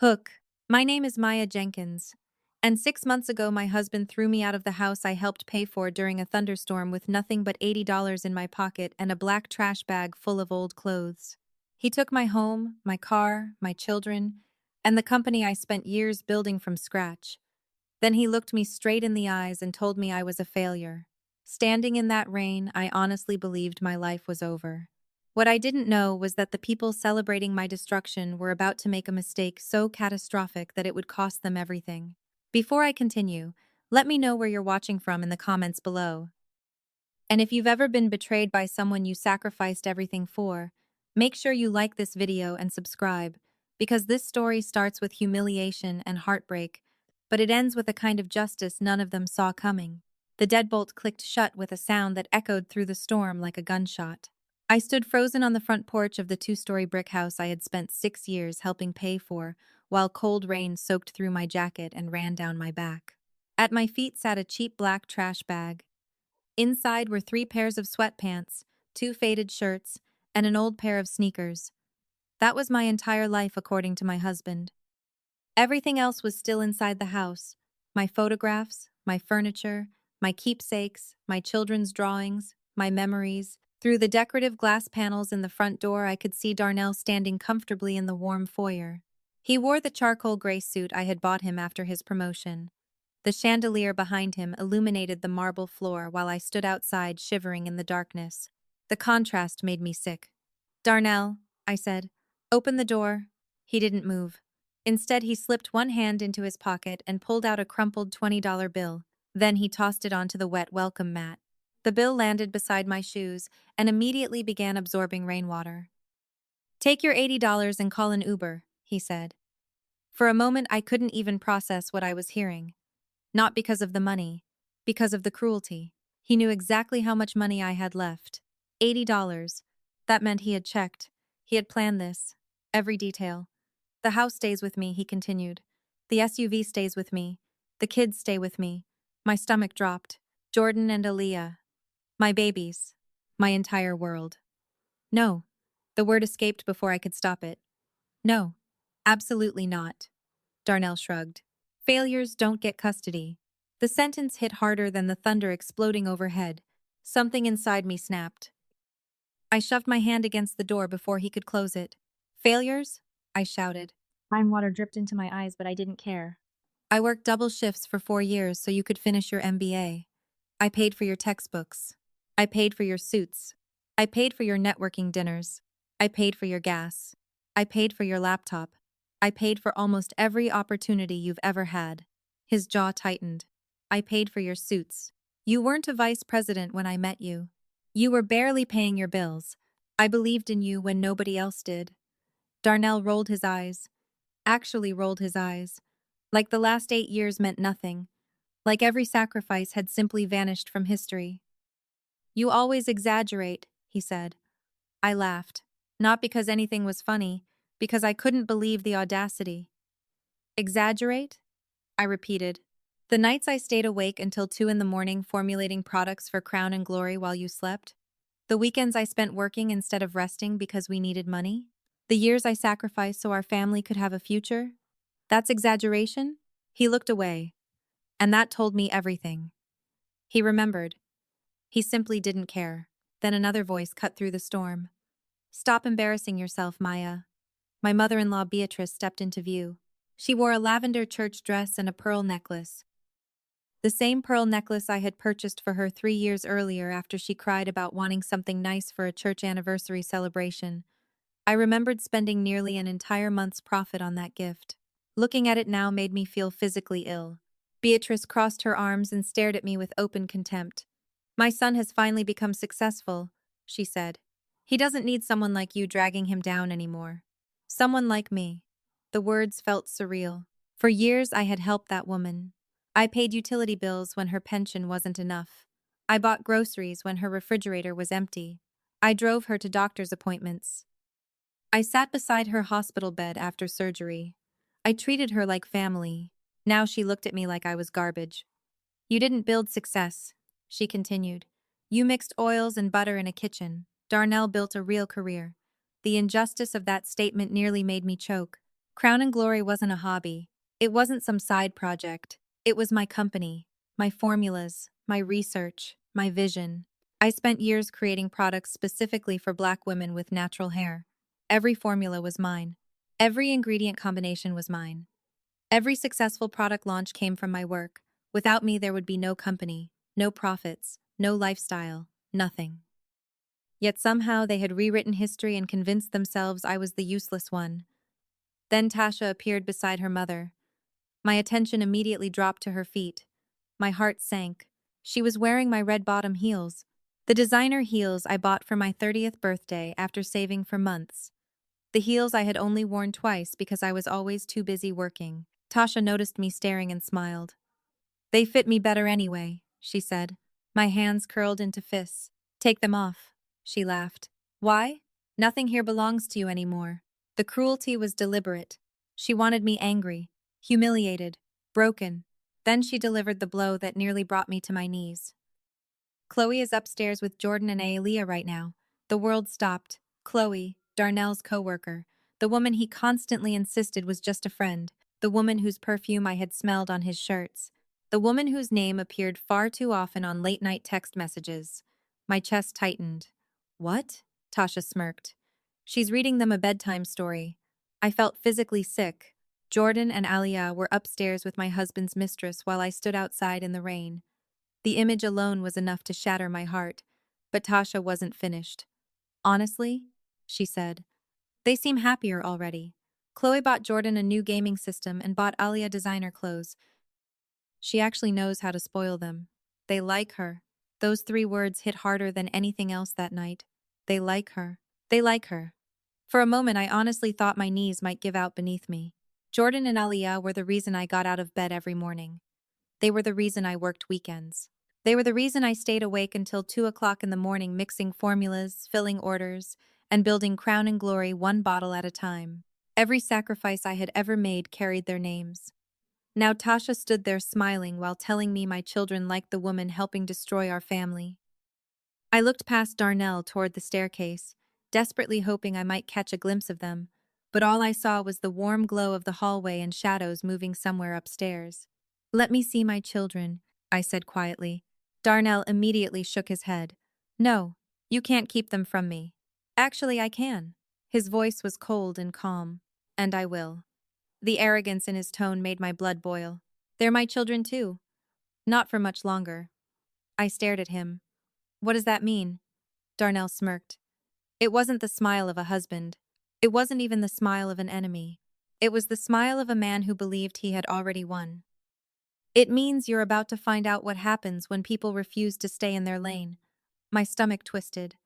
Hook. My name is Maya Jenkins. And 6 months ago, my husband threw me out of the house I helped pay for during a thunderstorm with nothing but $80 in my pocket and a black trash bag full of old clothes. He took my home, my car, my children, and the company I spent years building from scratch. Then he looked me straight in the eyes and told me I was a failure. Standing in that rain, I honestly believed my life was over. What I didn't know was that the people celebrating my destruction were about to make a mistake so catastrophic that it would cost them everything. Before I continue, let me know where you're watching from in the comments below. And if you've ever been betrayed by someone you sacrificed everything for, make sure you like this video and subscribe, because this story starts with humiliation and heartbreak, but it ends with a kind of justice none of them saw coming. The deadbolt clicked shut with a sound that echoed through the storm like a gunshot. I stood frozen on the front porch of the two-story brick house I had spent 6 years helping pay for, while cold rain soaked through my jacket and ran down my back. At my feet sat a cheap black trash bag. Inside were 3 pairs of sweatpants, 2 faded shirts, and an old pair of sneakers. That was my entire life, according to my husband. Everything else was still inside the house: my photographs, my furniture, my keepsakes, my children's drawings, my memories. Through the decorative glass panels in the front door, I could see Darnell standing comfortably in the warm foyer. He wore the charcoal gray suit I had bought him after his promotion. The chandelier behind him illuminated the marble floor while I stood outside shivering in the darkness. The contrast made me sick. "Darnell," I said, "open the door." He didn't move. Instead, he slipped one hand into his pocket and pulled out a crumpled $20 bill. Then he tossed it onto the wet welcome mat. The bill landed beside my shoes and immediately began absorbing rainwater. "Take your $80 and call an Uber," he said. For a moment, I couldn't even process what I was hearing. Not because of the money, because of the cruelty. He knew exactly how much money I had left. $80. That meant he had checked. He had planned this. Every detail. "The house stays with me," he continued. "The SUV stays with me. The kids stay with me." My stomach dropped. Jordan and Aaliyah. My babies. My entire world. "No." The word escaped before I could stop it. "No. Absolutely not." Darnell shrugged. "Failures don't get custody." The sentence hit harder than the thunder exploding overhead. Something inside me snapped. I shoved my hand against the door before he could close it. "Failures?" I shouted. Fine water dripped into my eyes, but I didn't care. "I worked double shifts for 4 years so you could finish your MBA. I paid for your textbooks. I paid for your suits. I paid for your networking dinners. I paid for your gas. I paid for your laptop. I paid for almost every opportunity you've ever had." His jaw tightened. "I paid for your suits. You weren't a vice president when I met you. You were barely paying your bills. I believed in you when nobody else did." Darnell rolled his eyes. Actually rolled his eyes. Like the last 8 years meant nothing. Like every sacrifice had simply vanished from history. "You always exaggerate," he said. I laughed. Not because anything was funny, because I couldn't believe the audacity. "Exaggerate?" I repeated. "The nights I stayed awake until 2 in the morning formulating products for Crown and Glory while you slept? The weekends I spent working instead of resting because we needed money? The years I sacrificed so our family could have a future? That's exaggeration?" He looked away. And that told me everything. He remembered. He simply didn't care. Then another voice cut through the storm. "Stop embarrassing yourself, Maya." My mother-in-law Beatrice stepped into view. She wore a lavender church dress and a pearl necklace. The same pearl necklace I had purchased for her 3 years earlier after she cried about wanting something nice for a church anniversary celebration. I remembered spending nearly an entire month's profit on that gift. Looking at it now made me feel physically ill. Beatrice crossed her arms and stared at me with open contempt. "My son has finally become successful," she said. "He doesn't need someone like you dragging him down anymore. Someone like me." The words felt surreal. For years I had helped that woman. I paid utility bills when her pension wasn't enough. I bought groceries when her refrigerator was empty. I drove her to doctor's appointments. I sat beside her hospital bed after surgery. I treated her like family. Now she looked at me like I was garbage. "You didn't build success," she continued. "You mixed oils and butter in a kitchen. Darnell built a real career." The injustice of that statement nearly made me choke. Crown and Glory wasn't a hobby. It wasn't some side project. It was my company, my formulas, my research, my vision. I spent years creating products specifically for Black women with natural hair. Every formula was mine. Every ingredient combination was mine. Every successful product launch came from my work. Without me, there would be no company, no profits, no lifestyle, nothing. Yet somehow they had rewritten history and convinced themselves I was the useless one. Then Tasha appeared beside her mother. My attention immediately dropped to her feet. My heart sank. She was wearing my red bottom heels. The designer heels I bought for my 30th birthday after saving for months. The heels I had only worn twice because I was always too busy working. Tasha noticed me staring and smiled. "They fit me better anyway," she said. My hands curled into fists. "Take them off," she laughed. "Why? Nothing here belongs to you anymore." The cruelty was deliberate. She wanted me angry, humiliated, broken. Then she delivered the blow that nearly brought me to my knees. "Chloe is upstairs with Jordan and Aaliyah right now." The world stopped. Chloe, Darnell's coworker, the woman he constantly insisted was just a friend, the woman whose perfume I had smelled on his shirts, the woman whose name appeared far too often on late-night text messages. My chest tightened. "What?" Tasha smirked. "She's reading them a bedtime story." I felt physically sick. Jordan and Aliyah were upstairs with my husband's mistress while I stood outside in the rain. The image alone was enough to shatter my heart, but Tasha wasn't finished. "Honestly," she said, "they seem happier already. Chloe bought Jordan a new gaming system and bought Alia designer clothes. She actually knows how to spoil them. They like her." Those 3 words hit harder than anything else that night. They like her. They like her. For a moment, I honestly thought my knees might give out beneath me. Jordan and Aliyah were the reason I got out of bed every morning. They were the reason I worked weekends. They were the reason I stayed awake until 2 o'clock in the morning mixing formulas, filling orders, and building Crown and Glory one bottle at a time. Every sacrifice I had ever made carried their names. Now Tasha stood there smiling while telling me my children liked the woman helping destroy our family. I looked past Darnell toward the staircase, desperately hoping I might catch a glimpse of them, but all I saw was the warm glow of the hallway and shadows moving somewhere upstairs. "Let me see my children," I said quietly. Darnell immediately shook his head. "No, you can't keep them from me." "Actually, I can." His voice was cold and calm. "And I will." The arrogance in his tone made my blood boil. "They're my children too." "Not for much longer." I stared at him. "What does that mean?" Darnell smirked. It wasn't the smile of a husband. It wasn't even the smile of an enemy. It was the smile of a man who believed he had already won. "It means you're about to find out what happens when people refuse to stay in their lane." My stomach twisted.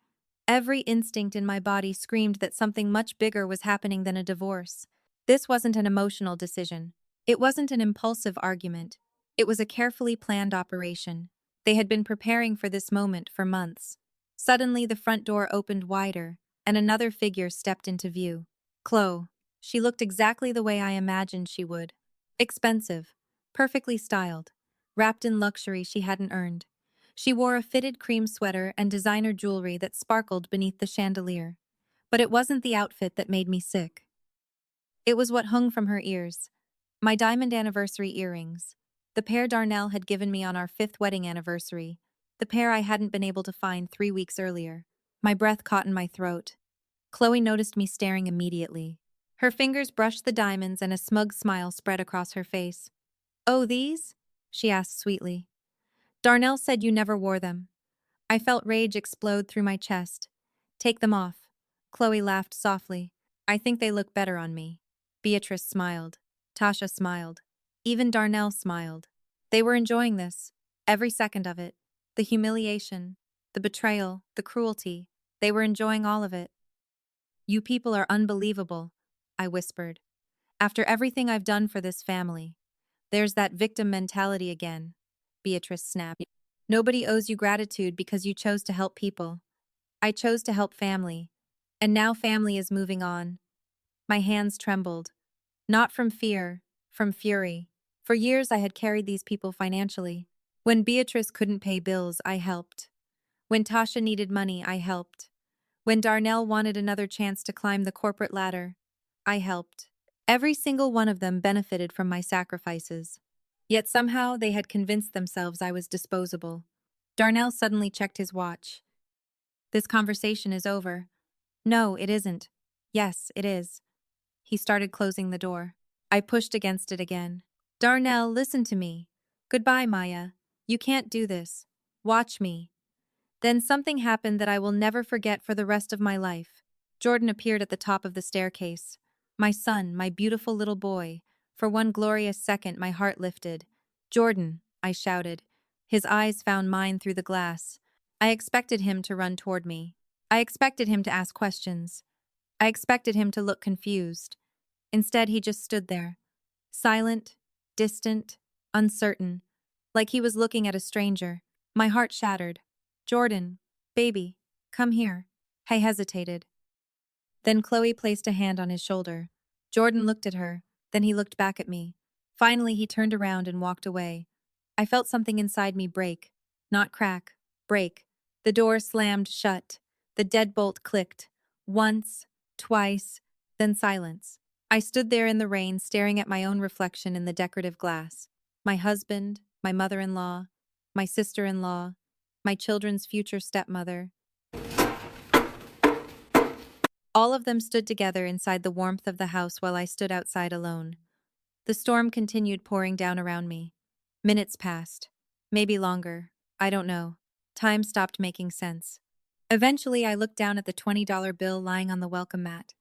Every instinct in my body screamed that something much bigger was happening than a divorce. This wasn't an emotional decision. It wasn't an impulsive argument. It was a carefully planned operation. They had been preparing for this moment for months. Suddenly, the front door opened wider, and another figure stepped into view. Chloe. She looked exactly the way I imagined she would. Expensive, perfectly styled, wrapped in luxury she hadn't earned. She wore a fitted cream sweater and designer jewelry that sparkled beneath the chandelier. But it wasn't the outfit that made me sick. It was what hung from her ears. My diamond anniversary earrings. The pair Darnell had given me on our 5th wedding anniversary. The pair I hadn't been able to find 3 weeks earlier. My breath caught in my throat. Chloe noticed me staring immediately. Her fingers brushed the diamonds and a smug smile spread across her face. "Oh, these?" she asked sweetly. "Darnell said you never wore them." I felt rage explode through my chest. "Take them off." Chloe laughed softly. "I think they look better on me." Beatrice smiled. Tasha smiled. Even Darnell smiled. They were enjoying this. Every second of it. The humiliation, the betrayal, the cruelty. They were enjoying all of it. "You people are unbelievable," I whispered. "After everything I've done for this family." "There's that victim mentality again," Beatrice snapped. "Nobody owes you gratitude because you chose to help people." "I chose to help family. And now family is moving on." My hands trembled. Not from fear, from fury. For years I had carried these people financially. When Beatrice couldn't pay bills, I helped. When Tasha needed money, I helped. When Darnell wanted another chance to climb the corporate ladder, I helped. Every single one of them benefited from my sacrifices. Yet somehow they had convinced themselves I was disposable. Darnell suddenly checked his watch. This conversation is over. No, it isn't. Yes, it is. He started closing the door. I pushed against it again. Darnell, listen to me. Goodbye, Maya. You can't do this. Watch me. Then something happened that I will never forget for the rest of my life. Jordan appeared at the top of the staircase. My son, my beautiful little boy. For one glorious second, my heart lifted. Jordan, I shouted. His eyes found mine through the glass. I expected him to run toward me. I expected him to ask questions. I expected him to look confused. Instead, he just stood there, silent, distant, uncertain, like he was looking at a stranger. My heart shattered. Jordan, baby, come here. I hesitated. Then Chloe placed a hand on his shoulder. Jordan looked at her, then he looked back at me. Finally, he turned around and walked away. I felt something inside me break. Not crack, break. The door slammed shut. The deadbolt clicked. Once, twice, then silence. I stood there in the rain, staring at my own reflection in the decorative glass. My husband, my mother-in-law, my sister-in-law, my children's future stepmother. All of them stood together inside the warmth of the house while I stood outside alone. The storm continued pouring down around me. Minutes passed. Maybe longer. I don't know. Time stopped making sense. Eventually, I looked down at the $20 bill lying on the welcome mat.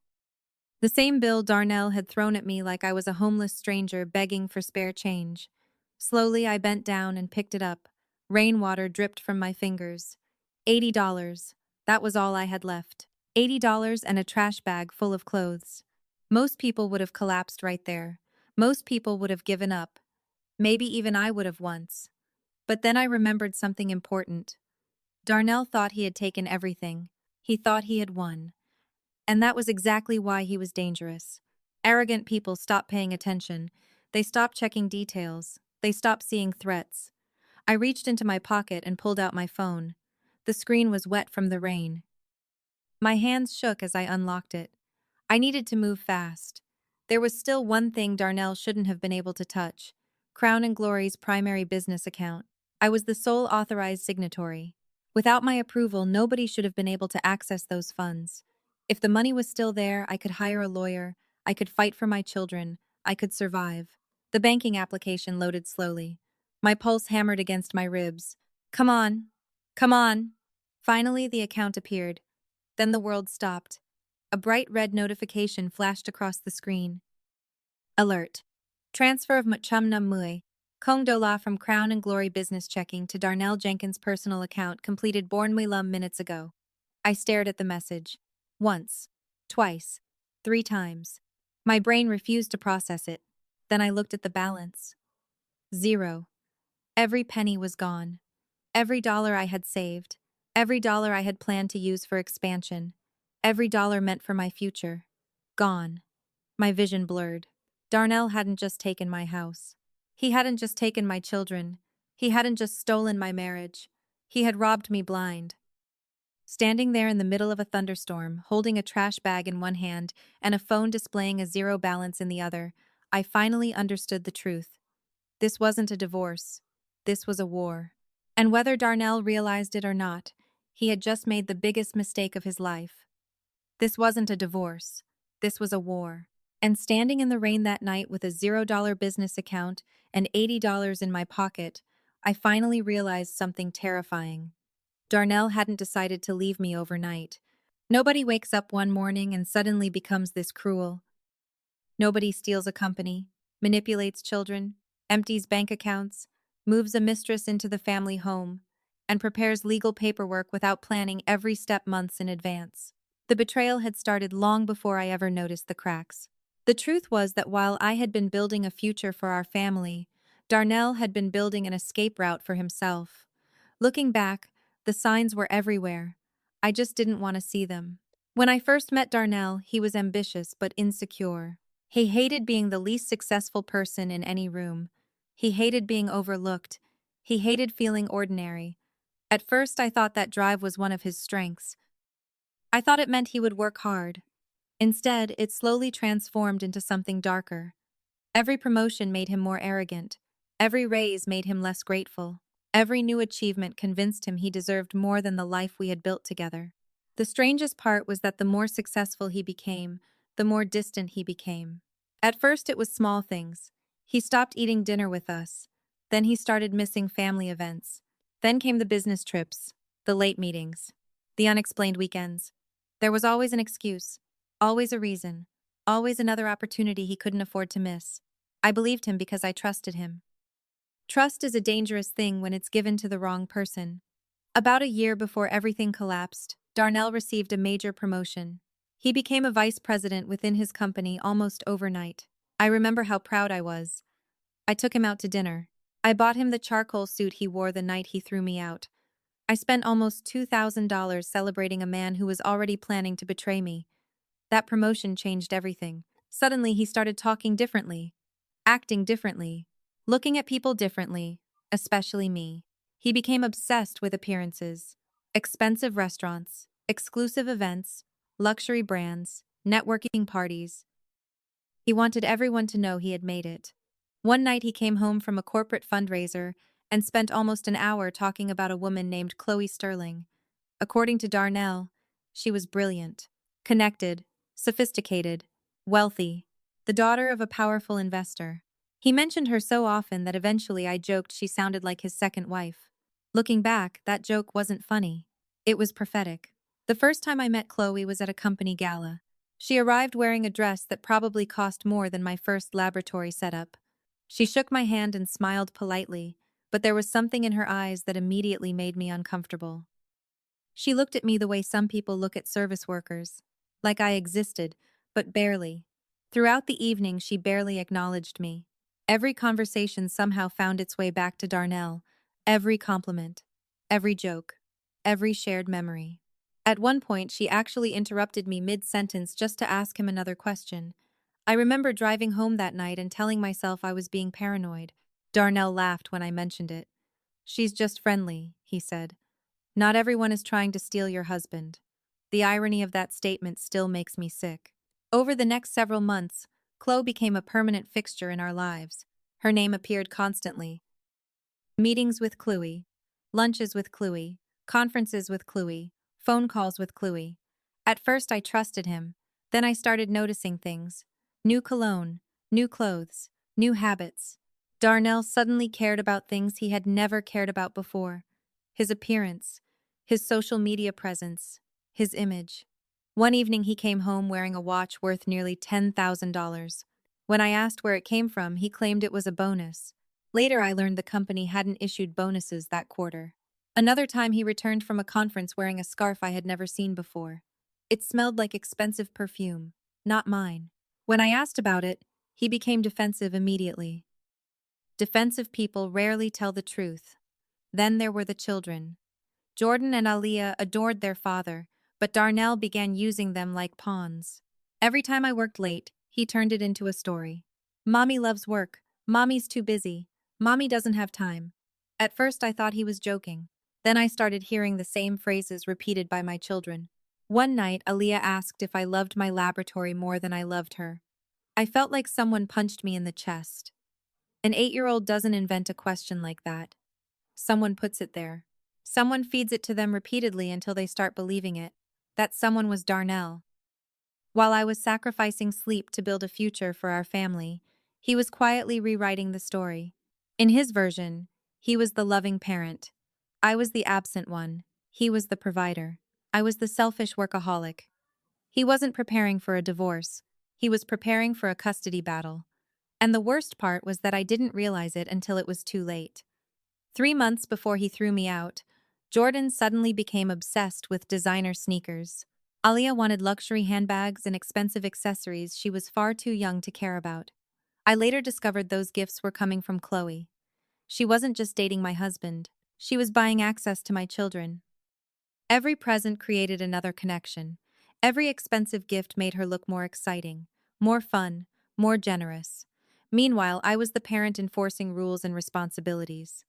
The same bill Darnell had thrown at me like I was a homeless stranger begging for spare change. Slowly, I bent down and picked it up. Rainwater dripped from my fingers. $80. That was all I had left. $80 and a trash bag full of clothes. Most people would have collapsed right there. Most people would have given up. Maybe even I would have once. But then I remembered something important. Darnell thought he had taken everything. He thought he had won. And that was exactly why he was dangerous. Arrogant people stop paying attention. They stop checking details. They stop seeing threats. I reached into my pocket and pulled out my phone. The screen was wet from the rain. My hands shook as I unlocked it. I needed to move fast. There was still one thing Darnell shouldn't have been able to touch: Crown and Glory's primary business account. I was the sole authorized signatory. Without my approval, nobody should have been able to access those funds. If the money was still there, I could hire a lawyer, I could fight for my children, I could survive. The banking application loaded slowly. My pulse hammered against my ribs. Come on. Come on. Finally, the account appeared. Then the world stopped. A bright red notification flashed across the screen. Alert. Transfer of Machumna Mui. Kong Dola from Crown and Glory Business Checking to Darnell Jenkins' personal account completed Bornmuilum minutes ago. I stared at the message. Once. Twice. 3 times. My brain refused to process it. Then I looked at the balance. 0. Every penny was gone. Every dollar I had saved. Every dollar I had planned to use for expansion. Every dollar meant for my future. Gone. My vision blurred. Darnell hadn't just taken my house. He hadn't just taken my children. He hadn't just stolen my marriage. He had robbed me blind. Standing there in the middle of a thunderstorm, holding a trash bag in one hand and a phone displaying a 0 balance in the other, I finally understood the truth. This wasn't a divorce. This was a war. And whether Darnell realized it or not, he had just made the biggest mistake of his life. This wasn't a divorce. This was a war. And standing in the rain that night with a $0 business account and $80 in my pocket, I finally realized something terrifying. Darnell hadn't decided to leave me overnight. Nobody wakes up one morning and suddenly becomes this cruel. Nobody steals a company, manipulates children, empties bank accounts, moves a mistress into the family home, and prepares legal paperwork without planning every step months in advance. The betrayal had started long before I ever noticed the cracks. The truth was that while I had been building a future for our family, Darnell had been building an escape route for himself. Looking back, the signs were everywhere. I just didn't want to see them. When I first met Darnell, he was ambitious but insecure. He hated being the least successful person in any room. He hated being overlooked. He hated feeling ordinary. At first, I thought that drive was one of his strengths. I thought it meant he would work hard. Instead, it slowly transformed into something darker. Every promotion made him more arrogant. Every raise made him less grateful. Every new achievement convinced him he deserved more than the life we had built together. The strangest part was that the more successful he became, the more distant he became. At first, it was small things. He stopped eating dinner with us. Then he started missing family events. Then came the business trips, the late meetings, the unexplained weekends. There was always an excuse, always a reason, always another opportunity he couldn't afford to miss. I believed him because I trusted him. Trust is a dangerous thing when it's given to the wrong person. About a year before everything collapsed, Darnell received a major promotion. He became a vice president within his company almost overnight. I remember how proud I was. I took him out to dinner. I bought him the charcoal suit he wore the night he threw me out. I spent almost $2,000 celebrating a man who was already planning to betray me. That promotion changed everything. Suddenly, he started talking differently, acting differently, looking at people differently, especially me. He became obsessed with appearances, expensive restaurants, exclusive events, luxury brands, networking parties. He wanted everyone to know he had made it. One night he came home from a corporate fundraiser and spent almost an hour talking about a woman named Chloe Sterling. According to Darnell, she was brilliant, connected, sophisticated, wealthy, the daughter of a powerful investor. He mentioned her so often that eventually I joked she sounded like his second wife. Looking back, that joke wasn't funny. It was prophetic. The first time I met Chloe was at a company gala. She arrived wearing a dress that probably cost more than my first laboratory setup. She shook my hand and smiled politely, but there was something in her eyes that immediately made me uncomfortable. She looked at me the way some people look at service workers, like I existed, but barely. Throughout the evening, she barely acknowledged me. Every conversation somehow found its way back to Darnell, every compliment, every joke, every shared memory. At one point, she actually interrupted me mid-sentence just to ask him another question. I remember driving home that night and telling myself I was being paranoid. Darnell laughed when I mentioned it. "She's just friendly," he said. "Not everyone is trying to steal your husband." The irony of that statement still makes me sick. Over the next several months, Chloe became a permanent fixture in our lives. Her name appeared constantly. Meetings with Chloe, lunches with Chloe, conferences with Chloe, phone calls with Chloe. At first I trusted him. Then I started noticing things. New cologne, new clothes, new habits. Darnell suddenly cared about things he had never cared about before. His appearance, his social media presence, his image. One evening he came home wearing a watch worth nearly $10,000. When I asked where it came from, he claimed it was a bonus. Later, I learned the company hadn't issued bonuses that quarter. Another time, he returned from a conference wearing a scarf I had never seen before. It smelled like expensive perfume, not mine. When I asked about it, he became defensive immediately. Defensive people rarely tell the truth. Then there were the children. Jordan and Aaliyah adored their father, but Darnell began using them like pawns. Every time I worked late, he turned it into a story. "Mommy loves work. Mommy's too busy. Mommy doesn't have time." At first, I thought he was joking. Then I started hearing the same phrases repeated by my children. One night, Aaliyah asked if I loved my laboratory more than I loved her. I felt like someone punched me in the chest. An 8-year-old doesn't invent a question like that. Someone puts it there. Someone feeds it to them repeatedly until they start believing it. That someone was Darnell. While I was sacrificing sleep to build a future for our family, he was quietly rewriting the story. In his version, he was the loving parent. I was the absent one. He was the provider. I was the selfish workaholic. He wasn't preparing for a divorce. He was preparing for a custody battle. And the worst part was that I didn't realize it until it was too late. 3 months before he threw me out, Jordan suddenly became obsessed with designer sneakers. Aaliyah wanted luxury handbags and expensive accessories she was far too young to care about. I later discovered those gifts were coming from Chloe. She wasn't just dating my husband, she was buying access to my children. Every present created another connection. Every expensive gift made her look more exciting, more fun, more generous. Meanwhile, I was the parent enforcing rules and responsibilities.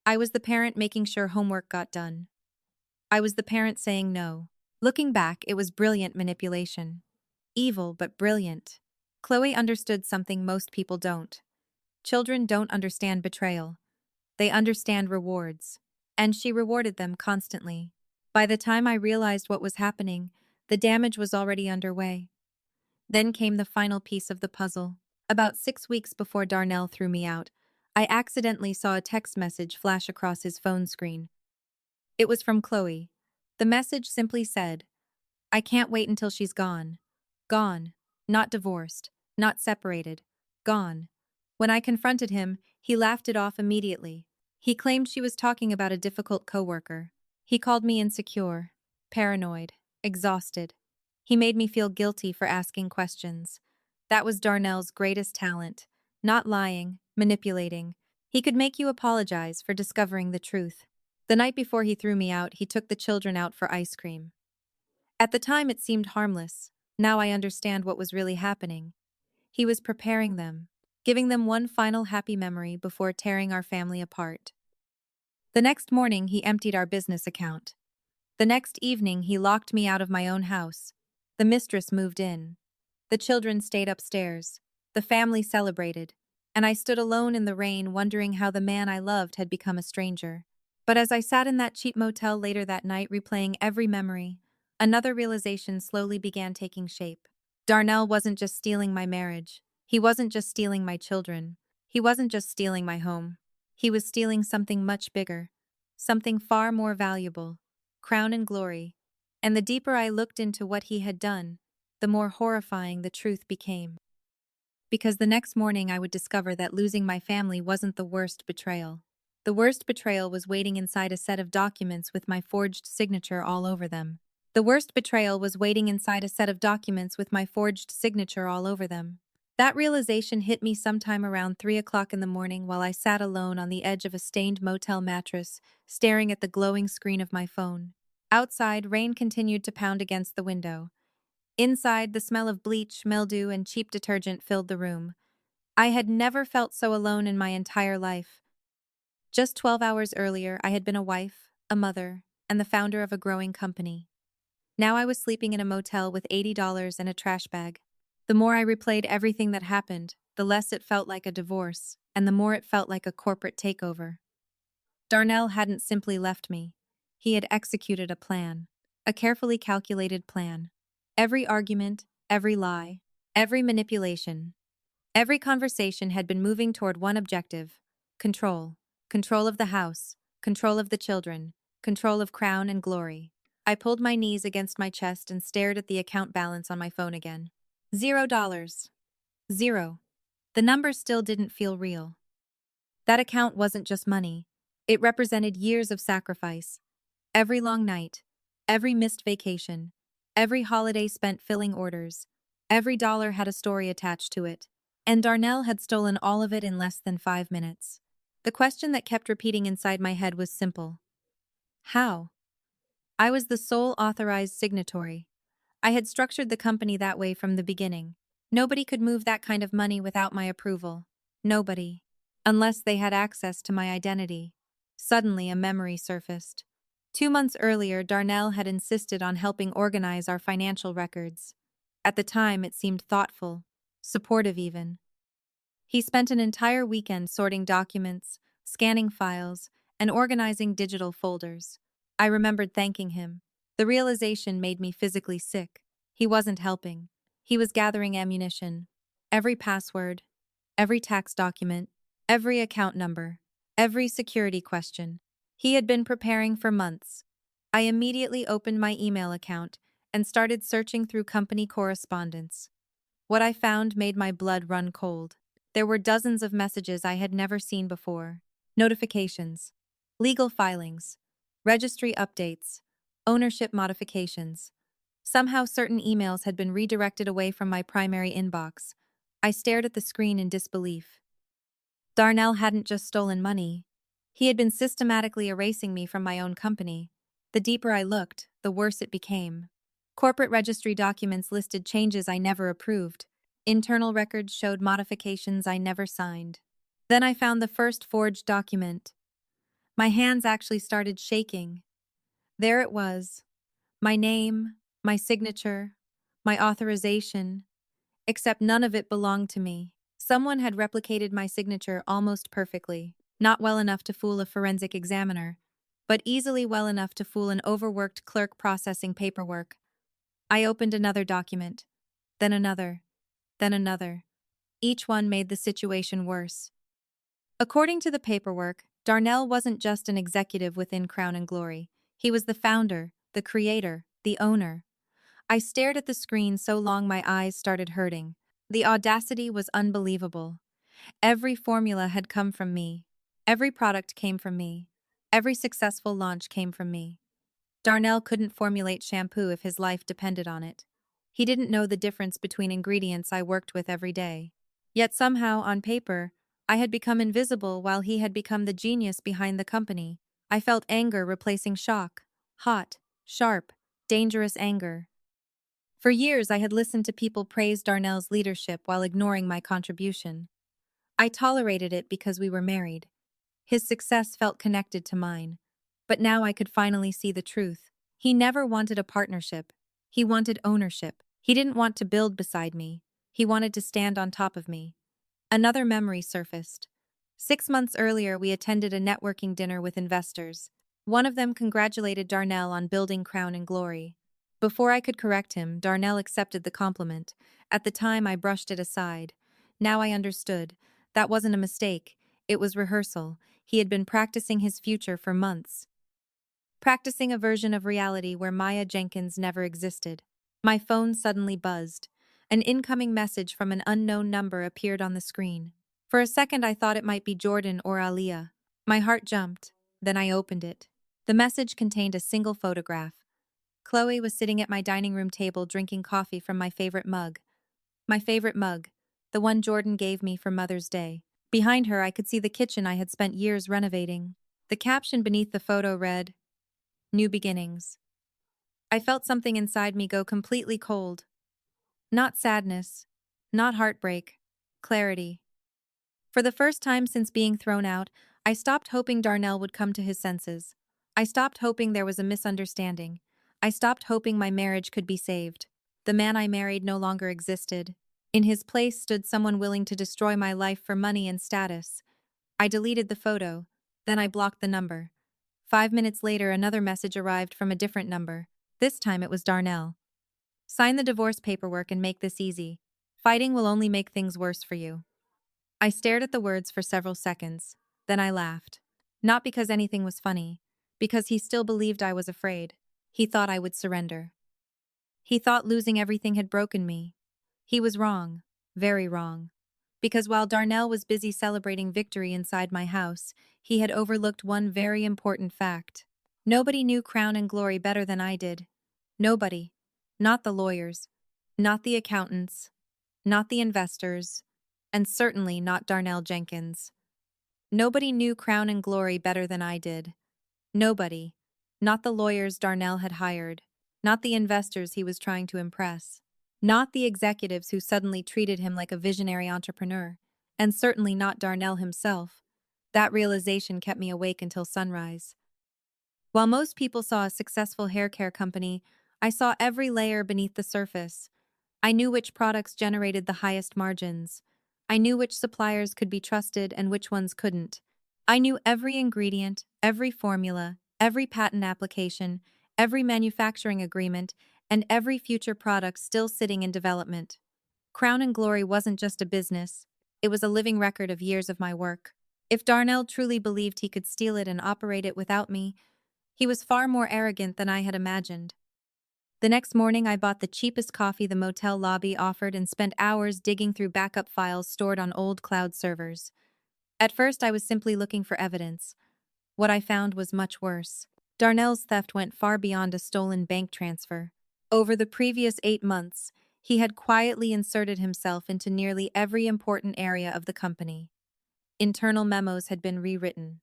I was the parent making sure homework got done. I was the parent saying no. Looking back, it was brilliant manipulation. Evil but brilliant. Chloe understood something most people don't. Children don't understand betrayal. They understand rewards. And she rewarded them constantly. By the time I realized what was happening, the damage was already underway. Then came the final piece of the puzzle. About 6 weeks before Darnell threw me out, I accidentally saw a text message flash across his phone screen. It was from Chloe. The message simply said, "I can't wait until she's gone. Gone. Not divorced. Not separated. Gone." When I confronted him, he laughed it off immediately. He claimed she was talking about a difficult coworker. He called me insecure, paranoid, exhausted. He made me feel guilty for asking questions. That was Darnell's greatest talent. Not lying, manipulating. He could make you apologize for discovering the truth. The night before he threw me out, he took the children out for ice cream. At the time, it seemed harmless. Now I understand what was really happening. He was preparing them, giving them one final happy memory before tearing our family apart. The next morning, he emptied our business account. The next evening, he locked me out of my own house. The mistress moved in. The children stayed upstairs. The family celebrated. And I stood alone in the rain, wondering how the man I loved had become a stranger. But as I sat in that cheap motel later that night, replaying every memory, another realization slowly began taking shape. Darnell wasn't just stealing my marriage. He wasn't just stealing my children. He wasn't just stealing my home. He was stealing something much bigger, something far more valuable, crown and glory. And the deeper I looked into what he had done, the more horrifying the truth became. Because the next morning I would discover that losing my family wasn't the worst betrayal. The worst betrayal was waiting inside a set of documents with my forged signature all over them. The worst betrayal was waiting inside a set of documents with my forged signature all over them. That realization hit me sometime around 3 o'clock in the morning while I sat alone on the edge of a stained motel mattress, staring at the glowing screen of my phone. Outside, rain continued to pound against the window. Inside, the smell of bleach, mildew, and cheap detergent filled the room. I had never felt so alone in my entire life. Just 12 hours earlier, I had been a wife, a mother, and the founder of a growing company. Now I was sleeping in a motel with $80 and a trash bag. The more I replayed everything that happened, the less it felt like a divorce, and the more it felt like a corporate takeover. Darnell hadn't simply left me. He had executed a plan. A carefully calculated plan. Every argument, every lie, every manipulation, every conversation had been moving toward one objective: control. Control of the house, control of the children, control of crown and glory. I pulled my knees against my chest and stared at the account balance on my phone again. $0. Zero. The number still didn't feel real. That account wasn't just money. It represented years of sacrifice. Every long night, every missed vacation, every holiday spent filling orders, every dollar had a story attached to it. And Darnell had stolen all of it in less than 5 minutes. The question that kept repeating inside my head was simple. How? I was the sole authorized signatory. I had structured the company that way from the beginning. Nobody could move that kind of money without my approval. Nobody. Unless they had access to my identity. Suddenly, a memory surfaced. 2 months earlier, Darnell had insisted on helping organize our financial records. At the time, it seemed thoughtful, supportive even. He spent an entire weekend sorting documents, scanning files, and organizing digital folders. I remembered thanking him. The realization made me physically sick. He wasn't helping. He was gathering ammunition. Every password, every tax document, every account number, every security question. He had been preparing for months. I immediately opened my email account and started searching through company correspondence. What I found made my blood run cold. There were dozens of messages I had never seen before. Notifications, legal filings, registry updates, ownership modifications. Somehow certain emails had been redirected away from my primary inbox. I stared at the screen in disbelief. Darnell hadn't just stolen money. He had been systematically erasing me from my own company. The deeper I looked, the worse it became. Corporate registry documents listed changes I never approved. Internal records showed modifications I never signed. Then I found the first forged document. My hands actually started shaking. There it was. My name, my signature, my authorization, except none of it belonged to me. Someone had replicated my signature almost perfectly, not well enough to fool a forensic examiner, but easily well enough to fool an overworked clerk processing paperwork. I opened another document, then another, then another. Each one made the situation worse. According to the paperwork, Darnell wasn't just an executive within Crown and Glory. He was the founder, the creator, the owner. I stared at the screen so long my eyes started hurting. The audacity was unbelievable. Every formula had come from me. Every product came from me. Every successful launch came from me. Darnell couldn't formulate shampoo if his life depended on it. He didn't know the difference between ingredients I worked with every day. Yet somehow, on paper, I had become invisible while he had become the genius behind the company. I felt anger replacing shock. Hot, sharp, dangerous anger. For years, I had listened to people praise Darnell's leadership while ignoring my contribution. I tolerated it because we were married. His success felt connected to mine. But now I could finally see the truth. He never wanted a partnership. He wanted ownership. He didn't want to build beside me. He wanted to stand on top of me. Another memory surfaced. 6 months earlier, we attended a networking dinner with investors. One of them congratulated Darnell on building Crown and Glory. Before I could correct him, Darnell accepted the compliment. At the time, I brushed it aside. Now I understood. That wasn't a mistake. It was rehearsal. He had been practicing his future for months. Practicing a version of reality where Maya Jenkins never existed. My phone suddenly buzzed. An incoming message from an unknown number appeared on the screen. For a second, I thought it might be Jordan or Aliyah. My heart jumped. Then I opened it. The message contained a single photograph. Chloe was sitting at my dining room table drinking coffee from my favorite mug. My favorite mug, the one Jordan gave me for Mother's Day. Behind her, I could see the kitchen I had spent years renovating. The caption beneath the photo read, "New Beginnings." I felt something inside me go completely cold. Not sadness, not heartbreak, clarity. For the first time since being thrown out, I stopped hoping Darnell would come to his senses. I stopped hoping there was a misunderstanding. I stopped hoping my marriage could be saved. The man I married no longer existed. In his place stood someone willing to destroy my life for money and status. I deleted the photo. Then I blocked the number. 5 minutes later, another message arrived from a different number. This time it was Darnell. "Sign the divorce paperwork and make this easy. Fighting will only make things worse for you." I stared at the words for several seconds. Then I laughed. Not because anything was funny, because he still believed I was afraid. He thought I would surrender. He thought losing everything had broken me. He was wrong, very wrong. Because while Darnell was busy celebrating victory inside my house, he had overlooked one very important fact. Nobody knew Crown and Glory better than I did. Nobody. Not the lawyers. Not the accountants. Not the investors. And certainly not Darnell Jenkins. Nobody knew Crown and Glory better than I did. Nobody. Not the lawyers Darnell had hired. Not the investors he was trying to impress. Not the executives who suddenly treated him like a visionary entrepreneur. And certainly not Darnell himself. That realization kept me awake until sunrise. While most people saw a successful hair care company, I saw every layer beneath the surface. I knew which products generated the highest margins. I knew which suppliers could be trusted and which ones couldn't. I knew every ingredient, every formula, every patent application, every manufacturing agreement, and every future product still sitting in development. Crown and Glory wasn't just a business, it was a living record of years of my work. If Darnell truly believed he could steal it and operate it without me, he was far more arrogant than I had imagined. The next morning, I bought the cheapest coffee the motel lobby offered and spent hours digging through backup files stored on old cloud servers. At first, I was simply looking for evidence. What I found was much worse. Darnell's theft went far beyond a stolen bank transfer. Over the previous 8 months, he had quietly inserted himself into nearly every important area of the company. Internal memos had been rewritten.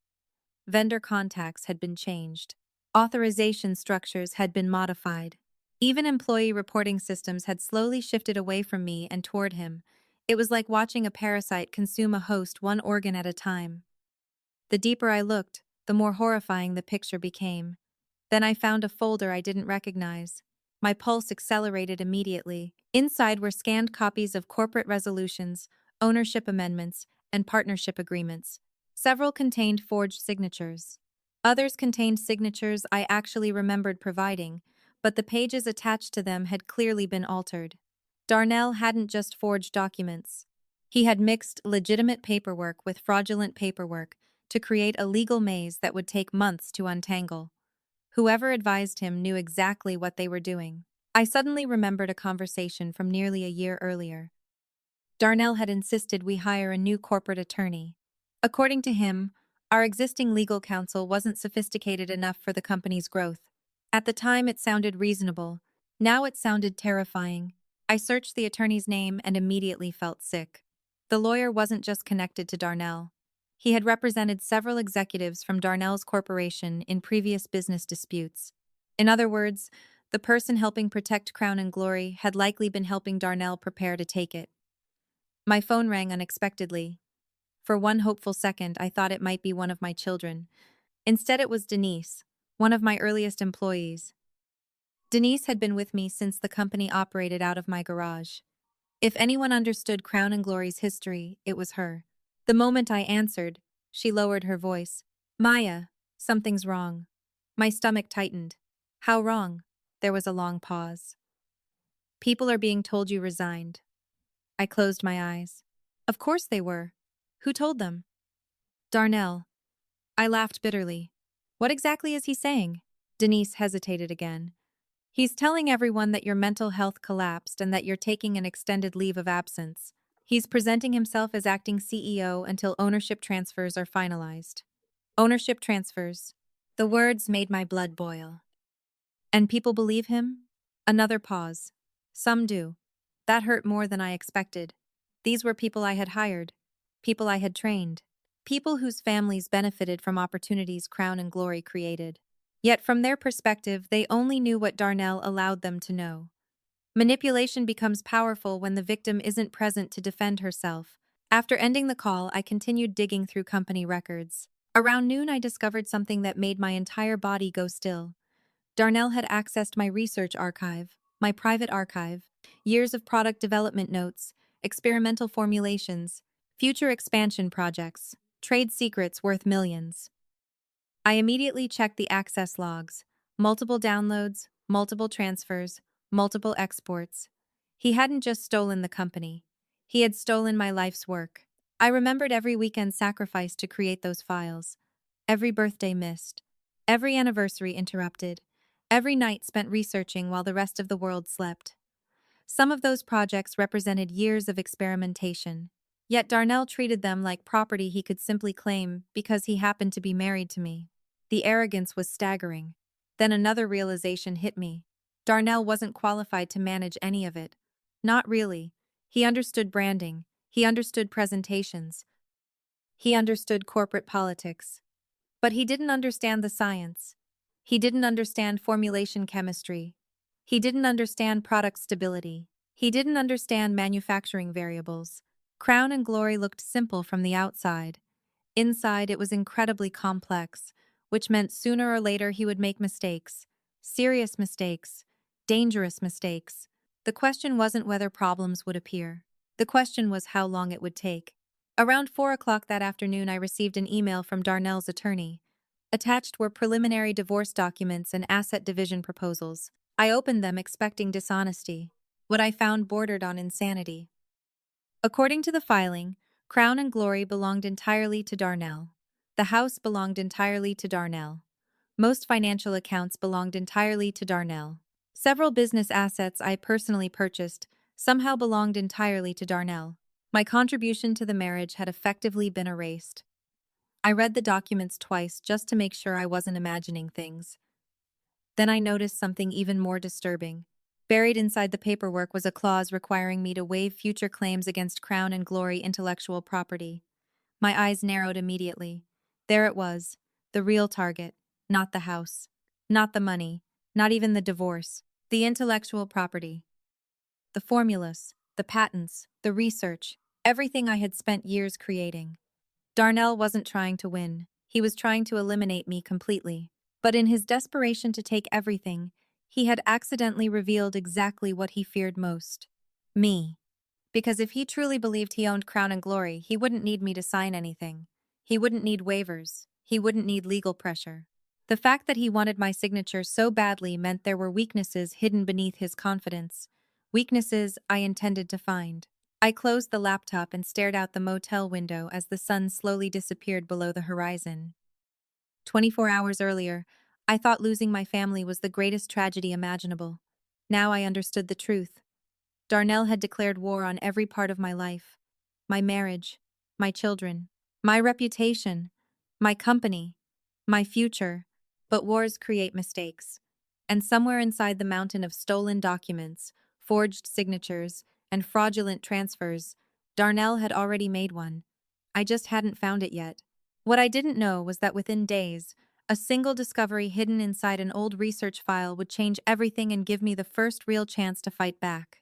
Vendor contacts had been changed. Authorization structures had been modified. Even employee reporting systems had slowly shifted away from me and toward him. It was like watching a parasite consume a host one organ at a time. The deeper I looked, the more horrifying the picture became. Then I found a folder I didn't recognize. My pulse accelerated immediately. Inside were scanned copies of corporate resolutions, ownership amendments, and partnership agreements. Several contained forged signatures. Others contained signatures I actually remembered providing, but the pages attached to them had clearly been altered. Darnell hadn't just forged documents. He had mixed legitimate paperwork with fraudulent paperwork to create a legal maze that would take months to untangle. Whoever advised him knew exactly what they were doing. I suddenly remembered a conversation from nearly a year earlier. Darnell had insisted we hire a new corporate attorney. According to him, our existing legal counsel wasn't sophisticated enough for the company's growth. At the time, it sounded reasonable. Now it sounded terrifying. I searched the attorney's name and immediately felt sick. The lawyer wasn't just connected to Darnell. He had represented several executives from Darnell's corporation in previous business disputes. In other words, the person helping protect Crown and Glory had likely been helping Darnell prepare to take it. My phone rang unexpectedly. For one hopeful second, I thought it might be one of my children. Instead, it was Denise, one of my earliest employees. Denise had been with me since the company operated out of my garage. If anyone understood Crown and Glory's history, it was her. The moment I answered, she lowered her voice. Maya, something's wrong. My stomach tightened. How wrong? There was a long pause. People are being told you resigned. I closed my eyes. Of course they were. Who told them? Darnell. I laughed bitterly. What exactly is he saying? Denise hesitated again. He's telling everyone that your mental health collapsed and that you're taking an extended leave of absence. He's presenting himself as acting CEO until ownership transfers are finalized. Ownership transfers. The words made my blood boil. And people believe him? Another pause. Some do. That hurt more than I expected. These were people I had hired, people I had trained, people whose families benefited from opportunities Crown and Glory created. Yet from their perspective, they only knew what Darnell allowed them to know. Manipulation becomes powerful when the victim isn't present to defend herself. After ending the call, I continued digging through company records. Around noon, I discovered something that made my entire body go still. Darnell had accessed my research archive, my private archive, years of product development notes, experimental formulations, future expansion projects, trade secrets worth millions. I immediately checked the access logs, multiple downloads, multiple transfers, multiple exports. He hadn't just stolen the company. He had stolen my life's work. I remembered every weekend sacrifice to create those files, every birthday missed, every anniversary interrupted, every night spent researching while the rest of the world slept. Some of those projects represented years of experimentation, yet Darnell treated them like property he could simply claim because he happened to be married to me. The arrogance was staggering. Then another realization hit me. Darnell wasn't qualified to manage any of it. Not really. He understood branding. He understood presentations. He understood corporate politics. But he didn't understand the science. He didn't understand formulation chemistry. He didn't understand product stability. He didn't understand manufacturing variables. Crown and Glory looked simple from the outside. Inside, it was incredibly complex, which meant sooner or later he would make mistakes. Serious mistakes. Dangerous mistakes. The question wasn't whether problems would appear. The question was how long it would take. Around 4 o'clock that afternoon, I received an email from Darnell's attorney. Attached were preliminary divorce documents and asset division proposals. I opened them expecting dishonesty. What I found bordered on insanity. According to the filing, Crown and Glory belonged entirely to Darnell. The house belonged entirely to Darnell. Most financial accounts belonged entirely to Darnell. Several business assets I personally purchased somehow belonged entirely to Darnell. My contribution to the marriage had effectively been erased. I read the documents twice just to make sure I wasn't imagining things. Then I noticed something even more disturbing. Buried inside the paperwork was a clause requiring me to waive future claims against Crown and Glory intellectual property. My eyes narrowed immediately. There it was, the real target, not the house, not the money, not even the divorce, the intellectual property. The formulas, the patents, the research, everything I had spent years creating. Darnell wasn't trying to win. He was trying to eliminate me completely. But in his desperation to take everything, He had accidentally revealed exactly what he feared most. Me. Because if he truly believed he owned crown and glory, he wouldn't need me to sign anything. He wouldn't need waivers. He wouldn't need legal pressure. The fact that he wanted my signature so badly meant there were weaknesses hidden beneath his confidence. Weaknesses I intended to find. I closed the laptop and stared out the motel window as the sun slowly disappeared below the horizon. 24 hours earlier, I thought losing my family was the greatest tragedy imaginable. Now I understood the truth. Darnell had declared war on every part of my life. My marriage, my children, my reputation, my company, my future. But wars create mistakes. And somewhere inside the mountain of stolen documents, forged signatures, and fraudulent transfers, Darnell had already made one. I just hadn't found it yet. What I didn't know was that within days, a single discovery hidden inside an old research file would change everything and give me the first real chance to fight back.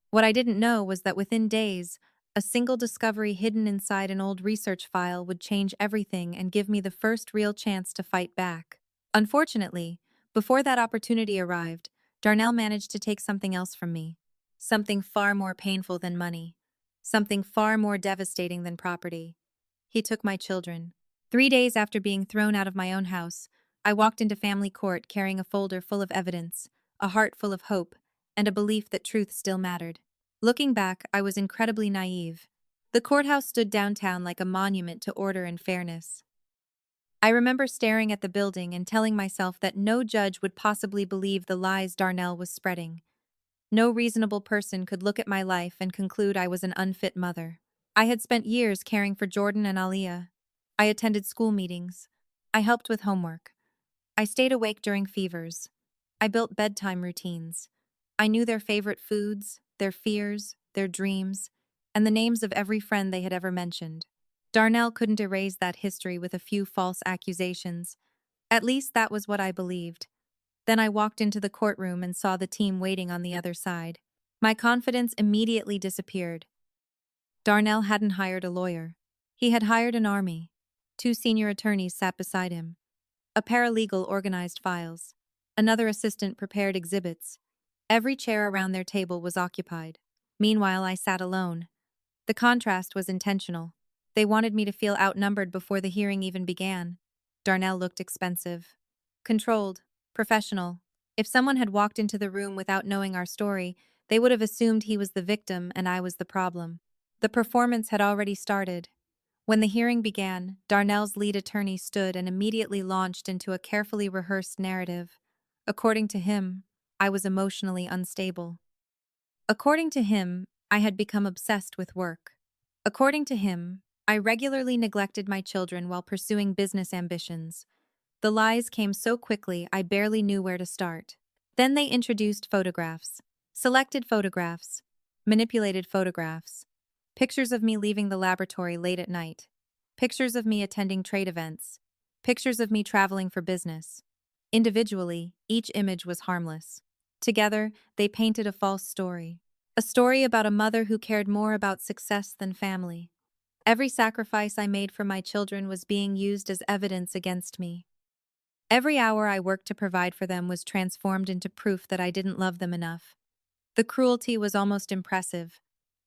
What I didn't know was that within days, a single discovery hidden inside an old research file would change everything and give me the first real chance to fight back. Unfortunately, before that opportunity arrived, Darnell managed to take something else from me. Something far more painful than money. Something far more devastating than property. He took my children. 3 days after being thrown out of my own house, I walked into family court carrying a folder full of evidence, a heart full of hope, and a belief that truth still mattered. Looking back, I was incredibly naive. The courthouse stood downtown like a monument to order and fairness. I remember staring at the building and telling myself that no judge would possibly believe the lies Darnell was spreading. No reasonable person could look at my life and conclude I was an unfit mother. I had spent years caring for Jordan and Aliyah. I attended school meetings. I helped with homework. I stayed awake during fevers. I built bedtime routines. I knew their favorite foods, their fears, their dreams, and the names of every friend they had ever mentioned. Darnell couldn't erase that history with a few false accusations. At least that was what I believed. Then I walked into the courtroom and saw the team waiting on the other side. My confidence immediately disappeared. Darnell hadn't hired a lawyer. He had hired an army. 2 senior attorneys sat beside him. A paralegal organized files. Another assistant prepared exhibits. Every chair around their table was occupied. Meanwhile, I sat alone. The contrast was intentional. They wanted me to feel outnumbered before the hearing even began. Darnell looked expensive. Controlled. Professional. If someone had walked into the room without knowing our story, they would have assumed he was the victim and I was the problem. The performance had already started. When the hearing began, Darnell's lead attorney stood and immediately launched into a carefully rehearsed narrative. According to him, I was emotionally unstable. According to him, I had become obsessed with work. According to him, I regularly neglected my children while pursuing business ambitions. The lies came so quickly I barely knew where to start. Then they introduced photographs. Selected photographs. Manipulated photographs. Pictures of me leaving the laboratory late at night. Pictures of me attending trade events. Pictures of me traveling for business. Individually, each image was harmless. Together, they painted a false story. A story about a mother who cared more about success than family. Every sacrifice I made for my children was being used as evidence against me. Every hour I worked to provide for them was transformed into proof that I didn't love them enough. The cruelty was almost impressive.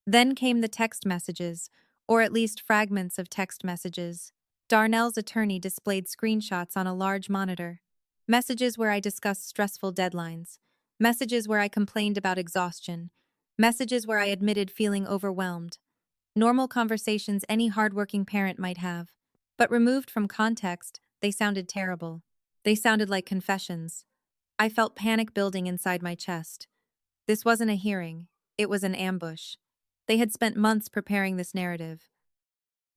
Then came the text messages, or at least fragments of text messages. Darnell's attorney displayed screenshots on a large monitor. Messages where I discussed stressful deadlines. Messages where I complained about exhaustion. Messages where I admitted feeling overwhelmed. Normal conversations any hardworking parent might have. But removed from context, they sounded terrible. They sounded like confessions. I felt panic building inside my chest. This wasn't a hearing. It was an ambush. They had spent months preparing this narrative.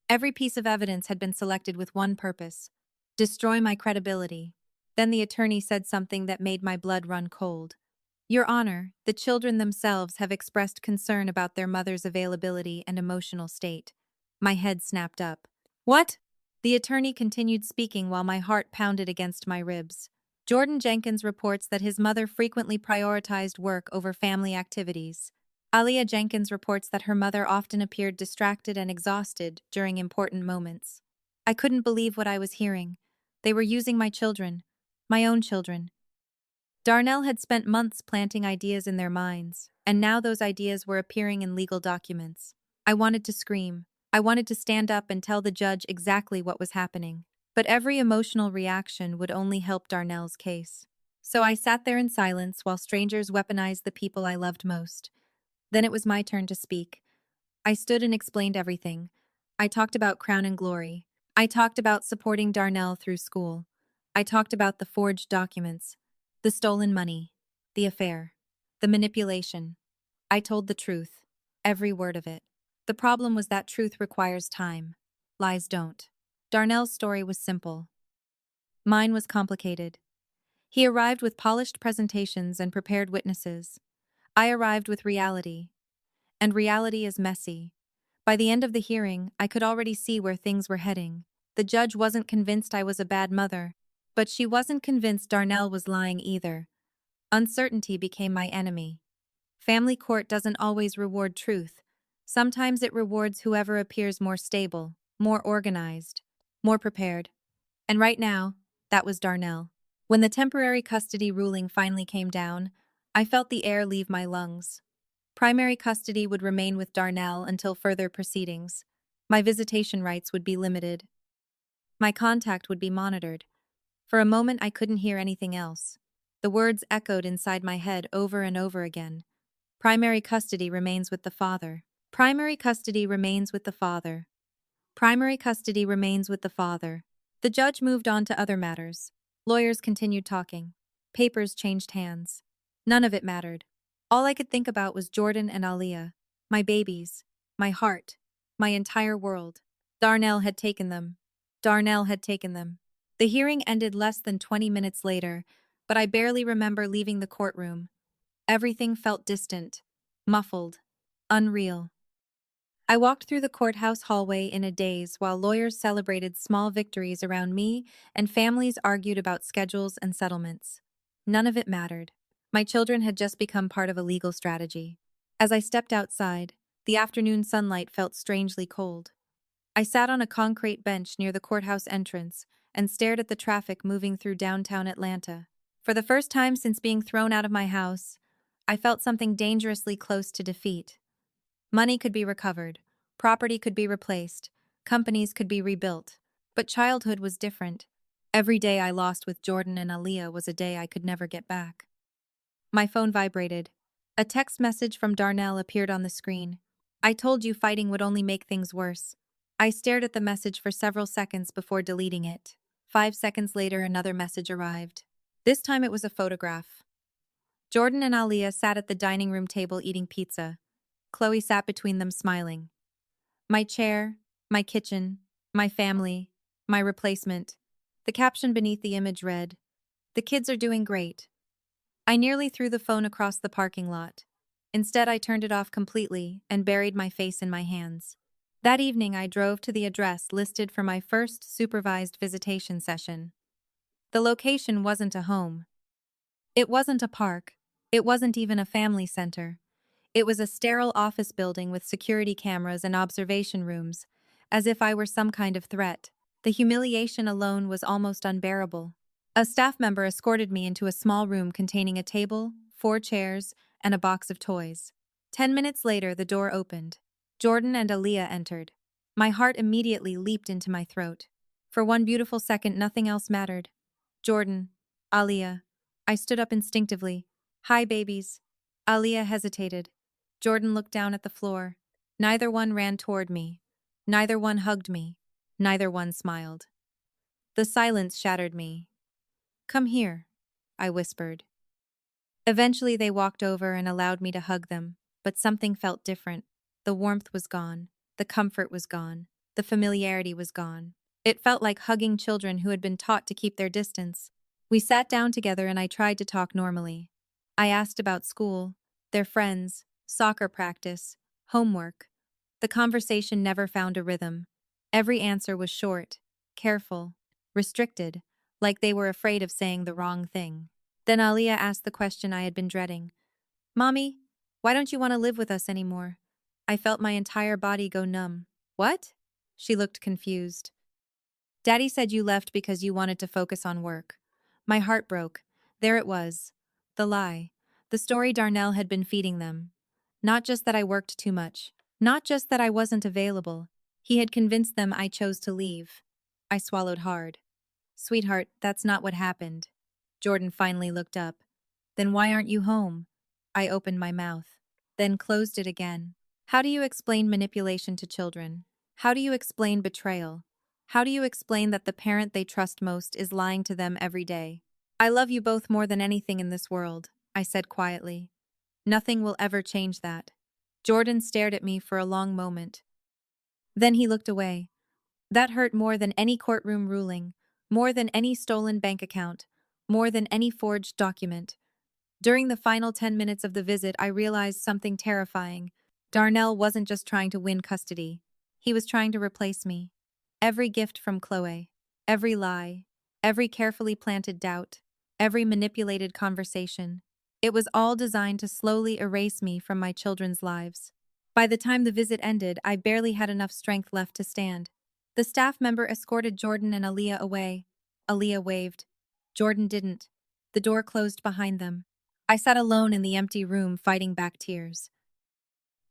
Every piece of evidence had been selected with one purpose: destroy my credibility. Then the attorney said something that made my blood run cold. Your Honor, the children themselves have expressed concern about their mother's availability and emotional state. My head snapped up. What? The attorney continued speaking while my heart pounded against my ribs. Jordan Jenkins reports that his mother frequently prioritized work over family activities. Aliyah Jenkins reports that her mother often appeared distracted and exhausted during important moments. I couldn't believe what I was hearing. They were using my children, my own children. Darnell had spent months planting ideas in their minds, and now those ideas were appearing in legal documents. I wanted to scream. I wanted to stand up and tell the judge exactly what was happening. But every emotional reaction would only help Darnell's case. So I sat there in silence while strangers weaponized the people I loved most. Then it was my turn to speak. I stood and explained everything. I talked about Crown and Glory. I talked about supporting Darnell through school. I talked about the forged documents, the stolen money, the affair, the manipulation. I told the truth, every word of it. The problem was that truth requires time. Lies don't. Darnell's story was simple. Mine was complicated. He arrived with polished presentations and prepared witnesses. I arrived with reality. And reality is messy. By the end of the hearing, I could already see where things were heading. The judge wasn't convinced I was a bad mother, but she wasn't convinced Darnell was lying either. Uncertainty became my enemy. Family court doesn't always reward truth. Sometimes it rewards whoever appears more stable, more organized, more prepared. And right now, that was Darnell. When the temporary custody ruling finally came down, I felt the air leave my lungs. Primary custody would remain with Darnell until further proceedings. My visitation rights would be limited. My contact would be monitored. For a moment, I couldn't hear anything else. The words echoed inside my head over and over again. Primary custody remains with the father. Primary custody remains with the father. Primary custody remains with the father. The judge moved on to other matters. Lawyers continued talking. Papers changed hands. None of it mattered. All I could think about was Jordan and Aaliyah, my babies, my heart, my entire world. Darnell had taken them. Darnell had taken them. The hearing ended less than 20 minutes later, but I barely remember leaving the courtroom. Everything felt distant, muffled, unreal. I walked through the courthouse hallway in a daze while lawyers celebrated small victories around me and families argued about schedules and settlements. None of it mattered. My children had just become part of a legal strategy. As I stepped outside, the afternoon sunlight felt strangely cold. I sat on a concrete bench near the courthouse entrance and stared at the traffic moving through downtown Atlanta. For the first time since being thrown out of my house, I felt something dangerously close to defeat. Money could be recovered, property could be replaced, companies could be rebuilt. But childhood was different. Every day I lost with Jordan and Aaliyah was a day I could never get back. My phone vibrated. A text message from Darnell appeared on the screen. I told you fighting would only make things worse. I stared at the message for several seconds before deleting it. 5 seconds later, another message arrived. This time it was a photograph. Jordan and Aaliyah sat at the dining room table eating pizza. Chloe sat between them smiling. My chair, my kitchen, my family, my replacement. The caption beneath the image read, "The kids are doing great." I nearly threw the phone across the parking lot. Instead, I turned it off completely and buried my face in my hands. That evening, I drove to the address listed for my first supervised visitation session. The location wasn't a home. It wasn't a park. It wasn't even a family center. It was a sterile office building with security cameras and observation rooms, as if I were some kind of threat. The humiliation alone was almost unbearable. A staff member escorted me into a small room containing a table, 4 chairs, and a box of toys. 10 minutes later, the door opened. Jordan and Aaliyah entered. My heart immediately leaped into my throat. For one beautiful second, nothing else mattered. Jordan, Aaliyah. I stood up instinctively. "Hi, babies." Aaliyah hesitated. Jordan looked down at the floor. Neither one ran toward me. Neither one hugged me. Neither one smiled. The silence shattered me. "Come here," I whispered. Eventually they walked over and allowed me to hug them, but something felt different. The warmth was gone. The comfort was gone. The familiarity was gone. It felt like hugging children who had been taught to keep their distance. We sat down together and I tried to talk normally. I asked about school, their friends, soccer practice, homework. The conversation never found a rhythm. Every answer was short, careful, restricted, like they were afraid of saying the wrong thing. Then Aaliyah asked the question I had been dreading. "Mommy, why don't you want to live with us anymore?" I felt my entire body go numb. "What?" She looked confused. "Daddy said you left because you wanted to focus on work." My heart broke. There it was. The lie. The story Darnell had been feeding them. Not just that I worked too much. Not just that I wasn't available. He had convinced them I chose to leave. I swallowed hard. Sweetheart, that's not what happened. Jordan finally looked up. Then why aren't you home? I opened my mouth, then closed it again. How do you explain manipulation to children? How do you explain betrayal? How do you explain that the parent they trust most is lying to them every day? I love you both more than anything in this world, I said quietly. Nothing will ever change that. Jordan stared at me for a long moment. Then he looked away. That hurt more than any courtroom ruling, more than any stolen bank account, more than any forged document. During the final 10 minutes of the visit, I realized something terrifying. Darnell wasn't just trying to win custody. He was trying to replace me. Every gift from Chloe, every lie, every carefully planted doubt, every manipulated conversation. It was all designed to slowly erase me from my children's lives. By the time the visit ended, I barely had enough strength left to stand. The staff member escorted Jordan and Aaliyah away. Aaliyah waved. Jordan didn't. The door closed behind them. I sat alone in the empty room, fighting back tears.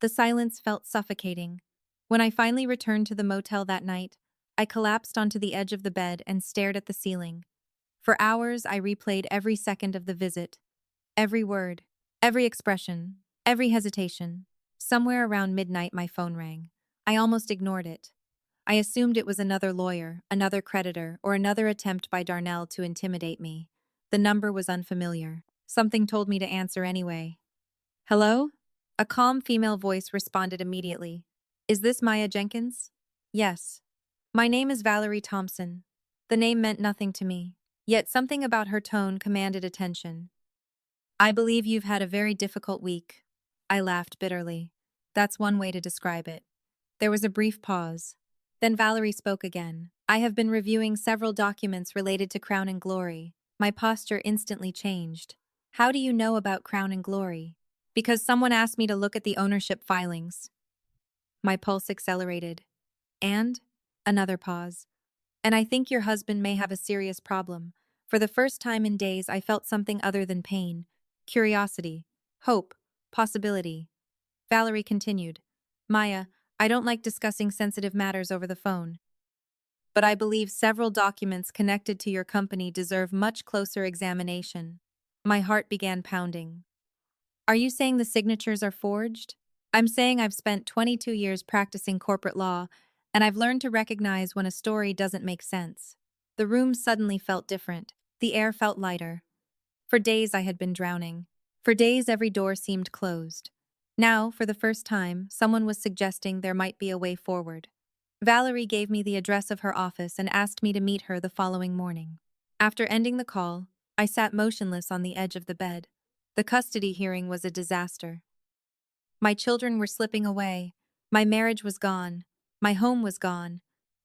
The silence felt suffocating. When I finally returned to the motel that night, I collapsed onto the edge of the bed and stared at the ceiling. For hours, I replayed every second of the visit. Every word, every expression, every hesitation. Somewhere around midnight, my phone rang. I almost ignored it. I assumed it was another lawyer, another creditor, or another attempt by Darnell to intimidate me. The number was unfamiliar. Something told me to answer anyway. Hello? A calm female voice responded immediately. Is this Maya Jenkins? Yes. My name is Valerie Thompson. The name meant nothing to me, yet something about her tone commanded attention. I believe you've had a very difficult week. I laughed bitterly. That's one way to describe it. There was a brief pause. Then Valerie spoke again. I have been reviewing several documents related to Crown and Glory. My posture instantly changed. How do you know about Crown and Glory? Because someone asked me to look at the ownership filings. My pulse accelerated. And? Another pause. And I think your husband may have a serious problem. For the first time in days, I felt something other than pain. Curiosity. Hope. Possibility. Valerie continued. Maya, I don't like discussing sensitive matters over the phone. But I believe several documents connected to your company deserve much closer examination. My heart began pounding. Are you saying the signatures are forged? I'm saying I've spent 22 years practicing corporate law, and I've learned to recognize when a story doesn't make sense. The room suddenly felt different. The air felt lighter. For days I had been drowning. For days every door seemed closed. Now, for the first time, someone was suggesting there might be a way forward. Valerie gave me the address of her office and asked me to meet her the following morning. After ending the call, I sat motionless on the edge of the bed. The custody hearing was a disaster. My children were slipping away. My marriage was gone. My home was gone.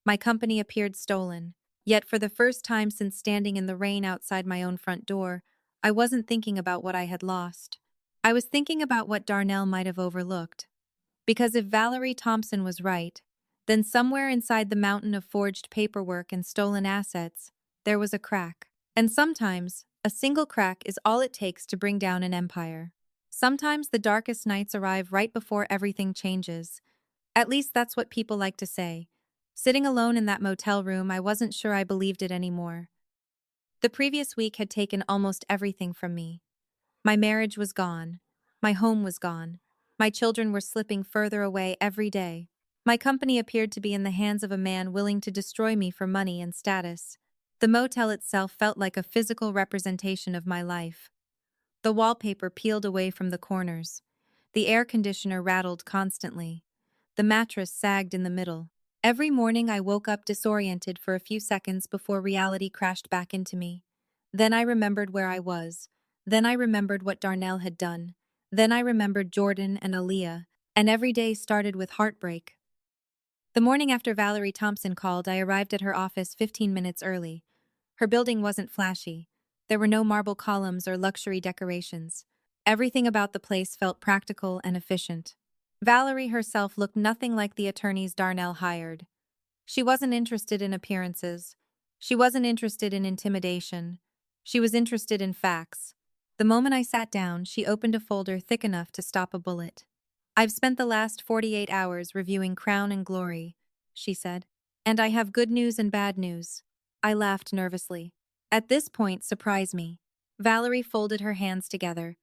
My company appeared stolen. Yet for the first time since standing in the rain outside my own front door, I wasn't thinking about what I had lost. I was thinking about what Darnell might have overlooked. Because if Valerie Thompson was right, then somewhere inside the mountain of forged paperwork and stolen assets, there was a crack. And sometimes, a single crack is all it takes to bring down an empire. Sometimes the darkest nights arrive right before everything changes. At least that's what people like to say. Sitting alone in that motel room, I wasn't sure I believed it anymore. The previous week had taken almost everything from me. My marriage was gone. My home was gone. My children were slipping further away every day. My company appeared to be in the hands of a man willing to destroy me for money and status. The motel itself felt like a physical representation of my life. The wallpaper peeled away from the corners. The air conditioner rattled constantly. The mattress sagged in the middle. Every morning I woke up disoriented for a few seconds before reality crashed back into me. Then I remembered where I was. Then I remembered what Darnell had done. Then I remembered Jordan and Aaliyah, and every day started with heartbreak. The morning after Valerie Thompson called, I arrived at her office 15 minutes early. Her building wasn't flashy. There were no marble columns or luxury decorations. Everything about the place felt practical and efficient. Valerie herself looked nothing like the attorneys Darnell hired. She wasn't interested in appearances. She wasn't interested in intimidation. She was interested in facts. The moment I sat down, she opened a folder thick enough to stop a bullet. "I've spent the last 48 hours reviewing Crown and Glory," she said. "And I have good news and bad news." I laughed nervously. At this point, surprise me. Valerie folded her hands together.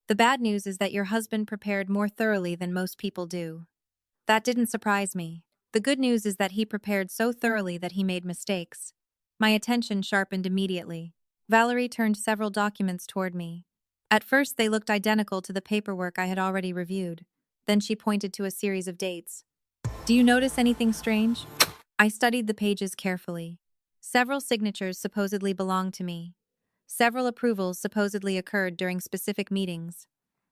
"The bad news is that your husband prepared more thoroughly than most people do." That didn't surprise me. The good news is that he prepared so thoroughly that he made mistakes. My attention sharpened immediately. Valerie turned several documents toward me. At first, they looked identical to the paperwork I had already reviewed. Then she pointed to a series of dates. "Do you notice anything strange?" I studied the pages carefully. Several signatures supposedly belonged to me. Several approvals supposedly occurred during specific meetings.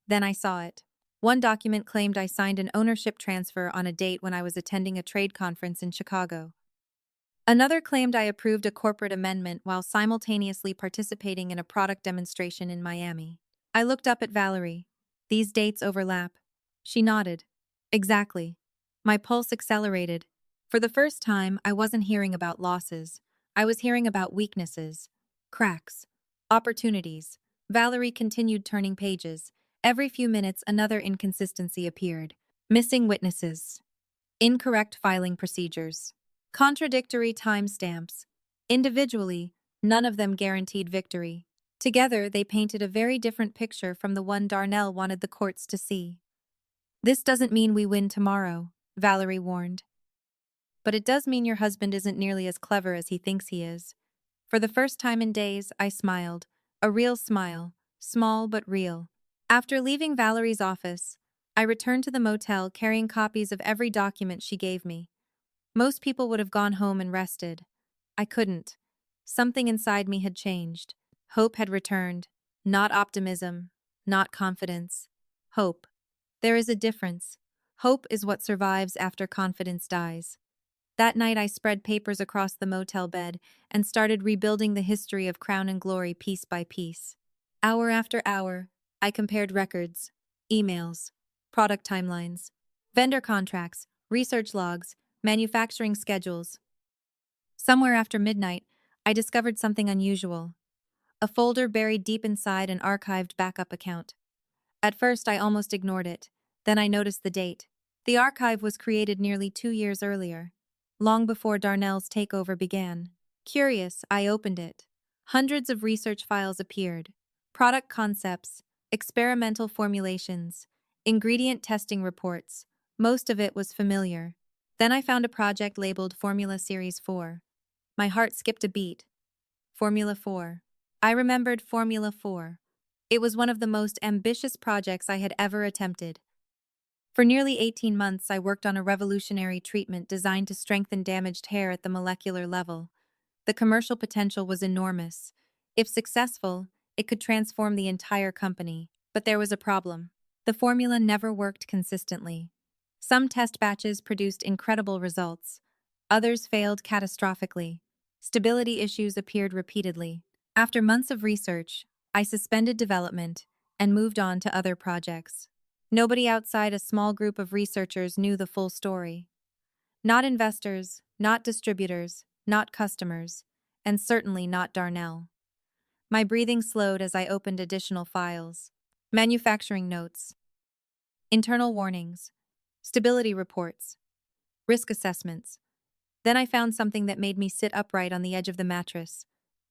Then I saw it. One document claimed I signed an ownership transfer on a date when I was attending a trade conference in Chicago. Another claimed I approved a corporate amendment while simultaneously participating in a product demonstration in Miami. I looked up at Valerie. "These dates overlap." She nodded. "Exactly." My pulse accelerated. For the first time, I wasn't hearing about losses. I was hearing about weaknesses, cracks, opportunities. Valerie continued turning pages. Every few minutes, another inconsistency appeared. Missing witnesses. Incorrect filing procedures. Contradictory timestamps. Individually, none of them guaranteed victory. Together, they painted a very different picture from the one Darnell wanted the courts to see. "This doesn't mean we win tomorrow," Valerie warned. "But it does mean your husband isn't nearly as clever as he thinks he is." For the first time in days, I smiled. A real smile. Small but real. After leaving Valerie's office, I returned to the motel carrying copies of every document she gave me. Most people would have gone home and rested. I couldn't. Something inside me had changed. Hope had returned. Not optimism. Not confidence. Hope. There is a difference. Hope is what survives after confidence dies. That night I spread papers across the motel bed and started rebuilding the history of Crown and Glory piece by piece. Hour after hour, I compared records, emails, product timelines, vendor contracts, research logs, manufacturing schedules. Somewhere after midnight, I discovered something unusual. A folder buried deep inside an archived backup account. At first, I almost ignored it. Then I noticed the date. The archive was created nearly 2 years earlier, long before Darnell's takeover began. Curious, I opened it. Hundreds of research files appeared. Product concepts, experimental formulations, ingredient testing reports. Most of it was familiar. Then I found a project labeled Formula Series 4. My heart skipped a beat. Formula 4. I remembered Formula 4. It was one of the most ambitious projects I had ever attempted. For nearly 18 months, I worked on a revolutionary treatment designed to strengthen damaged hair at the molecular level. The commercial potential was enormous. If successful, it could transform the entire company. But there was a problem. The formula never worked consistently. Some test batches produced incredible results. Others failed catastrophically. Stability issues appeared repeatedly. After months of research, I suspended development and moved on to other projects. Nobody outside a small group of researchers knew the full story. Not investors, not distributors, not customers, and certainly not Darnell. My breathing slowed as I opened additional files. Manufacturing notes, internal warnings, stability reports, risk assessments. Then I found something that made me sit upright on the edge of the mattress.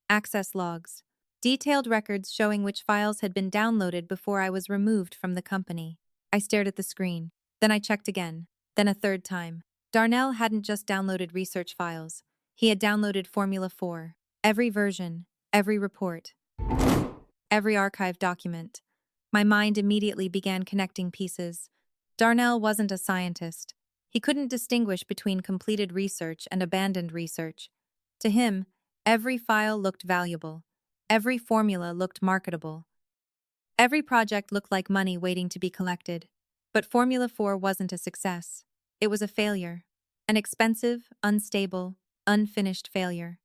Access logs. Detailed records showing which files had been downloaded before I was removed from the company. I stared at the screen. Then I checked again. Then a third time. Darnell hadn't just downloaded research files. He had downloaded Formula 4. Every version, every report, every archived document. My mind immediately began connecting pieces. Darnell wasn't a scientist. He couldn't distinguish between completed research and abandoned research. To him, every file looked valuable. Every formula looked marketable. Every project looked like money waiting to be collected. But Formula 4 wasn't a success. It was a failure. An expensive, unstable, unfinished failure.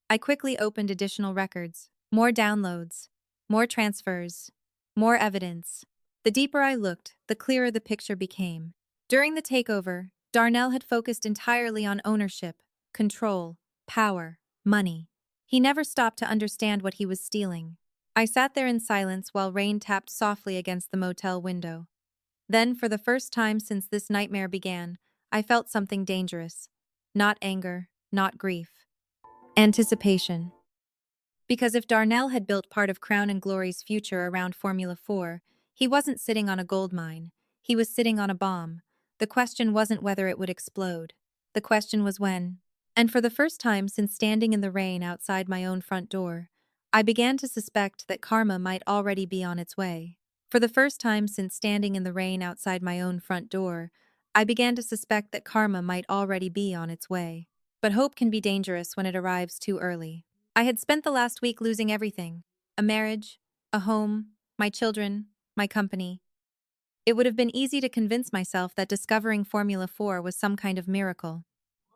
I quickly opened additional records. More downloads. More transfers. More evidence. The deeper I looked, the clearer the picture became. During the takeover, Darnell had focused entirely on ownership, control, power, money. He never stopped to understand what he was stealing. I sat there in silence while rain tapped softly against the motel window. Then, for the first time since this nightmare began, I felt something dangerous. Not anger, not grief. Anticipation. Because if Darnell had built part of Crown and Glory's future around Formula 4, he wasn't sitting on a gold mine. He was sitting on a bomb. The question wasn't whether it would explode. The question was when. And for the first time since standing in the rain outside my own front door, I began to suspect that karma might already be on its way. For the first time since standing in the rain outside my own front door, I began to suspect that karma might already be on its way. But hope can be dangerous when it arrives too early. I had spent the last week losing everything: a marriage, a home, my children, my company. It would have been easy to convince myself that discovering Formula 4 was some kind of miracle.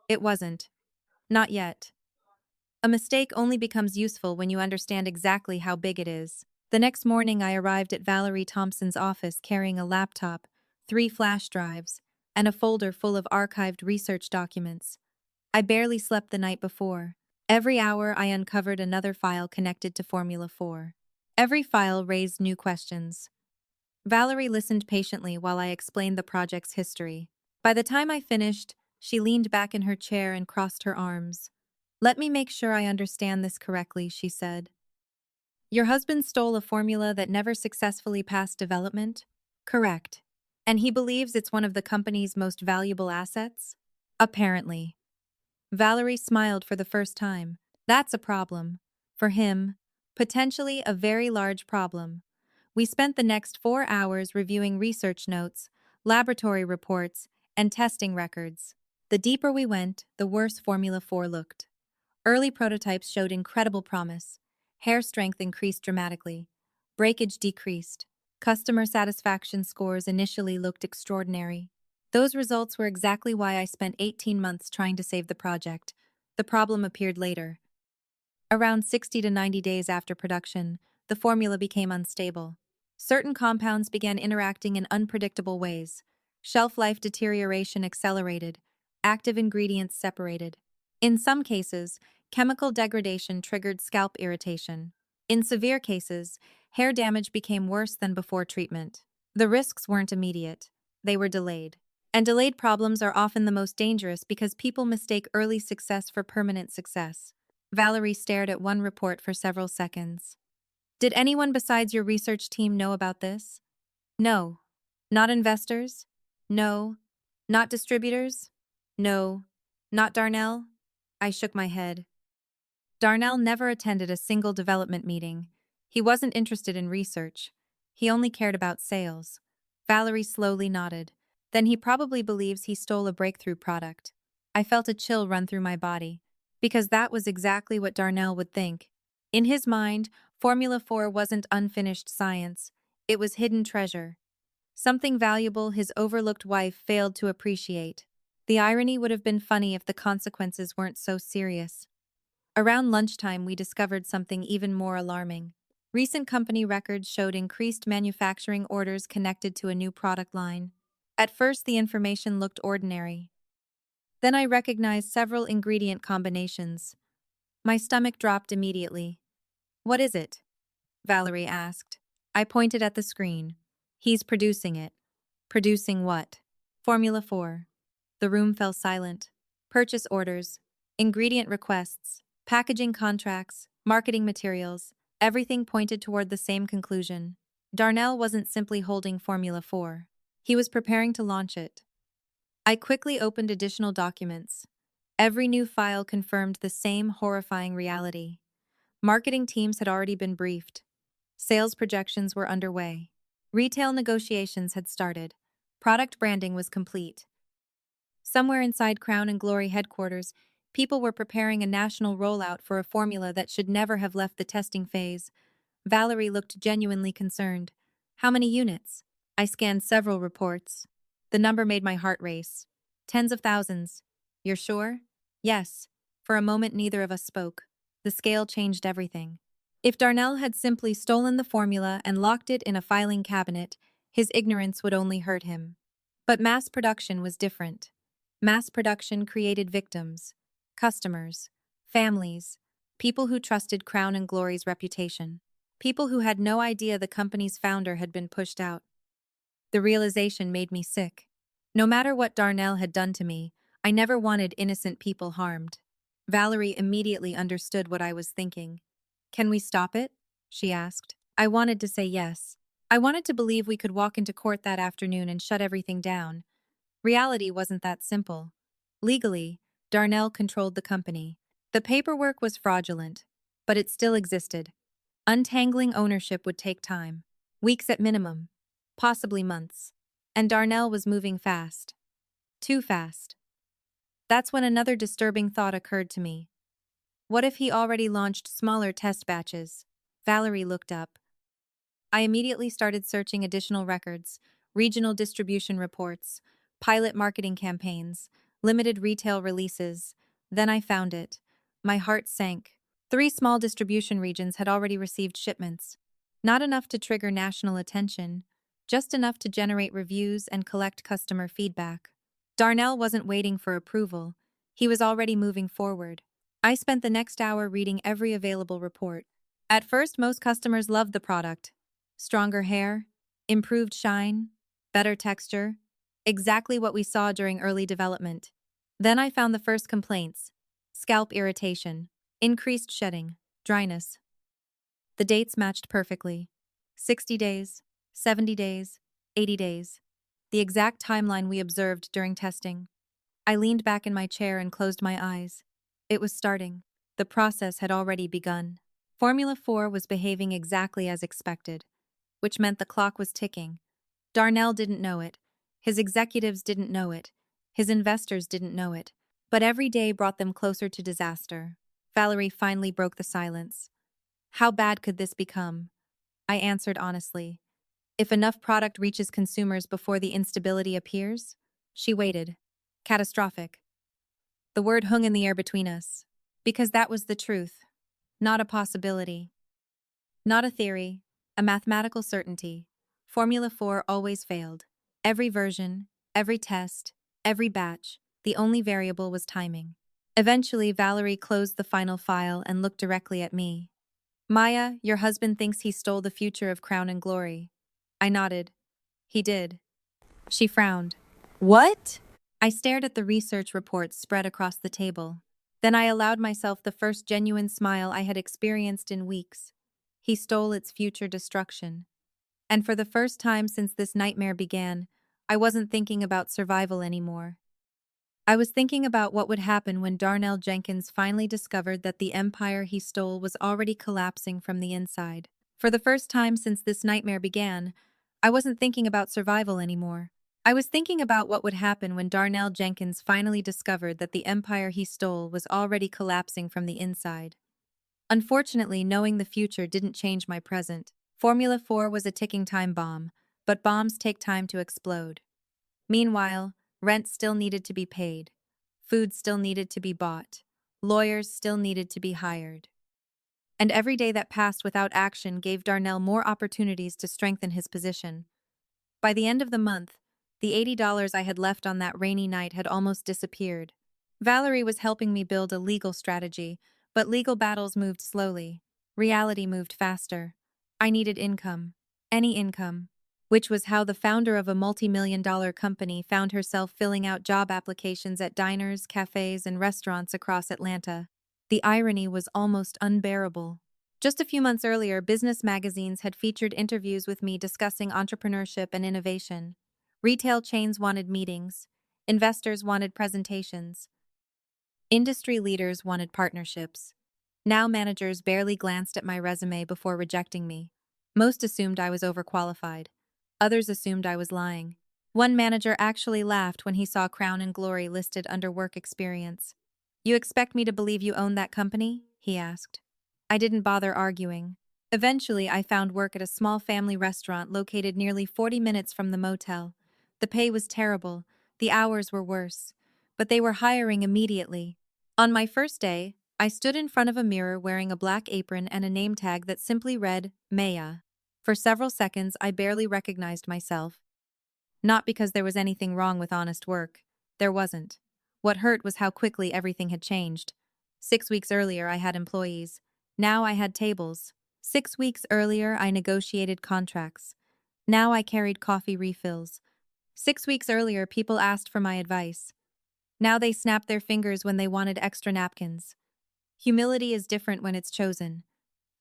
It wasn't. Not yet. A mistake only becomes useful when you understand exactly how big it is. The next morning, I arrived at Valerie Thompson's office carrying a laptop, 3 flash drives, and a folder full of archived research documents. I barely slept the night before. Every hour, I uncovered another file connected to Formula 4. Every file raised new questions. Valerie listened patiently while I explained the project's history. By the time I finished, she leaned back in her chair and crossed her arms. "Let me make sure I understand this correctly," she said. "Your husband stole a formula that never successfully passed development?" "Correct. And he believes it's one of the company's most valuable assets?" "Apparently." Valerie smiled for the first time. "That's a problem. For him, potentially a very large problem." We spent the next 4 hours reviewing research notes, laboratory reports, and testing records. The deeper we went, the worse Formula 4 looked. Early prototypes showed incredible promise. Hair strength increased dramatically. Breakage decreased. Customer satisfaction scores initially looked extraordinary. Those results were exactly why I spent 18 months trying to save the project. The problem appeared later. Around 60 to 90 days after production, the formula became unstable. Certain compounds began interacting in unpredictable ways. Shelf life deterioration accelerated. Active ingredients separated. In some cases, chemical degradation triggered scalp irritation. In severe cases, hair damage became worse than before treatment. The risks weren't immediate. They were delayed. And delayed problems are often the most dangerous because people mistake early success for permanent success. Valerie stared at one report for several seconds. "Did anyone besides your research team know about this?" "No." "Not investors?" "No." "Not distributors?" "No." "Not Darnell?" I shook my head. Darnell never attended a single development meeting. He wasn't interested in research. He only cared about sales. Valerie slowly nodded. "Then he probably believes he stole a breakthrough product." I felt a chill run through my body, because that was exactly what Darnell would think. In his mind, Formula 4 wasn't unfinished science. It was hidden treasure. Something valuable his overlooked wife failed to appreciate. The irony would have been funny if the consequences weren't so serious. Around lunchtime, we discovered something even more alarming. Recent company records showed increased manufacturing orders connected to a new product line. At first, the information looked ordinary. Then I recognized several ingredient combinations. My stomach dropped immediately. "What is it?" Valerie asked. I pointed at the screen. "He's producing it." "Producing what?" "Formula 4. The room fell silent. Purchase orders, ingredient requests, packaging contracts, marketing materials, everything pointed toward the same conclusion. Darnell wasn't simply holding Formula 4. He was preparing to launch it. I quickly opened additional documents. Every new file confirmed the same horrifying reality. Marketing teams had already been briefed. Sales projections were underway. Retail negotiations had started. Product branding was complete. Somewhere inside Crown and Glory headquarters, people were preparing a national rollout for a formula that should never have left the testing phase. Valerie looked genuinely concerned. "How many units?" I scanned several reports. The number made my heart race. "Tens of thousands." "You're sure?" "Yes." For a moment, neither of us spoke. The scale changed everything. If Darnell had simply stolen the formula and locked it in a filing cabinet, his ignorance would only hurt him. But mass production was different. Mass production created victims, customers, families, people who trusted Crown and Glory's reputation. People who had no idea the company's founder had been pushed out. The realization made me sick. No matter what Darnell had done to me, I never wanted innocent people harmed. Valerie immediately understood what I was thinking. "Can we stop it?" she asked. I wanted to say yes. I wanted to believe we could walk into court that afternoon and shut everything down. Reality wasn't that simple. Legally, Darnell controlled the company. The paperwork was fraudulent, but it still existed. Untangling ownership would take time. Weeks at minimum. Possibly months. And Darnell was moving fast. Too fast. That's when another disturbing thought occurred to me. What if he already launched smaller test batches? Valerie looked up. I immediately started searching additional records, regional distribution reports, pilot marketing campaigns, limited retail releases. Then I found it. My heart sank. 3 small distribution regions had already received shipments. Not enough to trigger national attention, just enough to generate reviews and collect customer feedback. Darnell wasn't waiting for approval. He was already moving forward. I spent the next hour reading every available report. At first, most customers loved the product. Stronger hair, improved shine, better texture, exactly what we saw during early development. Then I found the first complaints: scalp irritation, increased shedding, dryness. The dates matched perfectly: 60 days, 70 days, 80 days. The exact timeline we observed during testing. I leaned back in my chair and closed my eyes. It was starting. The process had already begun. Formula 4 was behaving exactly as expected, which meant the clock was ticking. Darnell didn't know it. His executives didn't know it. His investors didn't know it. But every day brought them closer to disaster. Valerie finally broke the silence. How bad could this become? I answered honestly. If enough product reaches consumers before the instability appears? She waited. Catastrophic. The word hung in the air between us. Because that was the truth. Not a possibility. Not a theory. A mathematical certainty. Formula 4 always failed. Every version, every test, every batch, the only variable was timing. Eventually, Valerie closed the final file and looked directly at me. "Maya, your husband thinks he stole the future of Crown and Glory." I nodded. "He did." She frowned. "What?" I stared at the research reports spread across the table. Then I allowed myself the first genuine smile I had experienced in weeks. He stole its future destruction. And for the first time since this nightmare began, I wasn't thinking about survival anymore. I was thinking about what would happen when Darnell Jenkins finally discovered that the empire he stole was already collapsing from the inside. For the first time since this nightmare began, I wasn't thinking about survival anymore. I was thinking about what would happen when Darnell Jenkins finally discovered that the empire he stole was already collapsing from the inside. Unfortunately, knowing the future didn't change my present. Formula 4 was a ticking time bomb, but bombs take time to explode. Meanwhile, rent still needed to be paid. Food still needed to be bought. Lawyers still needed to be hired. And every day that passed without action gave Darnell more opportunities to strengthen his position. By the end of the month, the $80 I had left on that rainy night had almost disappeared. Valerie was helping me build a legal strategy, but legal battles moved slowly. Reality moved faster. I needed income. Any income. Which was how the founder of a multi-million-dollar company found herself filling out job applications at diners, cafes, and restaurants across Atlanta. The irony was almost unbearable. Just a few months earlier, business magazines had featured interviews with me discussing entrepreneurship and innovation. Retail chains wanted meetings. Investors wanted presentations. Industry leaders wanted partnerships. Now managers barely glanced at my resume before rejecting me. Most assumed I was overqualified. Others assumed I was lying. One manager actually laughed when he saw Crown and Glory listed under work experience. "You expect me to believe you own that company?" he asked. I didn't bother arguing. Eventually, I found work at a small family restaurant located nearly 40 minutes from the motel. The pay was terrible. The hours were worse. But they were hiring immediately. On my first day, I stood in front of a mirror wearing a black apron and a name tag that simply read, Maya. For several seconds, I barely recognized myself. Not because there was anything wrong with honest work. There wasn't. What hurt was how quickly everything had changed. 6 weeks earlier, I had employees. Now I had tables. 6 weeks earlier, I negotiated contracts. Now I carried coffee refills. 6 weeks earlier, people asked for my advice. Now they snapped their fingers when they wanted extra napkins. Humility is different when it's chosen.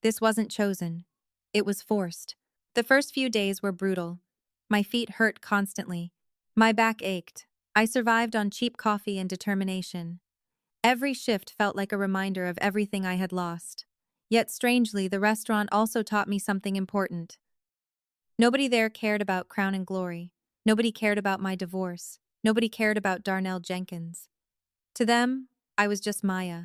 This wasn't chosen. It was forced. The first few days were brutal. My feet hurt constantly. My back ached. I survived on cheap coffee and determination. Every shift felt like a reminder of everything I had lost. Yet strangely, the restaurant also taught me something important. Nobody there cared about Crown and Glory. Nobody cared about my divorce. Nobody cared about Darnell Jenkins. To them, I was just Maya,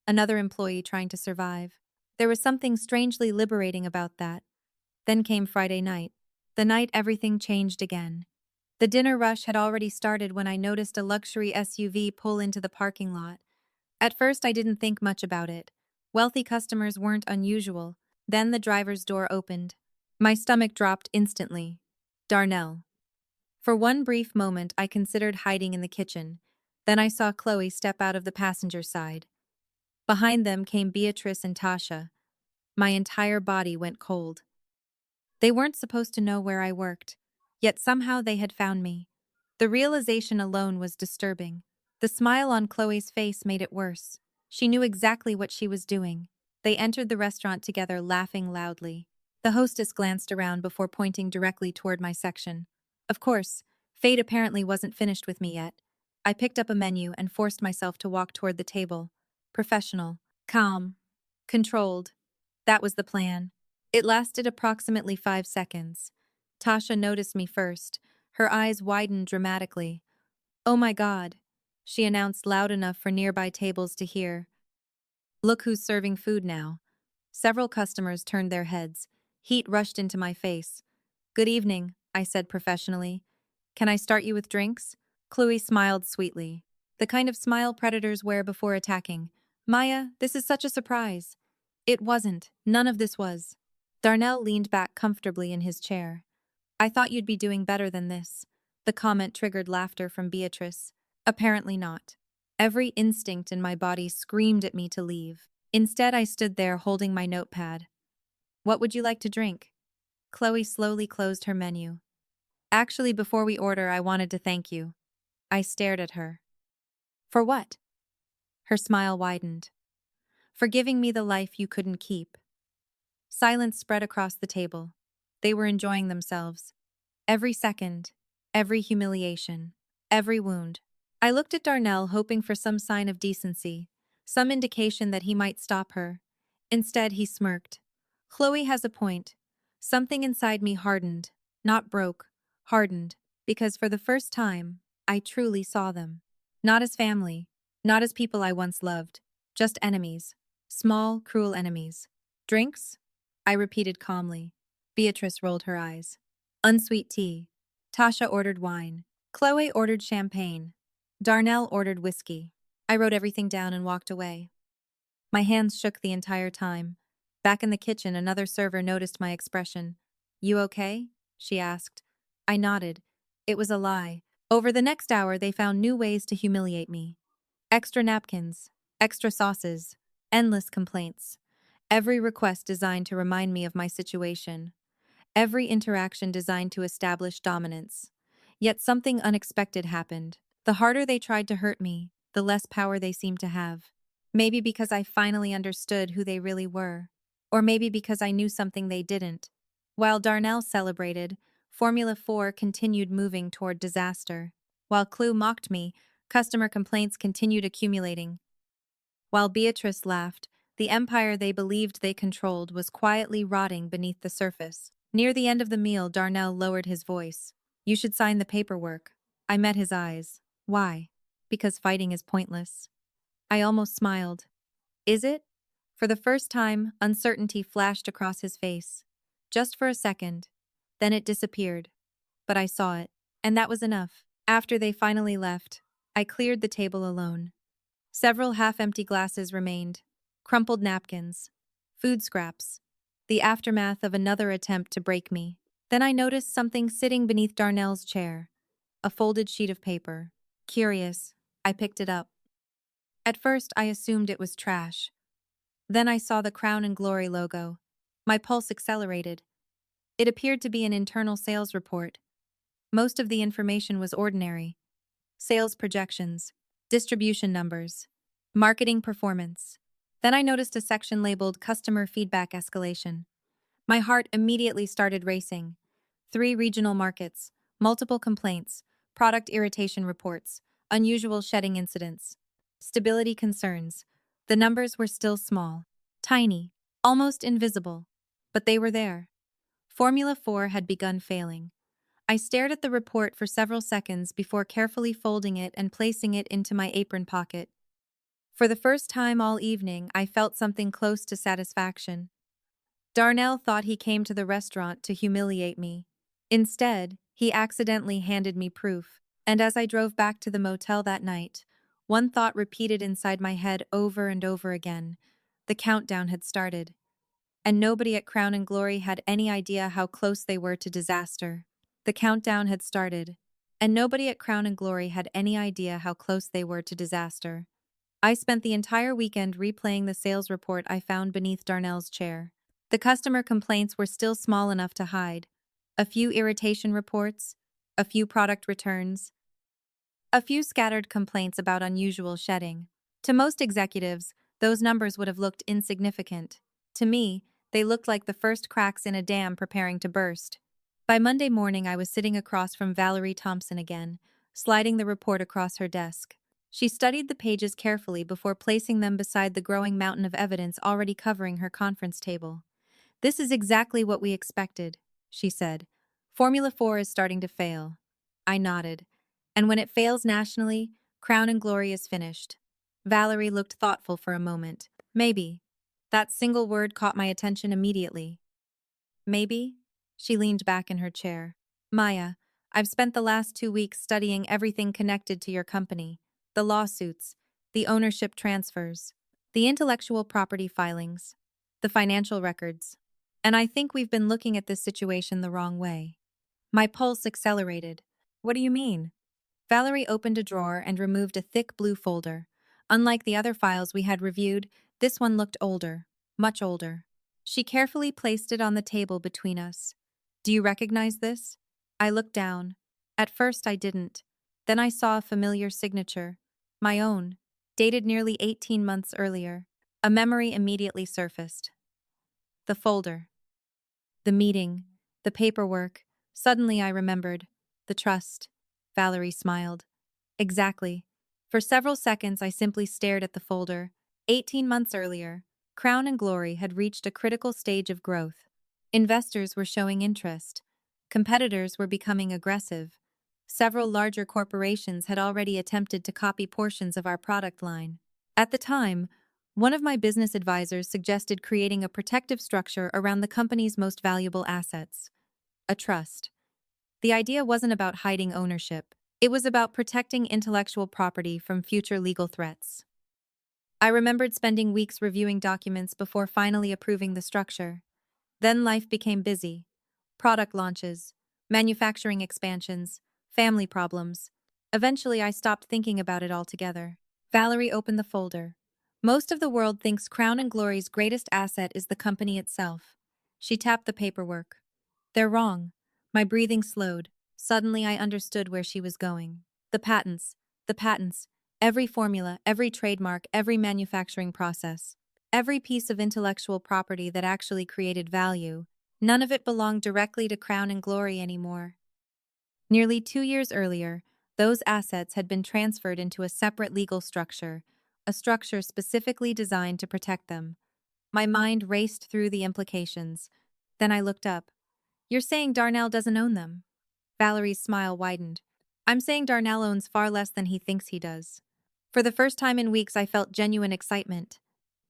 another employee trying to survive. There was something strangely liberating about that. Then came Friday night. The night everything changed again. The dinner rush had already started when I noticed a luxury SUV pull into the parking lot. At first, I didn't think much about it. Wealthy customers weren't unusual. Then the driver's door opened. My stomach dropped instantly. Darnell. For one brief moment, I considered hiding in the kitchen. Then I saw Chloe step out of the passenger side. Behind them came Beatrice and Tasha. My entire body went cold. They weren't supposed to know where I worked, yet somehow they had found me. The realization alone was disturbing. The smile on Chloe's face made it worse. She knew exactly what she was doing. They entered the restaurant together, laughing loudly. The hostess glanced around before pointing directly toward my section. Of course, fate apparently wasn't finished with me yet. I picked up a menu and forced myself to walk toward the table. Professional, calm, controlled. That was the plan. It lasted approximately 5 seconds. Tasha noticed me first. Her eyes widened dramatically. "Oh my God," she announced loud enough for nearby tables to hear. "Look who's serving food now." Several customers turned their heads. Heat rushed into my face. "Good evening," I said professionally. "Can I start you with drinks?" Chloe smiled sweetly. The kind of smile predators wear before attacking. "Maya, this is such a surprise." It wasn't. None of this was. Darnell leaned back comfortably in his chair. "I thought you'd be doing better than this." The comment triggered laughter from Beatrice. Apparently not. Every instinct in my body screamed at me to leave. Instead, I stood there holding my notepad. "What would you like to drink?" Chloe slowly closed her menu. "Actually, before we order, I wanted to thank you." I stared at her. "For what?" Her smile widened. "For giving me the life you couldn't keep." Silence spread across the table. They were enjoying themselves. Every second, every humiliation, every wound. I looked at Darnell, hoping for some sign of decency, some indication that he might stop her. Instead, he smirked. "Chloe has a point." Something inside me hardened, not broke, hardened, because for the first time, I truly saw them. Not as family, not as people I once loved, just enemies. Small, cruel enemies. "Drinks?" I repeated calmly. Beatrice rolled her eyes. "Unsweet tea." Tasha ordered wine. Chloe ordered champagne. Darnell ordered whiskey. I wrote everything down and walked away. My hands shook the entire time. Back in the kitchen, another server noticed my expression. "You okay?" she asked. I nodded. It was a lie. Over the next hour, they found new ways to humiliate me. Extra napkins, extra sauces, endless complaints. Every request designed to remind me of my situation. Every interaction designed to establish dominance. Yet something unexpected happened. The harder they tried to hurt me, the less power they seemed to have. Maybe because I finally understood who they really were. Or maybe because I knew something they didn't. While Darnell celebrated, Formula 4 continued moving toward disaster. While Clue mocked me, customer complaints continued accumulating. While Beatrice laughed, the empire they believed they controlled was quietly rotting beneath the surface. Near the end of the meal, Darnell lowered his voice. "You should sign the paperwork." I met his eyes. "Why?" "Because fighting is pointless." I almost smiled. "Is it?" For the first time, uncertainty flashed across his face. Just for a second. Then it disappeared. But I saw it. And that was enough. After they finally left, I cleared the table alone. Several half-empty glasses remained. Crumpled napkins. Food scraps. The aftermath of another attempt to break me. Then I noticed something sitting beneath Darnell's chair. A folded sheet of paper. Curious, I picked it up. At first, I assumed it was trash. Then I saw the Crown and Glory logo. My pulse accelerated. It appeared to be an internal sales report. Most of the information was ordinary: sales projections, distribution numbers, marketing performance. Then I noticed a section labeled Customer Feedback Escalation. My heart immediately started racing. 3 regional markets, multiple complaints, product irritation reports, unusual shedding incidents, stability concerns. The numbers were still small, tiny, almost invisible, but they were there. Formula 4 had begun failing. I stared at the report for several seconds before carefully folding it and placing it into my apron pocket. For the first time all evening, I felt something close to satisfaction. Darnell thought he came to the restaurant to humiliate me. Instead, he accidentally handed me proof. And as I drove back to the motel that night, one thought repeated inside my head over and over again. The countdown had started. And nobody at Crown and Glory had any idea how close they were to disaster. The countdown had started. And nobody at Crown and Glory had any idea how close they were to disaster. I spent the entire weekend replaying the sales report I found beneath Darnell's chair. The customer complaints were still small enough to hide. A few irritation reports, a few product returns, a few scattered complaints about unusual shedding. To most executives, those numbers would have looked insignificant. To me, they looked like the first cracks in a dam preparing to burst. By Monday morning, I was sitting across from Valerie Thompson again, sliding the report across her desk. She studied the pages carefully before placing them beside the growing mountain of evidence already covering her conference table. "This is exactly what we expected," she said. "Formula 4 is starting to fail." I nodded. "And when it fails nationally, Crown and Glory is finished." Valerie looked thoughtful for a moment. "Maybe." That single word caught my attention immediately. "Maybe?" She leaned back in her chair. "Maya, I've spent the last 2 weeks studying everything connected to your company. The lawsuits, the ownership transfers, the intellectual property filings, the financial records. And I think we've been looking at this situation the wrong way." My pulse accelerated. "What do you mean?" Valerie opened a drawer and removed a thick blue folder. Unlike the other files we had reviewed, this one looked older, much older. She carefully placed it on the table between us. "Do you recognize this?" I looked down. At first I didn't. Then I saw a familiar signature. My own, dated nearly 18 months earlier. A memory immediately surfaced. The folder. The meeting. The paperwork. Suddenly I remembered. The trust. Valerie smiled. "Exactly." For several seconds I simply stared at the folder. 18 months earlier, Crown and Glory had reached a critical stage of growth. Investors were showing interest. Competitors were becoming aggressive. Several larger corporations had already attempted to copy portions of our product line. At the time, one of my business advisors suggested creating a protective structure around the company's most valuable assets: a trust. The idea wasn't about hiding ownership. It was about protecting intellectual property from future legal threats. I remembered spending weeks reviewing documents before finally approving the structure. Then life became busy. Product launches, manufacturing expansions, family problems. Eventually, I stopped thinking about it altogether. Valerie opened the folder. "Most of the world thinks Crown and Glory's greatest asset is the company itself." She tapped the paperwork. "They're wrong." My breathing slowed. Suddenly I understood where she was going. The patents. The patents. Every formula, every trademark, every manufacturing process. Every piece of intellectual property that actually created value. None of it belonged directly to Crown and Glory anymore. Nearly 2 years earlier, those assets had been transferred into a separate legal structure, a structure specifically designed to protect them. My mind raced through the implications. Then I looked up. "You're saying Darnell doesn't own them?" Valerie's smile widened. "I'm saying Darnell owns far less than he thinks he does." For the first time in weeks, I felt genuine excitement.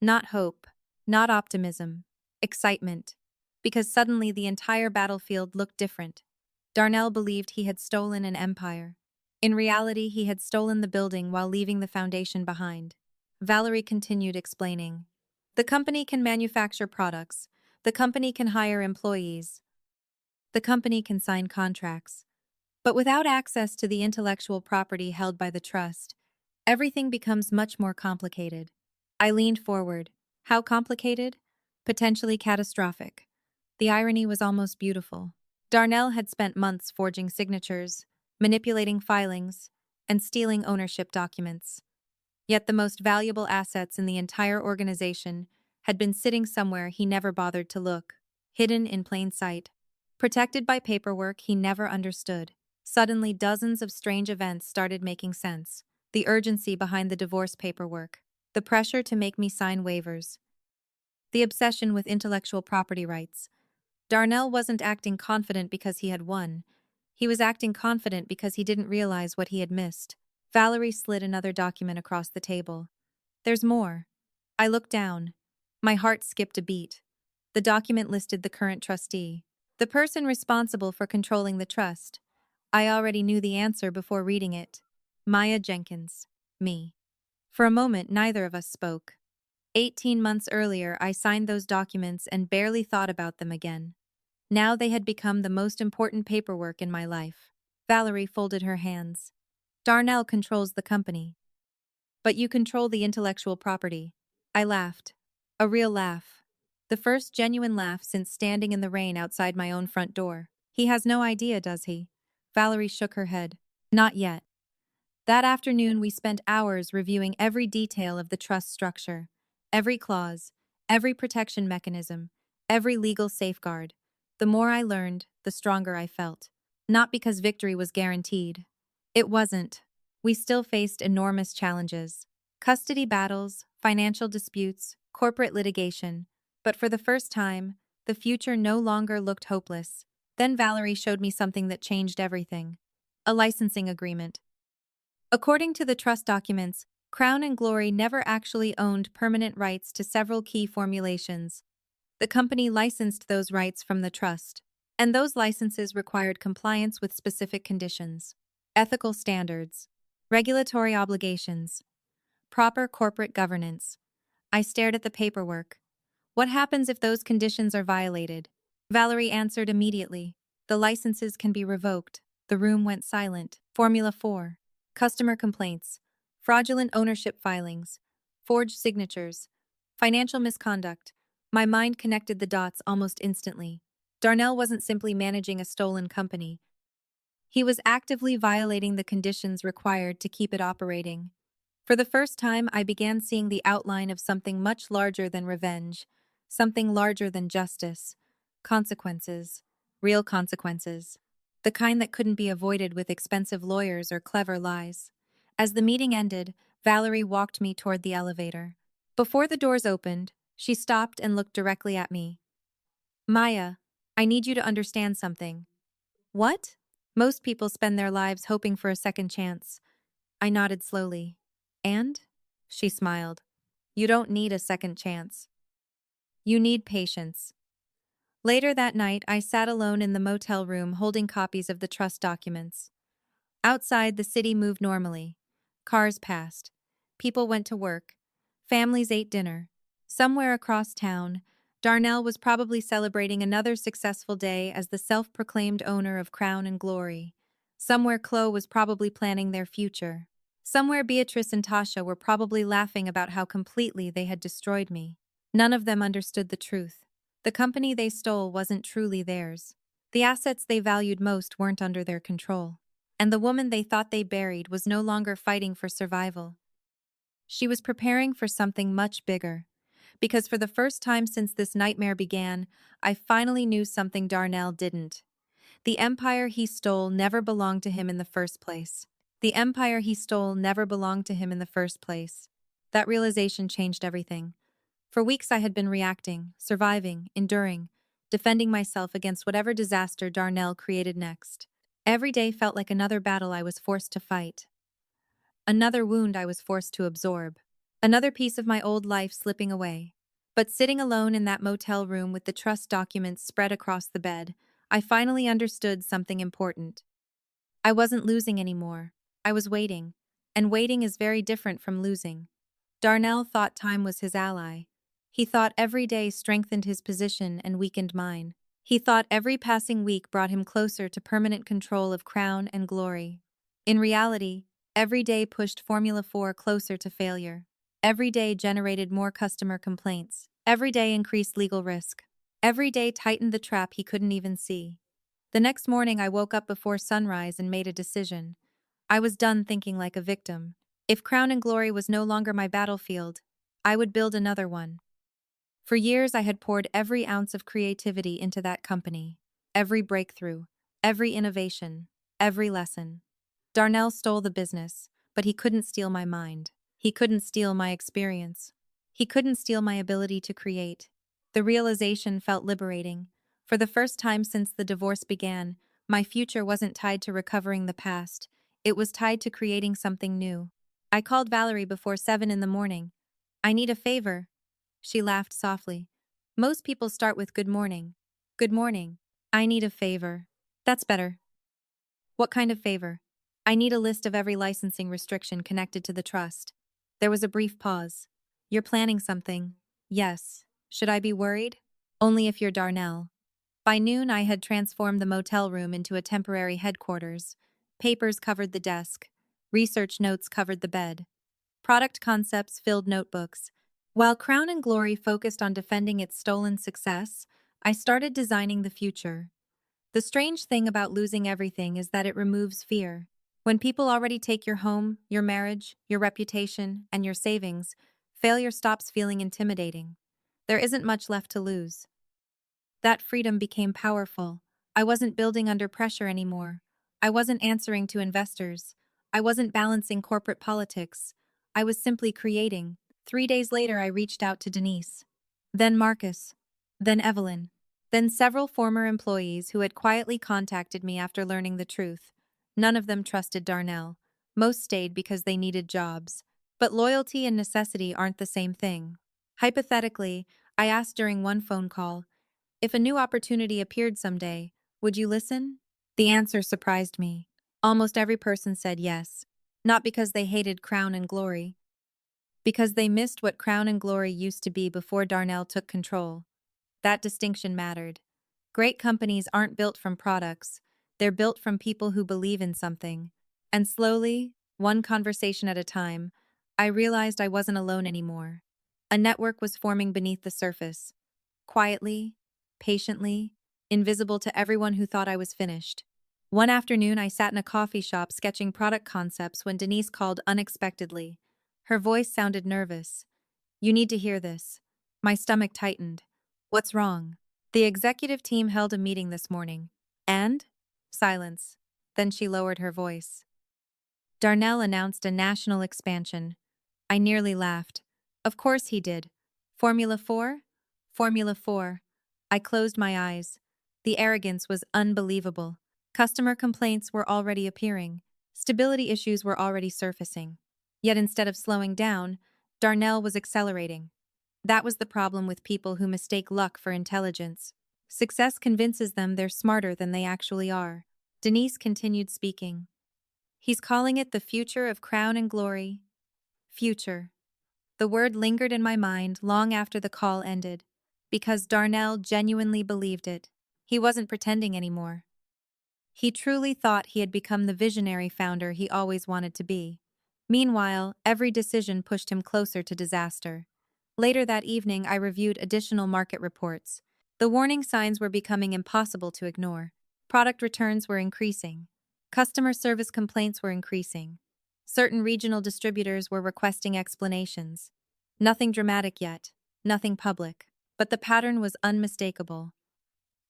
Not hope, not optimism, excitement. Because suddenly the entire battlefield looked different. Darnell believed he had stolen an empire. In reality, he had stolen the building while leaving the foundation behind. Valerie continued explaining. "The company can manufacture products. The company can hire employees. The company can sign contracts. But without access to the intellectual property held by the trust, everything becomes much more complicated." I leaned forward. "How complicated?" potentially catastrophic. The irony was almost beautiful. Darnell had spent months forging signatures, manipulating filings, and stealing ownership documents. Yet the most valuable assets in the entire organization had been sitting somewhere he never bothered to look, hidden in plain sight. Protected by paperwork he never understood. Suddenly, dozens of strange events started making sense. The urgency behind the divorce paperwork, the pressure to make me sign waivers, the obsession with intellectual property rights. Darnell wasn't acting confident because he had won. He was acting confident because he didn't realize what he had missed. Valerie slid another document across the table. There's more. I looked down. My heart skipped a beat. The document listed the current trustee, the person responsible for controlling the trust. I already knew the answer before reading it. Maya Jenkins. Me. For a moment, neither of us spoke. 18 months earlier, I signed those documents and barely thought about them again. Now they had become the most important paperwork in my life. Valerie folded her hands. Darnell controls the company. But you control the intellectual property. I laughed. A real laugh. The first genuine laugh since standing in the rain outside my own front door. He has no idea, does he? Valerie shook her head. Not yet. That afternoon, we spent hours reviewing every detail of the trust structure, every clause, every protection mechanism, every legal safeguard. The more I learned, the stronger I felt. Not because victory was guaranteed. It wasn't. We still faced enormous challenges: custody battles, financial disputes, corporate litigation. But for the first time, the future no longer looked hopeless. Then Valerie showed me something that changed everything: a licensing agreement. According to the trust documents, Crown and Glory never actually owned permanent rights to several key formulations. The company licensed those rights from the trust, and those licenses required compliance with specific conditions: ethical standards, regulatory obligations, proper corporate governance. I stared at the paperwork. What happens if those conditions are violated? Valerie answered immediately. The licenses can be revoked. The room went silent. Formula 4. Customer complaints, fraudulent ownership filings, forged signatures, financial misconduct. My mind connected the dots almost instantly. Darnell wasn't simply managing a stolen company. He was actively violating the conditions required to keep it operating. For the first time, I began seeing the outline of something much larger than revenge, something larger than justice. Consequences. Real consequences. The kind that couldn't be avoided with expensive lawyers or clever lies. As the meeting ended, Valerie walked me toward the elevator. Before the doors opened, she stopped and looked directly at me. Maya, I need you to understand something. What? Most people spend their lives hoping for a second chance. I nodded slowly. And? She smiled. You don't need a second chance. You need patience. Later that night, I sat alone in the motel room holding copies of the trust documents. Outside, the city moved normally. Cars passed. People went to work. Families ate dinner. Somewhere across town, Darnell was probably celebrating another successful day as the self-proclaimed owner of Crown and Glory. Somewhere Chloe was probably planning their future. Somewhere Beatrice and Tasha were probably laughing about how completely they had destroyed me. None of them understood the truth. The company they stole wasn't truly theirs. The assets they valued most weren't under their control. And the woman they thought they buried was no longer fighting for survival. She was preparing for something much bigger. Because for the first time since this nightmare began, I finally knew something Darnell didn't. The empire he stole never belonged to him in the first place. The empire he stole never belonged to him in the first place. That realization changed everything. For weeks I had been reacting, surviving, enduring, defending myself against whatever disaster Darnell created next. Every day felt like another battle I was forced to fight. Another wound I was forced to absorb. Another piece of my old life slipping away. But sitting alone in that motel room with the trust documents spread across the bed, I finally understood something important. I wasn't losing anymore. I was waiting. And waiting is very different from losing. Darnell thought time was his ally. He thought every day strengthened his position and weakened mine. He thought every passing week brought him closer to permanent control of Crown and Glory. In reality, every day pushed Formula 4 closer to failure. Every day generated more customer complaints. Every day increased legal risk. Every day tightened the trap he couldn't even see. The next morning, I woke up before sunrise and made a decision. I was done thinking like a victim. If Crown and Glory was no longer my battlefield, I would build another one. For years, I had poured every ounce of creativity into that company. Every breakthrough, every innovation, every lesson. Darnell stole the business, but he couldn't steal my mind. He couldn't steal my experience. He couldn't steal my ability to create. The realization felt liberating. For the first time since the divorce began, my future wasn't tied to recovering the past. It was tied to creating something new. I called Valerie before 7 in the morning. "I need a favor." She laughed softly. "Most people start with good morning." "Good morning. I need a favor." "That's better." "What kind of favor?" "I need a list of every licensing restriction connected to the trust." There was a brief pause. "You're planning something." "Yes." "Should I be worried?" "Only if you're Darnell." By noon, I had transformed the motel room into a temporary headquarters. Papers covered the desk. Research notes covered the bed. Product concepts filled notebooks. While Crown and Glory focused on defending its stolen success, I started designing the future. The strange thing about losing everything is that it removes fear. When people already take your home, your marriage, your reputation, and your savings, failure stops feeling intimidating. There isn't much left to lose. That freedom became powerful. I wasn't building under pressure anymore. I wasn't answering to investors. I wasn't balancing corporate politics. I was simply creating. 3 days later, I reached out to Denise. Then Marcus. Then Evelyn. Then several former employees who had quietly contacted me after learning the truth. None of them trusted Darnell. Most stayed because they needed jobs. But loyalty and necessity aren't the same thing. Hypothetically, I asked during one phone call, if a new opportunity appeared someday, would you listen? The answer surprised me. Almost every person said yes. Not because they hated Crown and Glory, because they missed what Crown and Glory used to be before Darnell took control. That distinction mattered. Great companies aren't built from products, they're built from people who believe in something. And slowly, one conversation at a time, I realized I wasn't alone anymore. A network was forming beneath the surface. Quietly, patiently, invisible to everyone who thought I was finished. One afternoon, I sat in a coffee shop sketching product concepts when Denise called unexpectedly. Her voice sounded nervous. "You need to hear this." My stomach tightened. "What's wrong?" "The executive team held a meeting this morning." "And?" Silence. Then she lowered her voice. "Darnell announced a national expansion." I nearly laughed. Of course he did. Formula 4? Formula 4. I closed my eyes. The arrogance was unbelievable. Customer complaints were already appearing. Stability issues were already surfacing. Yet instead of slowing down, Darnell was accelerating. That was the problem with people who mistake luck for intelligence. Success convinces them they're smarter than they actually are. Denise continued speaking. "He's calling it the future of Crown and Glory." Future. The word lingered in my mind long after the call ended, because Darnell genuinely believed it. He wasn't pretending anymore. He truly thought he had become the visionary founder he always wanted to be. Meanwhile, every decision pushed him closer to disaster. Later that evening, I reviewed additional market reports. The warning signs were becoming impossible to ignore. Product returns were increasing. Customer service complaints were increasing. Certain regional distributors were requesting explanations. Nothing dramatic yet, nothing public, but the pattern was unmistakable.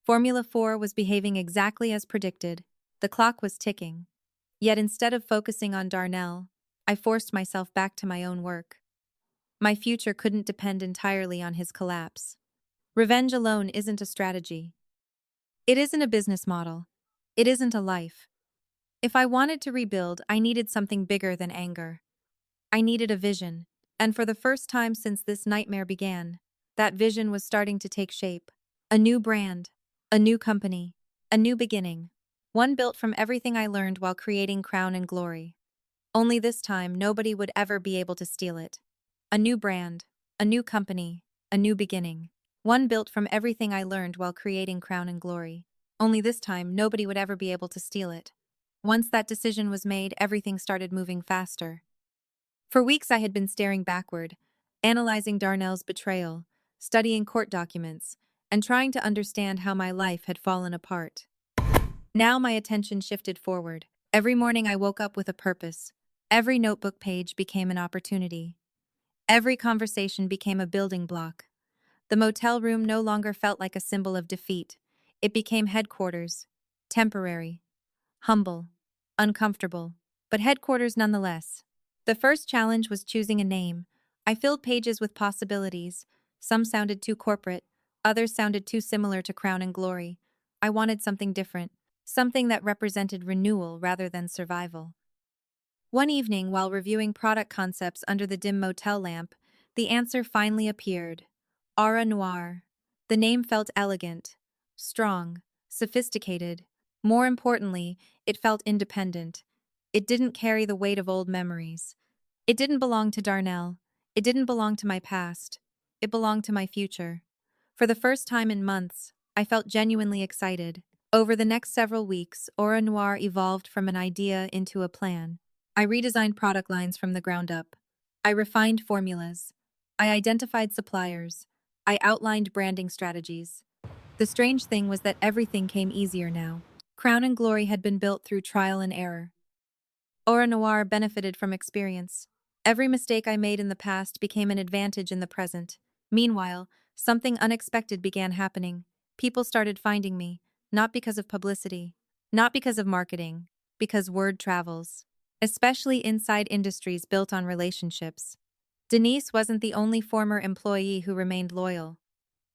Formula 4 was behaving exactly as predicted. The clock was ticking. Yet instead of focusing on Darnell, I forced myself back to my own work. My future couldn't depend entirely on his collapse. Revenge alone isn't a strategy. It isn't a business model. It isn't a life. If I wanted to rebuild, I needed something bigger than anger. I needed a vision, and for the first time since this nightmare began, that vision was starting to take shape. A new brand, a new company, a new beginning, one built from everything I learned while creating Crown and Glory. Only this time, nobody would ever be able to steal it. A new brand, a new company, a new beginning, one built from everything I learned while creating Crown and Glory. Only this time, nobody would ever be able to steal it. Once that decision was made, everything started moving faster. For weeks I had been staring backward, analyzing Darnell's betrayal, studying court documents, and trying to understand how my life had fallen apart. Now my attention shifted forward. Every morning I woke up with a purpose. Every notebook page became an opportunity. Every conversation became a building block. The motel room no longer felt like a symbol of defeat. It became headquarters. Temporary, humble, uncomfortable, but headquarters nonetheless. The first challenge was choosing a name. I filled pages with possibilities. Some sounded too corporate, others sounded too similar to Crown and Glory. I wanted something different, something that represented renewal rather than survival. One evening, while reviewing product concepts under the dim motel lamp, the answer finally appeared. Aura Noir. The name felt elegant, strong, sophisticated. More importantly, it felt independent. It didn't carry the weight of old memories. It didn't belong to Darnell. It didn't belong to my past. It belonged to my future. For the first time in months, I felt genuinely excited. Over the next several weeks, Aura Noir evolved from an idea into a plan. I redesigned product lines from the ground up. I refined formulas. I identified suppliers. I outlined branding strategies. The strange thing was that everything came easier now. Crown and Glory had been built through trial and error. Aura Noir benefited from experience. Every mistake I made in the past became an advantage in the present. Meanwhile, something unexpected began happening. People started finding me, not because of publicity, not because of marketing, because word travels, especially inside industries built on relationships. Denise wasn't the only former employee who remained loyal.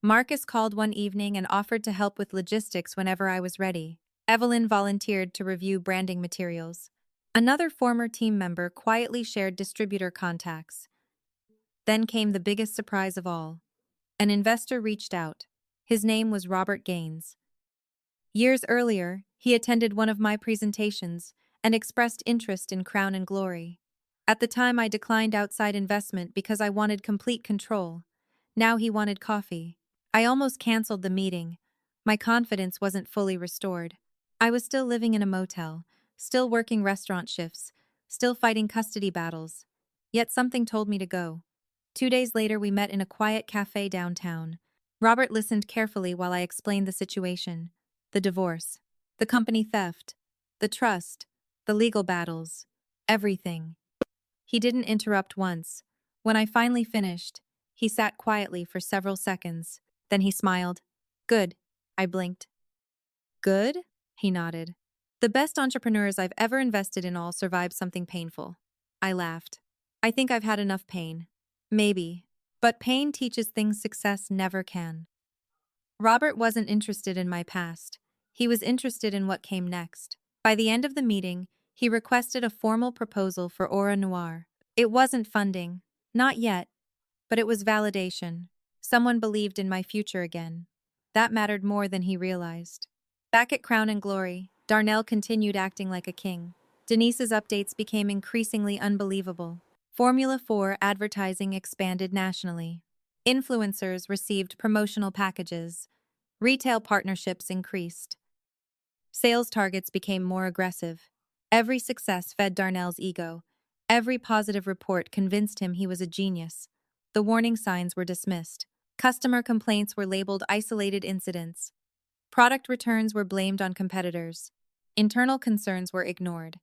Marcus called one evening and offered to help with logistics whenever I was ready. Evelyn volunteered to review branding materials. Another former team member quietly shared distributor contacts. Then came the biggest surprise of all. An investor reached out. His name was Robert Gaines. Years earlier, he attended one of my presentations and expressed interest in Crown and Glory. At the time, I declined outside investment because I wanted complete control. Now he wanted coffee. I almost canceled the meeting. My confidence wasn't fully restored. I was still living in a motel, still working restaurant shifts, still fighting custody battles. Yet something told me to go. 2 days later, we met in a quiet cafe downtown. Robert listened carefully while I explained the situation. The divorce, the company theft, the trust, the legal battles, everything. He didn't interrupt once. When I finally finished, he sat quietly for several seconds. Then he smiled. Good, I blinked. Good? He nodded. The best entrepreneurs I've ever invested in all survived something painful. I laughed. I think I've had enough pain. Maybe. But pain teaches things success never can. Robert wasn't interested in my past. He was interested in what came next. By the end of the meeting, he requested a formal proposal for Aura Noir. It wasn't funding. Not yet. But it was validation. Someone believed in my future again. That mattered more than he realized. Back at Crown and Glory, Darnell continued acting like a king. Denise's updates became increasingly unbelievable. Formula 4 advertising expanded nationally. Influencers received promotional packages. Retail partnerships increased. Sales targets became more aggressive. Every success fed Darnell's ego. Every positive report convinced him he was a genius. The warning signs were dismissed. Customer complaints were labeled isolated incidents. Product returns were blamed on competitors. Internal concerns were ignored.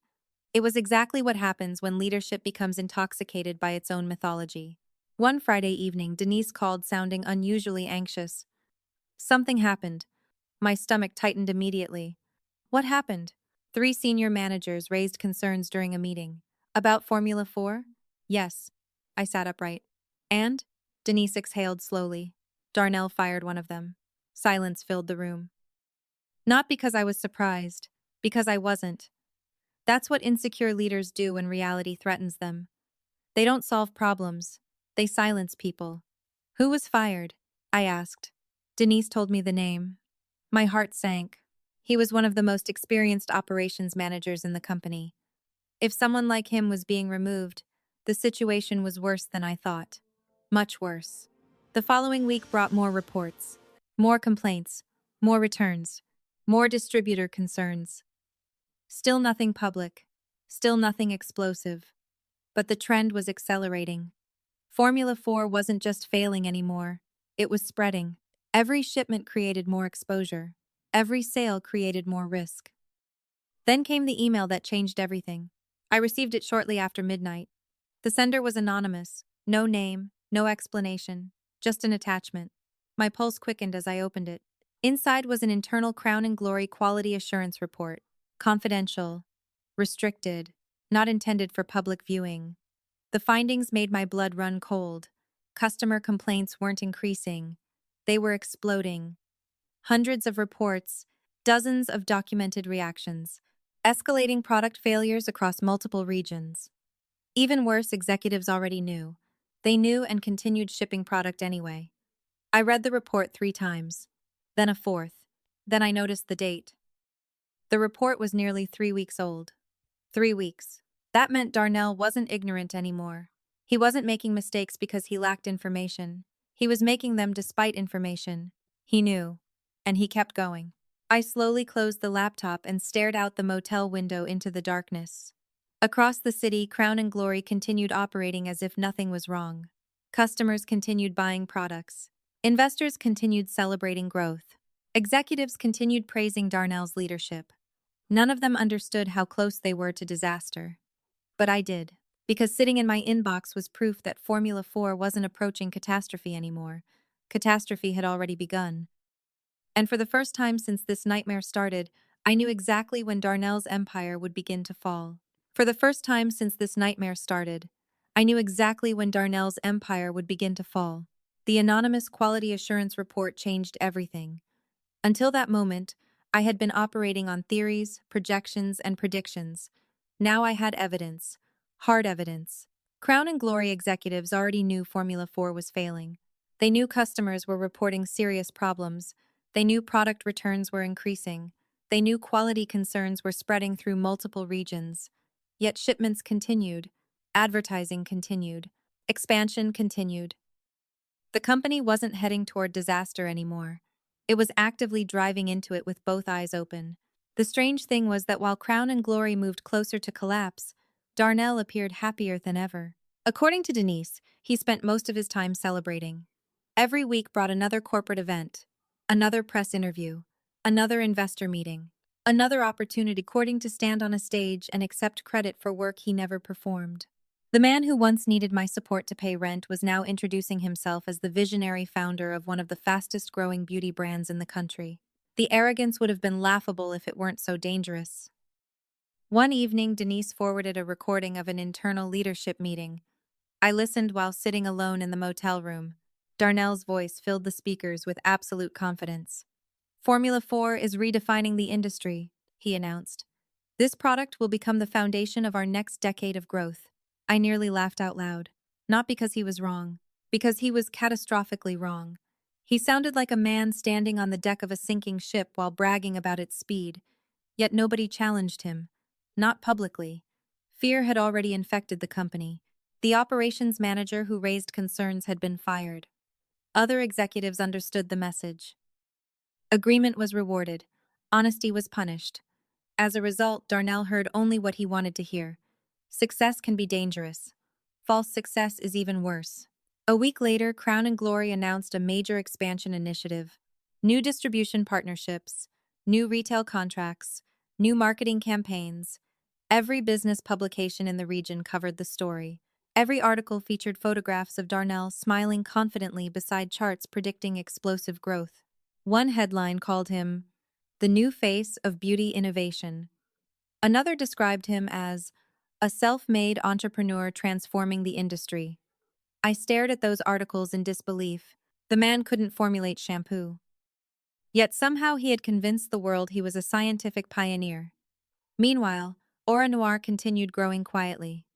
It was exactly what happens when leadership becomes intoxicated by its own mythology. One Friday evening, Denise called sounding unusually anxious. Something happened. My stomach tightened immediately. What happened? 3 senior managers raised concerns during a meeting. About Formula 4? Yes. I sat upright. And? Denise exhaled slowly. Darnell fired one of them. Silence filled the room. Not because I was surprised, because I wasn't. That's what insecure leaders do when reality threatens them. They don't solve problems. They silence people. Who was fired? I asked. Denise told me the name. My heart sank. He was one of the most experienced operations managers in the company. If someone like him was being removed, the situation was worse than I thought. Much worse. The following week brought more reports, more complaints, more returns, more distributor concerns. Still nothing public, still nothing explosive. But the trend was accelerating. Formula 4 wasn't just failing anymore. It was spreading. Every shipment created more exposure. Every sale created more risk. Then came the email that changed everything. I received it shortly after midnight. The sender was anonymous. No name, no explanation, just an attachment. My pulse quickened as I opened it. Inside was an internal Crown and Glory quality assurance report. Confidential. Restricted. Not intended for public viewing. The findings made my blood run cold. Customer complaints weren't increasing. They were exploding. Hundreds of reports, dozens of documented reactions, escalating product failures across multiple regions. Even worse, executives already knew. They knew and continued shipping product anyway. I read the report 3 times, then a fourth. Then I noticed the date. The report was nearly 3 weeks old. 3 weeks. That meant Darnell wasn't ignorant anymore. He wasn't making mistakes because he lacked information. He was making them despite information. He knew. And he kept going. I slowly closed the laptop and stared out the motel window into the darkness. Across the city, Crown and Glory continued operating as if nothing was wrong. Customers continued buying products. Investors continued celebrating growth. Executives continued praising Darnell's leadership. None of them understood how close they were to disaster. But I did, because sitting in my inbox was proof that Formula 4 wasn't approaching catastrophe anymore. Catastrophe had already begun. And for the first time since this nightmare started, I knew exactly when Darnell's empire would begin to fall. For the first time since this nightmare started, I knew exactly when Darnell's empire would begin to fall. The anonymous quality assurance report changed everything. Until that moment, I had been operating on theories, projections, and predictions. Now I had evidence. Hard evidence. Crown and Glory executives already knew Formula 4 was failing. They knew customers were reporting serious problems. They knew product returns were increasing. They knew quality concerns were spreading through multiple regions. Yet shipments continued. Advertising continued. Expansion continued. The company wasn't heading toward disaster anymore. It was actively driving into it with both eyes open. The strange thing was that while Crown and Glory moved closer to collapse, Darnell appeared happier than ever. According to Denise, he spent most of his time celebrating. Every week brought another corporate event, another press interview, another investor meeting, another opportunity to stand on a stage and accept credit for work he never performed. The man who once needed my support to pay rent was now introducing himself as the visionary founder of one of the fastest-growing beauty brands in the country. The arrogance would have been laughable if it weren't so dangerous. One evening, Denise forwarded a recording of an internal leadership meeting. I listened while sitting alone in the motel room. Darnell's voice filled the speakers with absolute confidence. Formula 4 is redefining the industry, he announced. This product will become the foundation of our next decade of growth. I nearly laughed out loud. Not because he was wrong, because he was catastrophically wrong. He sounded like a man standing on the deck of a sinking ship while bragging about its speed. Yet nobody challenged him. Not publicly. Fear had already infected the company. The operations manager who raised concerns had been fired. Other executives understood the message. Agreement was rewarded. Honesty was punished. As a result, Darnell heard only what he wanted to hear. Success can be dangerous. False success is even worse. A week later, Crown and Glory announced a major expansion initiative. New distribution partnerships, new retail contracts, new marketing campaigns. Every business publication in the region covered the story. Every article featured photographs of Darnell smiling confidently beside charts predicting explosive growth. One headline called him the new face of beauty innovation. Another described him as a self-made entrepreneur transforming the industry. I stared at those articles in disbelief. The man couldn't formulate shampoo. Yet somehow he had convinced the world he was a scientific pioneer. Meanwhile, Aura Noir continued growing quietly.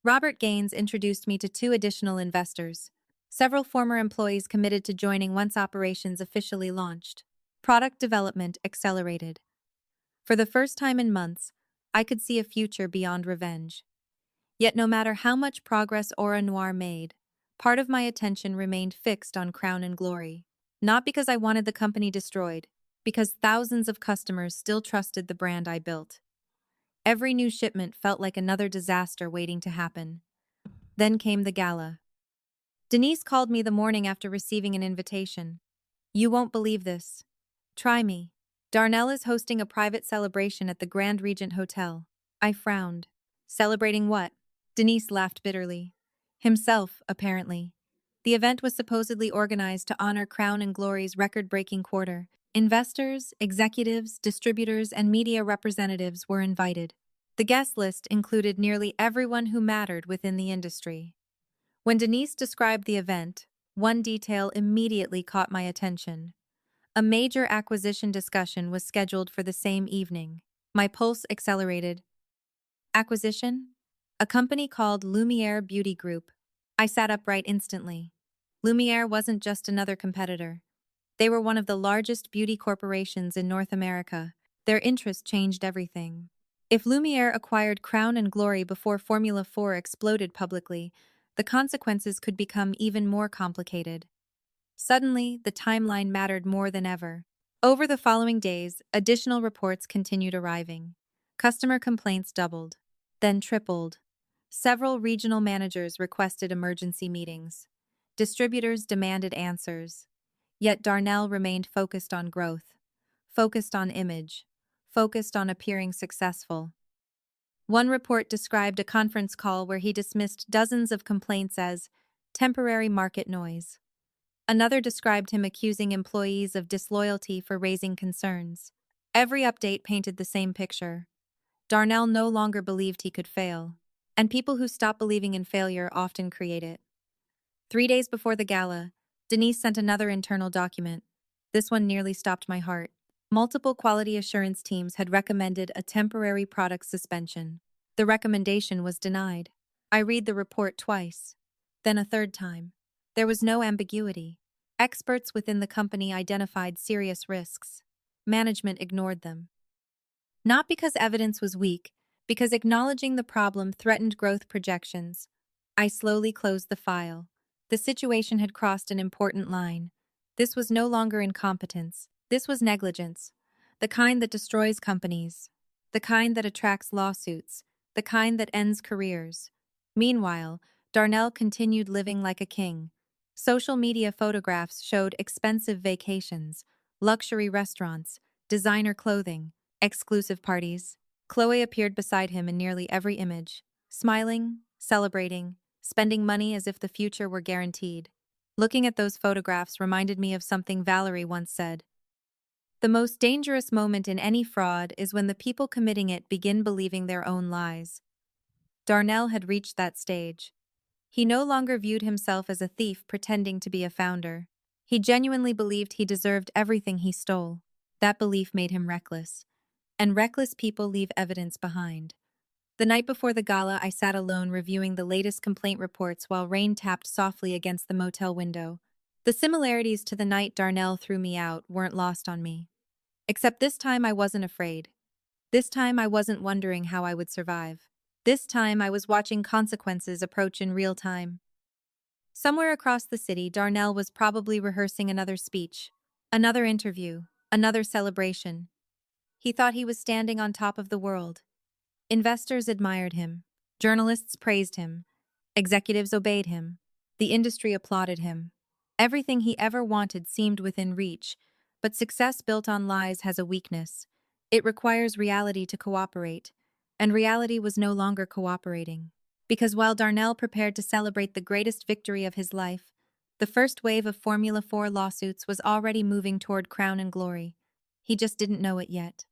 Robert Gaines introduced me to 2 additional investors. Several former employees committed to joining once operations officially launched. Product development accelerated. For the first time in months, I could see a future beyond revenge. Yet no matter how much progress Aura Noir made, part of my attention remained fixed on Crown and Glory. Not because I wanted the company destroyed, because thousands of customers still trusted the brand I built. Every new shipment felt like another disaster waiting to happen. Then came the gala. Denise called me the morning after receiving an invitation. You won't believe this. Try me. Darnell is hosting a private celebration at the Grand Regent Hotel. I frowned. Celebrating what? Denise laughed bitterly. Himself, apparently. The event was supposedly organized to honor Crown and Glory's record-breaking quarter. Investors, executives, distributors, and media representatives were invited. The guest list included nearly everyone who mattered within the industry. When Denise described the event, one detail immediately caught my attention. A major acquisition discussion was scheduled for the same evening. My pulse accelerated. Acquisition? A company called Lumiere Beauty Group. I sat upright instantly. Lumiere wasn't just another competitor. They were one of the largest beauty corporations in North America. Their interest changed everything. If Lumiere acquired Crown and Glory before Formula 4 exploded publicly, the consequences could become even more complicated. Suddenly, the timeline mattered more than ever. Over the following days, additional reports continued arriving. Customer complaints doubled, then tripled. Several regional managers requested emergency meetings. Distributors demanded answers. Yet Darnell remained focused on growth, focused on image, focused on appearing successful. One report described a conference call where he dismissed dozens of complaints as temporary market noise. Another described him accusing employees of disloyalty for raising concerns. Every update painted the same picture. Darnell no longer believed he could fail, and people who stop believing in failure often create it. 3 days before the gala, Denise sent another internal document. This one nearly stopped my heart. Multiple quality assurance teams had recommended a temporary product suspension. The recommendation was denied. I read the report twice, then a third time. There was no ambiguity. Experts within the company identified serious risks. Management ignored them. Not because evidence was weak, because acknowledging the problem threatened growth projections. I slowly closed the file. The situation had crossed an important line. This was no longer incompetence. This was negligence. The kind that destroys companies. The kind that attracts lawsuits. The kind that ends careers. Meanwhile, Darnell continued living like a king. Social media photographs showed expensive vacations, luxury restaurants, designer clothing, exclusive parties. Chloe appeared beside him in nearly every image, smiling, celebrating, spending money as if the future were guaranteed. Looking at those photographs reminded me of something Valerie once said. The most dangerous moment in any fraud is when the people committing it begin believing their own lies. Darnell had reached that stage. He no longer viewed himself as a thief pretending to be a founder. He genuinely believed he deserved everything he stole. That belief made him reckless. And reckless people leave evidence behind. The night before the gala, I sat alone reviewing the latest complaint reports while rain tapped softly against the motel window. The similarities to the night Darnell threw me out weren't lost on me. Except this time I wasn't afraid. This time I wasn't wondering how I would survive. This time I was watching consequences approach in real time. Somewhere across the city, Darnell was probably rehearsing another speech, another interview, another celebration. He thought he was standing on top of the world. Investors admired him. Journalists praised him. Executives obeyed him. The industry applauded him. Everything he ever wanted seemed within reach, but success built on lies has a weakness. It requires reality to cooperate, and reality was no longer cooperating. Because while Darnell prepared to celebrate the greatest victory of his life, the first wave of Formula 4 lawsuits was already moving toward Crown and Glory. He just didn't know it yet.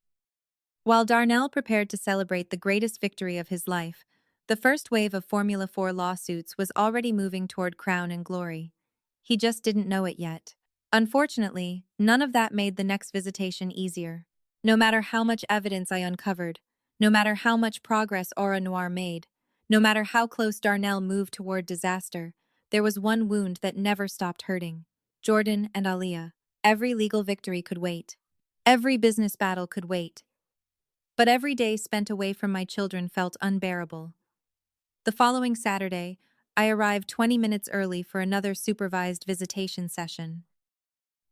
While Darnell prepared to celebrate the greatest victory of his life, the first wave of Formula 4 lawsuits was already moving toward Crown and Glory. He just didn't know it yet. Unfortunately, none of that made the next visitation easier. No matter how much evidence I uncovered, no matter how much progress Aura Noir made, no matter how close Darnell moved toward disaster, there was one wound that never stopped hurting. Jordan and Aliyah. Every legal victory could wait. Every business battle could wait. But every day spent away from my children felt unbearable. The following Saturday, I arrived 20 minutes early for another supervised visitation session.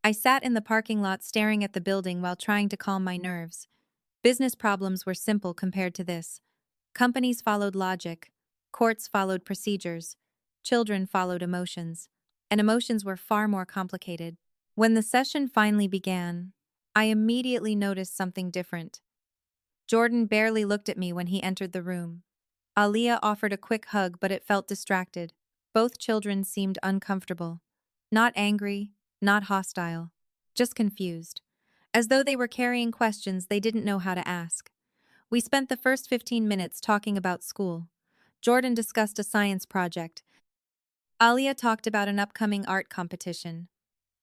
I sat in the parking lot staring at the building while trying to calm my nerves. Business problems were simple compared to this. Companies followed logic. Courts followed procedures. Children followed emotions, and emotions were far more complicated. When the session finally began, I immediately noticed something different. Jordan barely looked at me when he entered the room. Aaliyah offered a quick hug, but it felt distracted. Both children seemed uncomfortable. Not angry, not hostile, just confused. As though they were carrying questions they didn't know how to ask. We spent the first 15 minutes talking about school. Jordan discussed a science project. Aaliyah talked about an upcoming art competition.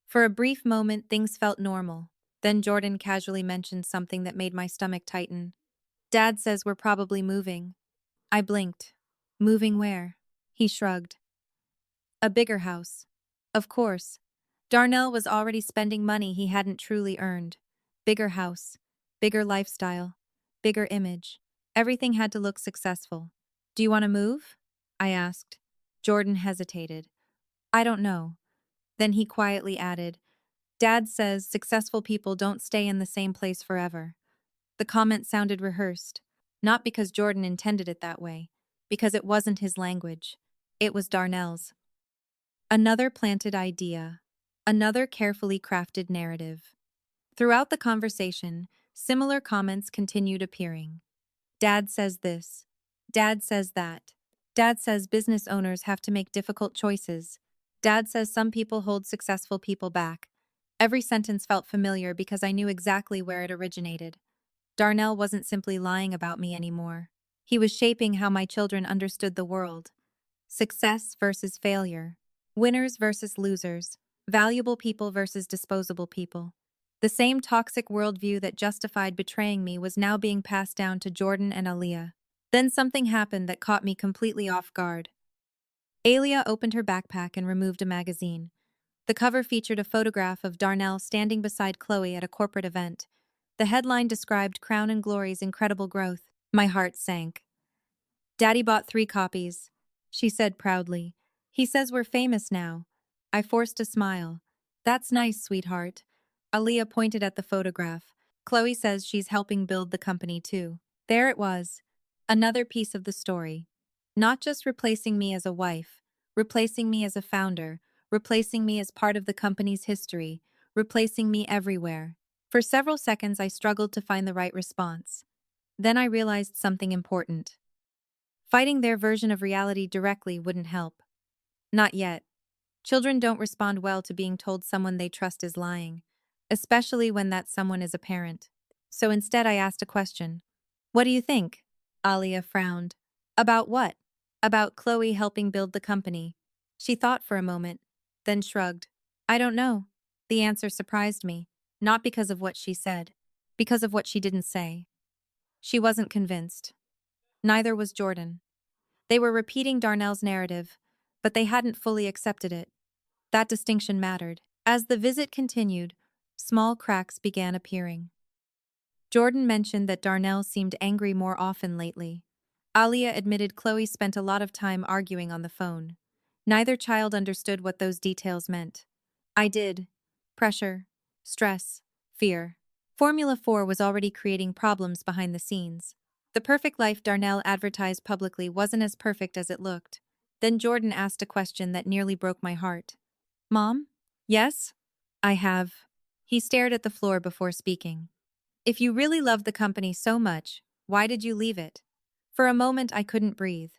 For a brief moment, things felt normal. Then Jordan casually mentioned something that made my stomach tighten. Dad says we're probably moving. I blinked. Moving where? He shrugged. A bigger house. Of course. Darnell was already spending money he hadn't truly earned. Bigger house. Bigger lifestyle. Bigger image. Everything had to look successful. Do you want to move? I asked. Jordan hesitated. I don't know. Then he quietly added, Dad says successful people don't stay in the same place forever. The comment sounded rehearsed, not because Jordan intended it that way, because it wasn't his language. It was Darnell's. Another planted idea, another carefully crafted narrative. Throughout the conversation, similar comments continued appearing. Dad says this. Dad says that. Dad says business owners have to make difficult choices. Dad says some people hold successful people back. Every sentence felt familiar because I knew exactly where it originated. Darnell wasn't simply lying about me anymore. He was shaping how my children understood the world. Success versus failure. Winners versus losers. Valuable people versus disposable people. The same toxic worldview that justified betraying me was now being passed down to Jordan and Aaliyah. Then something happened that caught me completely off guard. Aaliyah opened her backpack and removed a magazine. The cover featured a photograph of Darnell standing beside Chloe at a corporate event. The headline described Crown and Glory's incredible growth. My heart sank. Daddy bought 3 copies, she said proudly. He says we're famous now. I forced a smile. That's nice, sweetheart. Aaliyah pointed at the photograph. Chloe says she's helping build the company too. There it was. Another piece of the story. Not just replacing me as a wife, replacing me as a founder, replacing me as part of the company's history, replacing me everywhere. For several seconds, I struggled to find the right response. Then I realized something important. Fighting their version of reality directly wouldn't help. Not yet. Children don't respond well to being told someone they trust is lying, especially when that someone is a parent. So instead, I asked a question. What do you think? Aaliyah frowned. About what? About Chloe helping build the company. She thought for a moment, then shrugged. I don't know. The answer surprised me, not because of what she said, because of what she didn't say. She wasn't convinced. Neither was Jordan. They were repeating Darnell's narrative, but they hadn't fully accepted it. That distinction mattered. As the visit continued, small cracks began appearing. Jordan mentioned that Darnell seemed angry more often lately. Aaliyah admitted Chloe spent a lot of time arguing on the phone. Neither child understood what those details meant. I did. Pressure, stress, fear. Formula 4 was already creating problems behind the scenes. The perfect life Darnell advertised publicly wasn't as perfect as it looked. Then Jordan asked a question that nearly broke my heart. Mom? Yes? I have. He stared at the floor before speaking. If you really loved the company so much, why did you leave it? For a moment I couldn't breathe.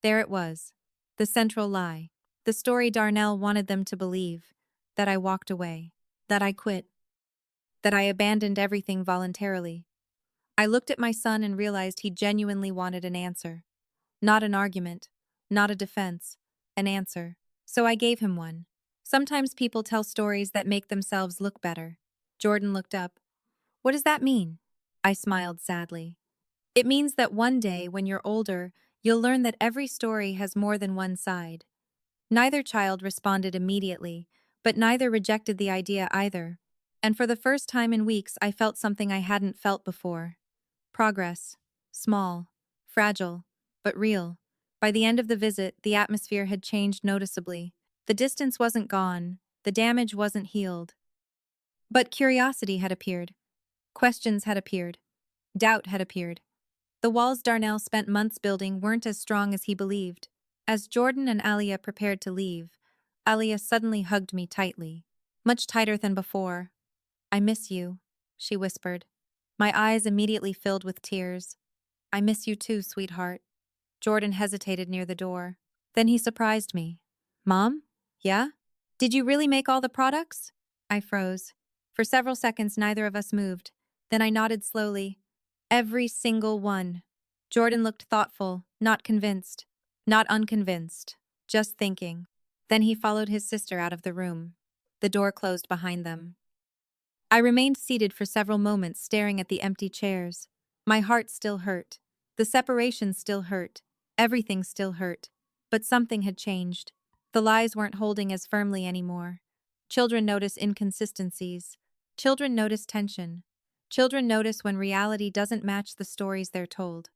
There it was. The central lie. The story Darnell wanted them to believe. That I walked away. That I quit. That I abandoned everything voluntarily. I looked at my son and realized he genuinely wanted an answer. Not an argument. Not a defense. An answer. So I gave him one. Sometimes people tell stories that make themselves look better. Jordan looked up. What does that mean? I smiled sadly. It means that one day, when you're older, you'll learn that every story has more than one side. Neither child responded immediately, but neither rejected the idea either. And for the first time in weeks, I felt something I hadn't felt before. Progress. Small. Fragile. But real. By the end of the visit, the atmosphere had changed noticeably. The distance wasn't gone. The damage wasn't healed. But curiosity had appeared. Questions had appeared. Doubt had appeared. The walls Darnell spent months building weren't as strong as he believed. As Jordan and Alia prepared to leave, Alia suddenly hugged me tightly, much tighter than before. "I miss you," she whispered. My eyes immediately filled with tears. "I miss you too, sweetheart." Jordan hesitated near the door. Then he surprised me. "Mom? Yeah? Did you really make all the products?" I froze. For several seconds, neither of us moved. Then I nodded slowly. "Every single one." Jordan looked thoughtful, not convinced. Not unconvinced, just thinking. Then he followed his sister out of the room. The door closed behind them. I remained seated for several moments, staring at the empty chairs. My heart still hurt. The separation still hurt. Everything still hurt. But something had changed. The lies weren't holding as firmly anymore. Children notice inconsistencies. Children notice tension. Children notice when reality doesn't match the stories they're told.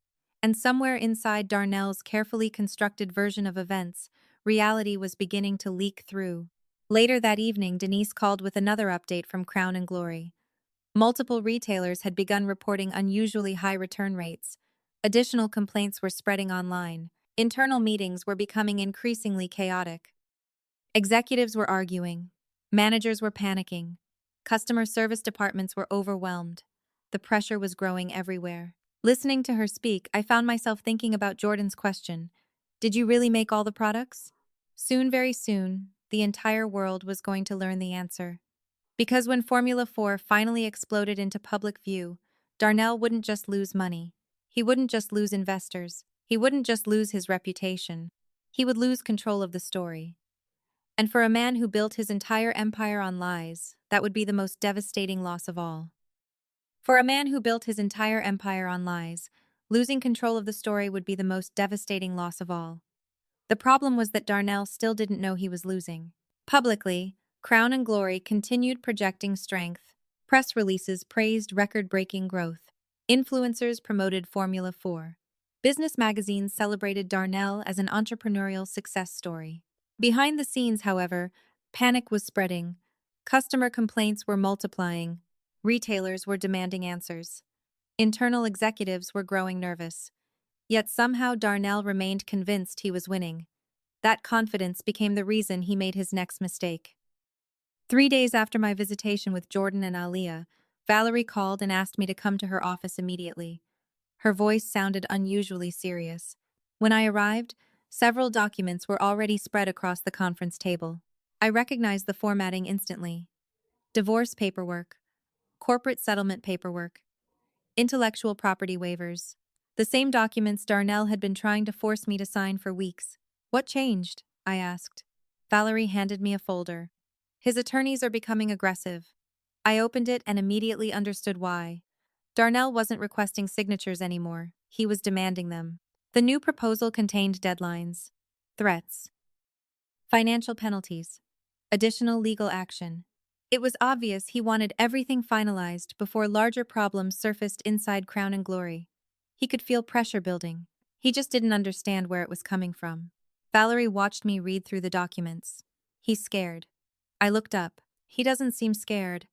And somewhere inside Darnell's carefully constructed version of events, reality was beginning to leak through. Later that evening, Denise called with another update from Crown and Glory. Multiple retailers had begun reporting unusually high return rates. Additional complaints were spreading online. Internal meetings were becoming increasingly chaotic. Executives were arguing. Managers were panicking. Customer service departments were overwhelmed. The pressure was growing everywhere. Listening to her speak, I found myself thinking about Jordan's question. Did you really make all the products? Soon, very soon, the entire world was going to learn the answer. Because when Formula 4 finally exploded into public view, Darnell wouldn't just lose money. He wouldn't just lose investors. He wouldn't just lose his reputation. He would lose control of the story. And for a man who built his entire empire on lies, that would be the most devastating loss of all. For a man who built his entire empire on lies, losing control of the story would be the most devastating loss of all. The problem was that Darnell still didn't know he was losing. Publicly, Crown and Glory continued projecting strength. Press releases praised record-breaking growth. Influencers promoted Formula 4. Business magazines celebrated Darnell as an entrepreneurial success story. Behind the scenes, however, panic was spreading. Customer complaints were multiplying. Retailers were demanding answers. Internal executives were growing nervous. Yet somehow Darnell remained convinced he was winning. That confidence became the reason he made his next mistake. 3 days after my visitation with Jordan and Alia, Valerie called and asked me to come to her office immediately. Her voice sounded unusually serious. When I arrived, several documents were already spread across the conference table. I recognized the formatting instantly. Divorce paperwork, corporate settlement paperwork, intellectual property waivers. The same documents Darnell had been trying to force me to sign for weeks. "What changed?" I asked. Valerie handed me a folder. "His attorneys are becoming aggressive." I opened it and immediately understood why. Darnell wasn't requesting signatures anymore. He was demanding them. The new proposal contained deadlines, threats, financial penalties, additional legal action. It was obvious he wanted everything finalized before larger problems surfaced inside Crown and Glory. He could feel pressure building. He just didn't understand where it was coming from. Valerie watched me read through the documents. "He's scared." I looked up. "He doesn't seem scared.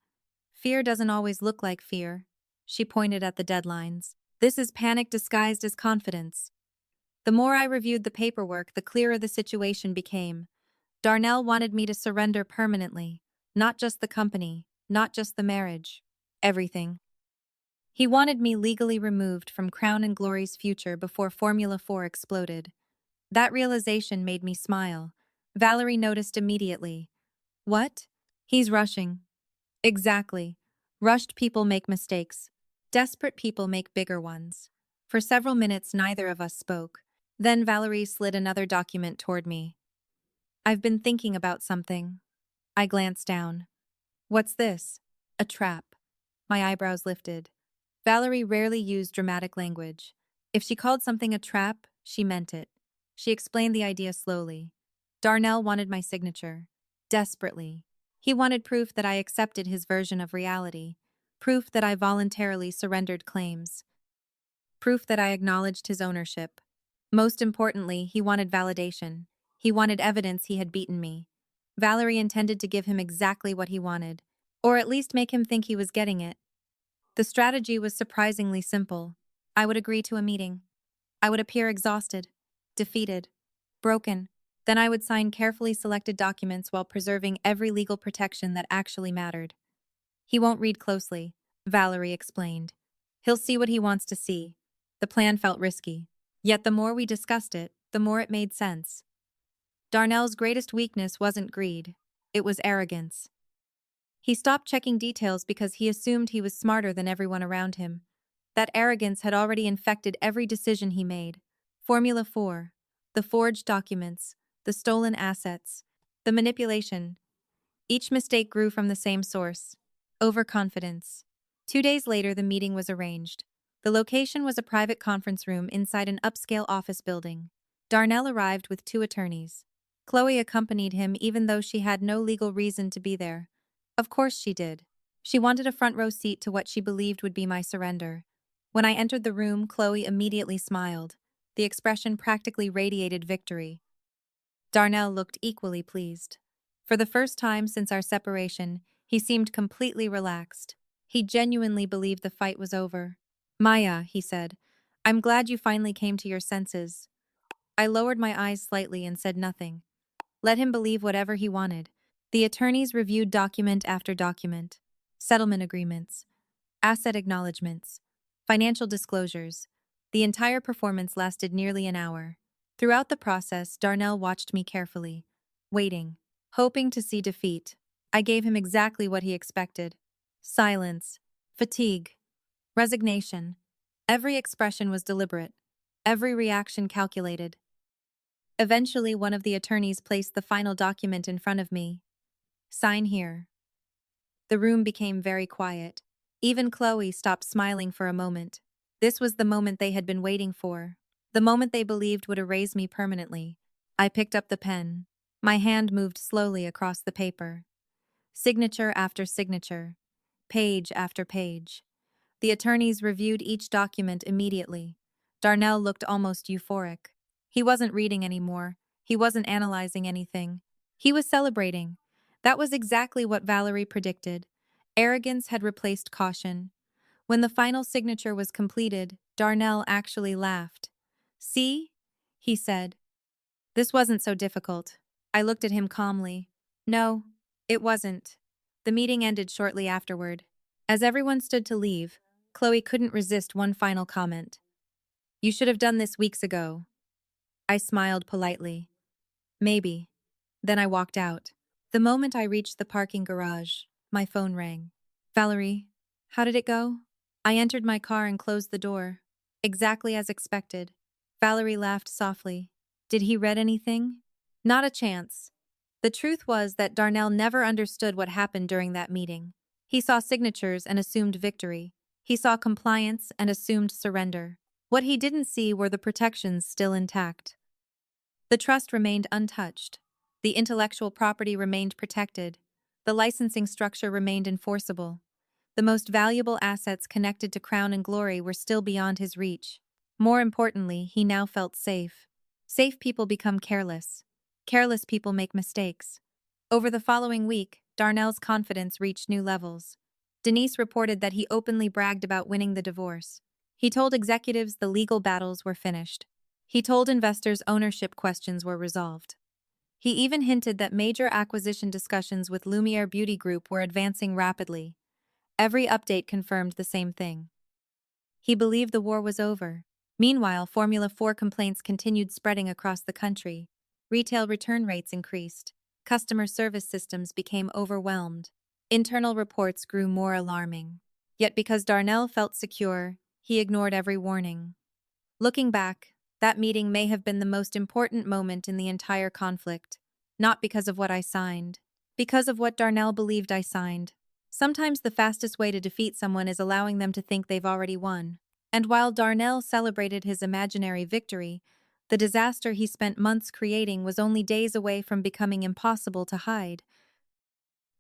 Fear doesn't always look like fear." She pointed at the deadlines. "This is panic disguised as confidence." The more I reviewed the paperwork, the clearer the situation became. Darnell wanted me to surrender permanently. Not just the company, not just the marriage. Everything. He wanted me legally removed from Crown and Glory's future before Formula 4 exploded. That realization made me smile. Valerie noticed immediately. "What?" "He's rushing." "Exactly. Rushed people make mistakes. Desperate people make bigger ones." For several minutes, neither of us spoke. Then Valerie slid another document toward me. "I've been thinking about something." I glanced down. "What's this?" "A trap." My eyebrows lifted. Valerie rarely used dramatic language. If she called something a trap, she meant it. She explained the idea slowly. Darnell wanted my signature. Desperately. He wanted proof that I accepted his version of reality. Proof that I voluntarily surrendered claims. Proof that I acknowledged his ownership. Most importantly, he wanted validation. He wanted evidence he had beaten me. Valerie intended to give him exactly what he wanted, or at least make him think he was getting it. The strategy was surprisingly simple. I would agree to a meeting. I would appear exhausted, defeated. Broken. Then I would sign carefully selected documents while preserving every legal protection that actually mattered. He won't read closely, Valerie explained. He'll see what he wants to see. The plan felt risky. Yet the more we discussed it, the more it made sense. Darnell's greatest weakness wasn't greed. It was arrogance. He stopped checking details because he assumed he was smarter than everyone around him. That arrogance had already infected every decision he made. Formula 4. The forged documents. The stolen assets. The manipulation. Each mistake grew from the same source. Overconfidence. 2 days later, the meeting was arranged. The location was a private conference room inside an upscale office building. Darnell arrived with 2 attorneys. Chloe accompanied him even though she had no legal reason to be there. Of course she did. She wanted a front row seat to what she believed would be my surrender. When I entered the room, Chloe immediately smiled. The expression practically radiated victory. Darnell looked equally pleased. For the first time since our separation, he seemed completely relaxed. He genuinely believed the fight was over. Maya, he said, I'm glad you finally came to your senses. I lowered my eyes slightly and said nothing. Let him believe whatever he wanted. The attorneys reviewed document after document. Settlement agreements, asset acknowledgements, financial disclosures. The entire performance lasted nearly an hour. Throughout the process, Darnell watched me carefully, waiting, hoping to see defeat. I gave him exactly what he expected. Silence, fatigue, resignation. Every expression was deliberate, every reaction calculated. Eventually, one of the attorneys placed the final document in front of me. Sign here. The room became very quiet. Even Chloe stopped smiling for a moment. This was the moment they had been waiting for. The moment they believed would erase me permanently. I picked up the pen. My hand moved slowly across the paper. Signature after signature. Page after page. The attorneys reviewed each document immediately. Darnell looked almost euphoric. He wasn't reading anymore. He wasn't analyzing anything. He was celebrating. That was exactly what Valerie predicted. Arrogance had replaced caution. When the final signature was completed, Darnell actually laughed. See? He said. This wasn't so difficult. I looked at him calmly. No, it wasn't. The meeting ended shortly afterward. As everyone stood to leave, Chloe couldn't resist one final comment. You should have done this weeks ago. I smiled politely. Maybe. Then I walked out. The moment I reached the parking garage, my phone rang. Valerie, how did it go? I entered my car and closed the door. Exactly as expected. Valerie laughed softly. Did he read anything? Not a chance. The truth was that Darnell never understood what happened during that meeting. He saw signatures and assumed victory. He saw compliance and assumed surrender. What he didn't see were the protections still intact. The trust remained untouched. The intellectual property remained protected. The licensing structure remained enforceable. The most valuable assets connected to Crown and Glory were still beyond his reach. More importantly, he now felt safe. Safe people become careless. Careless people make mistakes. Over the following week, Darnell's confidence reached new levels. Denise reported that he openly bragged about winning the divorce. He told executives the legal battles were finished. He told investors ownership questions were resolved. He even hinted that major acquisition discussions with Lumiere Beauty Group were advancing rapidly. Every update confirmed the same thing. He believed the war was over. Meanwhile, Formula 4 complaints continued spreading across the country. Retail return rates increased. Customer service systems became overwhelmed. Internal reports grew more alarming. Yet because Darnell felt secure, he ignored every warning. Looking back, that meeting may have been the most important moment in the entire conflict. Not because of what I signed. Because of what Darnell believed I signed. Sometimes the fastest way to defeat someone is allowing them to think they've already won. And while Darnell celebrated his imaginary victory, the disaster he spent months creating was only days away from becoming impossible to hide.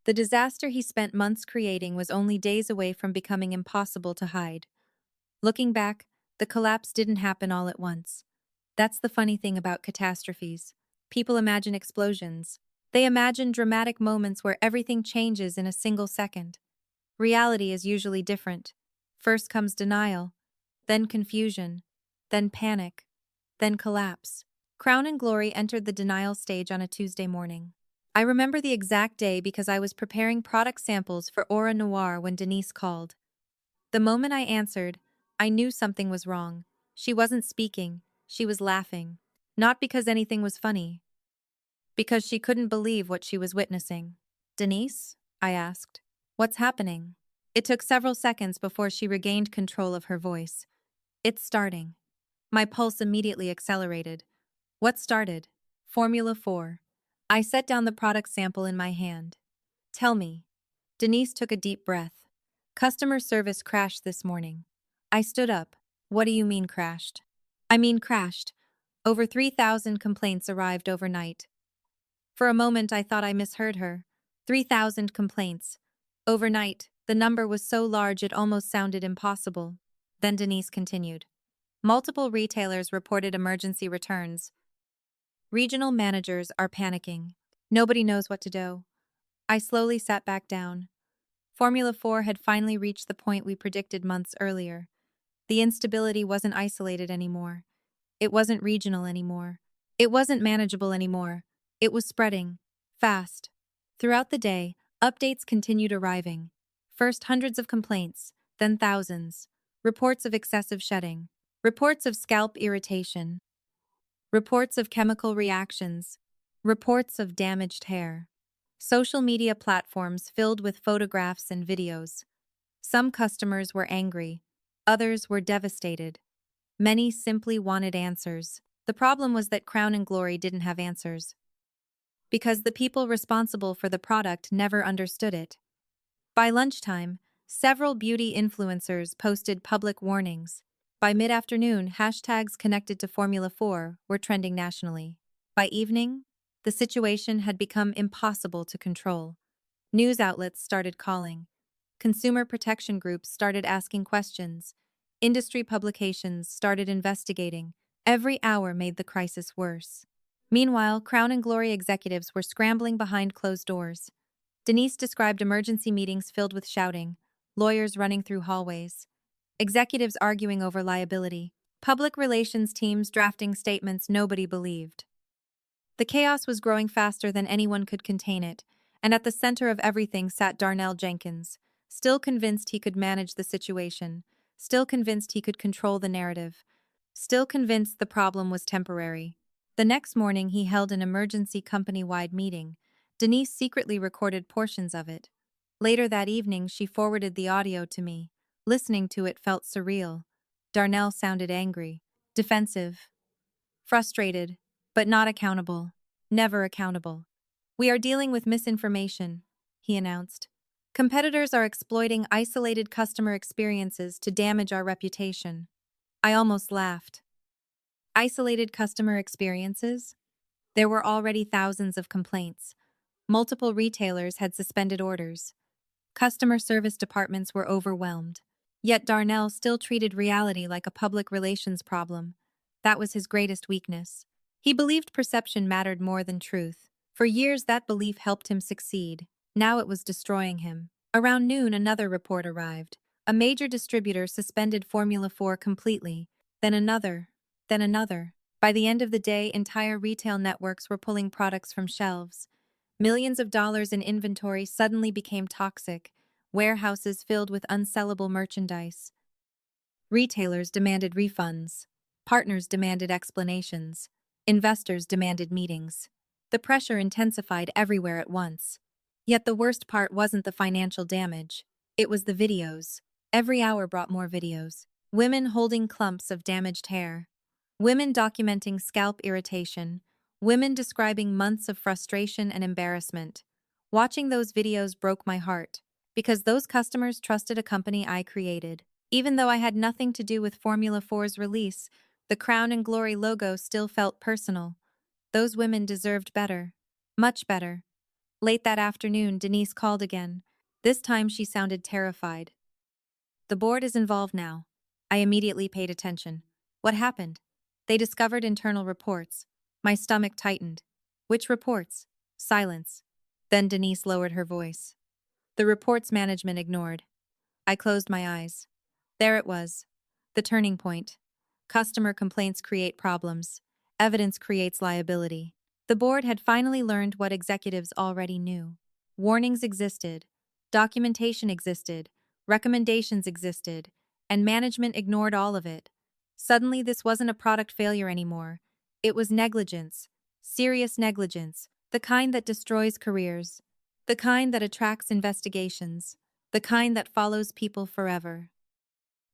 The disaster he spent months creating was only days away from becoming impossible to hide. Looking back, the collapse didn't happen all at once. That's the funny thing about catastrophes. People imagine explosions. They imagine dramatic moments where everything changes in a single second. Reality is usually different. First comes denial, then confusion, then panic, then collapse. Crown and Glory entered the denial stage on a Tuesday morning. I remember the exact day because I was preparing product samples for Aura Noir when Denise called. The moment I answered, I knew something was wrong. She wasn't speaking, she was laughing. Not because anything was funny, because she couldn't believe what she was witnessing. Denise? I asked. What's happening? It took several seconds before she regained control of her voice. It's starting. My pulse immediately accelerated. What started? Formula 4. I set down the product sample in my hand. Tell me. Denise took a deep breath. Customer service crashed this morning. I stood up. What do you mean crashed? I mean crashed. Over 3,000 complaints arrived overnight. For a moment I thought I misheard her. 3,000 complaints. Overnight, the number was so large it almost sounded impossible. Then Denise continued. Multiple retailers reported emergency returns. Regional managers are panicking. Nobody knows what to do. I slowly sat back down. Formula 4 had finally reached the point we predicted months earlier. The instability wasn't isolated anymore. It wasn't regional anymore. It wasn't manageable anymore. It was spreading. Fast. Throughout the day, updates continued arriving. First hundreds of complaints, then thousands. Reports of excessive shedding. Reports of scalp irritation. Reports of chemical reactions. Reports of damaged hair. Social media platforms filled with photographs and videos. Some customers were angry. Others were devastated. Many simply wanted answers. The problem was that Crown and Glory didn't have answers. Because the people responsible for the product never understood it. By lunchtime, several beauty influencers posted public warnings. By mid-afternoon, hashtags connected to Formula 4 were trending nationally. By evening, the situation had become impossible to control. News outlets started calling. Consumer protection groups started asking questions. Industry publications started investigating. Every hour made the crisis worse. Meanwhile, Crown and Glory executives were scrambling behind closed doors. Denise described emergency meetings filled with shouting, lawyers running through hallways, executives arguing over liability, public relations teams drafting statements nobody believed. The chaos was growing faster than anyone could contain it, and at the center of everything sat Darnell Jenkins, still convinced he could manage the situation, still convinced he could control the narrative, still convinced the problem was temporary. The next morning he held an emergency company-wide meeting. Denise secretly recorded portions of it. Later that evening she forwarded the audio to me. Listening to it felt surreal. Darnell sounded angry, defensive, frustrated, but not accountable. Never accountable. We are dealing with misinformation, he announced. Competitors are exploiting isolated customer experiences to damage our reputation. I almost laughed. Isolated customer experiences? There were already thousands of complaints. Multiple retailers had suspended orders. Customer service departments were overwhelmed. Yet Darnell still treated reality like a public relations problem. That was his greatest weakness. He believed perception mattered more than truth. For years that belief helped him succeed. Now it was destroying him. Around noon another report arrived. A major distributor suspended Formula 4 completely. Then another. Then another. By the end of the day, entire retail networks were pulling products from shelves. Millions of dollars in inventory suddenly became toxic, warehouses filled with unsellable merchandise. Retailers demanded refunds. Partners demanded explanations. Investors demanded meetings. The pressure intensified everywhere at once. Yet the worst part wasn't the financial damage. It was the videos. Every hour brought more videos. Women holding clumps of damaged hair. Women documenting scalp irritation. Women describing months of frustration and embarrassment. Watching those videos broke my heart, because those customers trusted a company I created. Even though I had nothing to do with Formula 4's release, the Crown and Glory logo still felt personal. Those women deserved better. Much better. Late that afternoon, Denise called again. This time she sounded terrified. The board is involved now. I immediately paid attention. What happened? They discovered internal reports. My stomach tightened. Which reports? Silence. Then Denise lowered her voice. The reports management ignored. I closed my eyes. There it was. The turning point. Customer complaints create problems. Evidence creates liability. The board had finally learned what executives already knew. Warnings existed, documentation existed, recommendations existed, and management ignored all of it. Suddenly, this wasn't a product failure anymore. It was negligence, serious negligence, the kind that destroys careers, the kind that attracts investigations, the kind that follows people forever.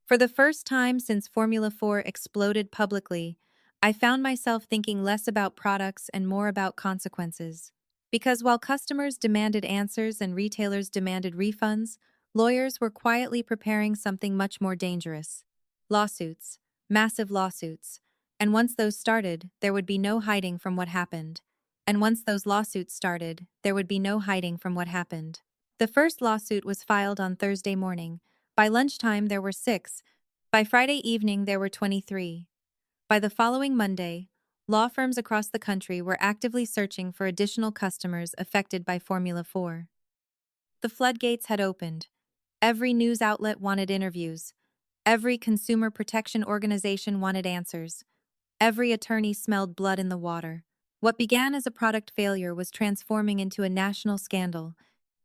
For the first time since Formula 4 exploded publicly, I found myself thinking less about products and more about consequences. Because while customers demanded answers and retailers demanded refunds, lawyers were quietly preparing something much more dangerous. Lawsuits. Massive lawsuits. And once those started, there would be no hiding from what happened. And once those lawsuits started, there would be no hiding from what happened. The first lawsuit was filed on Thursday morning. By lunchtime, there were 6. By Friday evening, there were 23. By the following Monday, law firms across the country were actively searching for additional customers affected by Formula 4. The floodgates had opened. Every news outlet wanted interviews. Every consumer protection organization wanted answers. Every attorney smelled blood in the water. What began as a product failure was transforming into a national scandal.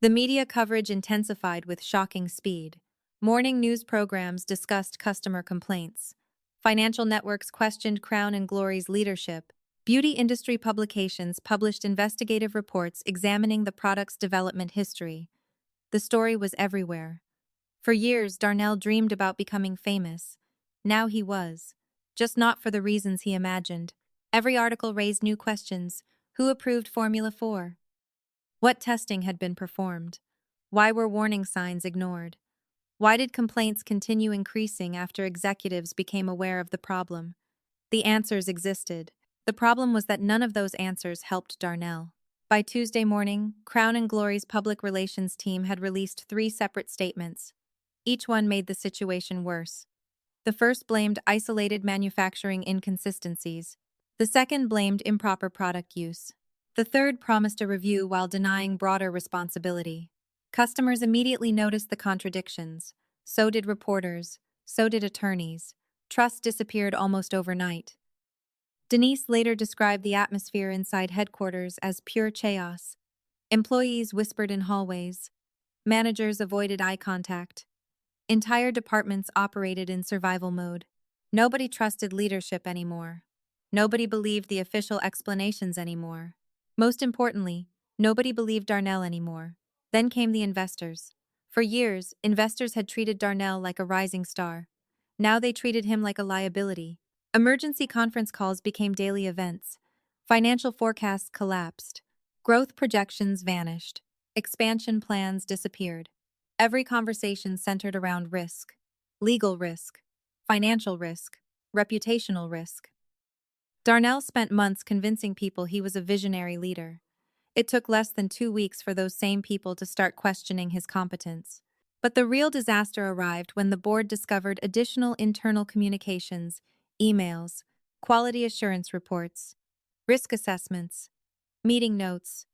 The media coverage intensified with shocking speed. Morning news programs discussed customer complaints. Financial networks questioned Crown and Glory's leadership. Beauty industry publications published investigative reports examining the product's development history. The story was everywhere. For years, Darnell dreamed about becoming famous. Now he was. Just not for the reasons he imagined. Every article raised new questions. Who approved Formula 4? What testing had been performed? Why were warning signs ignored? Why did complaints continue increasing after executives became aware of the problem? The answers existed. The problem was that none of those answers helped Darnell. By Tuesday morning, Crown and Glory's public relations team had released 3 separate statements. Each one made the situation worse. The first blamed isolated manufacturing inconsistencies. The second blamed improper product use. The third promised a review while denying broader responsibility. Customers immediately noticed the contradictions. So did reporters. So did attorneys. Trust disappeared almost overnight. Denise later described the atmosphere inside headquarters as pure chaos. Employees whispered in hallways. Managers avoided eye contact. Entire departments operated in survival mode. Nobody trusted leadership anymore. Nobody believed the official explanations anymore. Most importantly, nobody believed Darnell anymore. Then came the investors. For years, investors had treated Darnell like a rising star. Now they treated him like a liability. Emergency conference calls became daily events. Financial forecasts collapsed. Growth projections vanished. Expansion plans disappeared. Every conversation centered around risk. Legal risk. Financial risk. Reputational risk. Darnell spent months convincing people he was a visionary leader. It took less than 2 weeks for those same people to start questioning his competence. But the real disaster arrived when the board discovered additional internal communications, emails, quality assurance reports, risk assessments, meeting notes,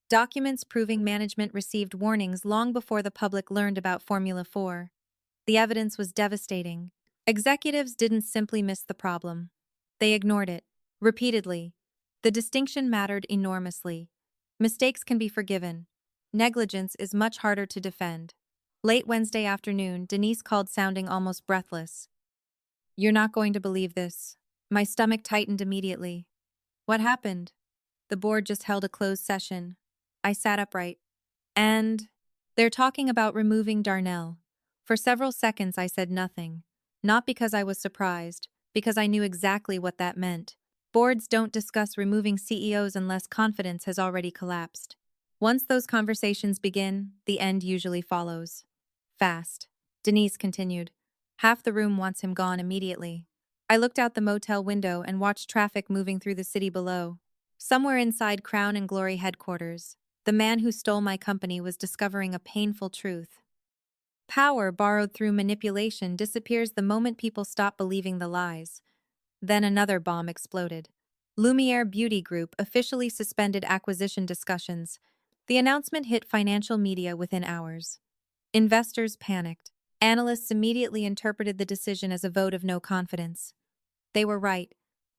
documents proving management received warnings long before the public learned about Formula 4. The evidence was devastating. Executives didn't simply miss the problem. They ignored it. Repeatedly. The distinction mattered enormously. Mistakes can be forgiven. Negligence is much harder to defend. Late Wednesday afternoon, Denise called sounding almost breathless. "You're not going to believe this." My stomach tightened immediately. "What happened?" "The board just held a closed session." I sat upright. "And?" "They're talking about removing Darnell." For several seconds I said nothing. Not because I was surprised, because I knew exactly what that meant. Boards don't discuss removing CEOs unless confidence has already collapsed. Once those conversations begin, the end usually follows. Fast. Denise continued. "Half the room wants him gone immediately." I looked out the motel window and watched traffic moving through the city below. Somewhere inside Crown and Glory headquarters, the man who stole my company was discovering a painful truth. Power borrowed through manipulation disappears the moment people stop believing the lies. Then another bomb exploded. Lumiere Beauty Group officially suspended acquisition discussions. The announcement hit financial media within hours. Investors panicked. Analysts immediately interpreted the decision as a vote of no confidence. They were right.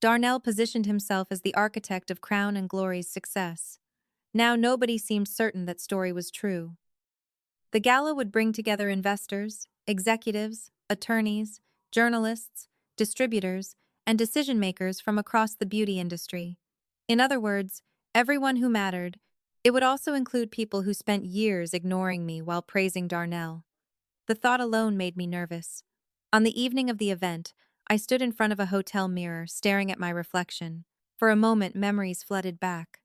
Darnell positioned himself as the architect of Crown and Glory's success. Now nobody seemed certain that story was true. The gala would bring together investors, executives, attorneys, journalists, distributors, and decision-makers from across the beauty industry. In other words, everyone who mattered. It would also include people who spent years ignoring me while praising Darnell. The thought alone made me nervous. On the evening of the event, I stood in front of a hotel mirror, staring at my reflection. For a moment, memories flooded back.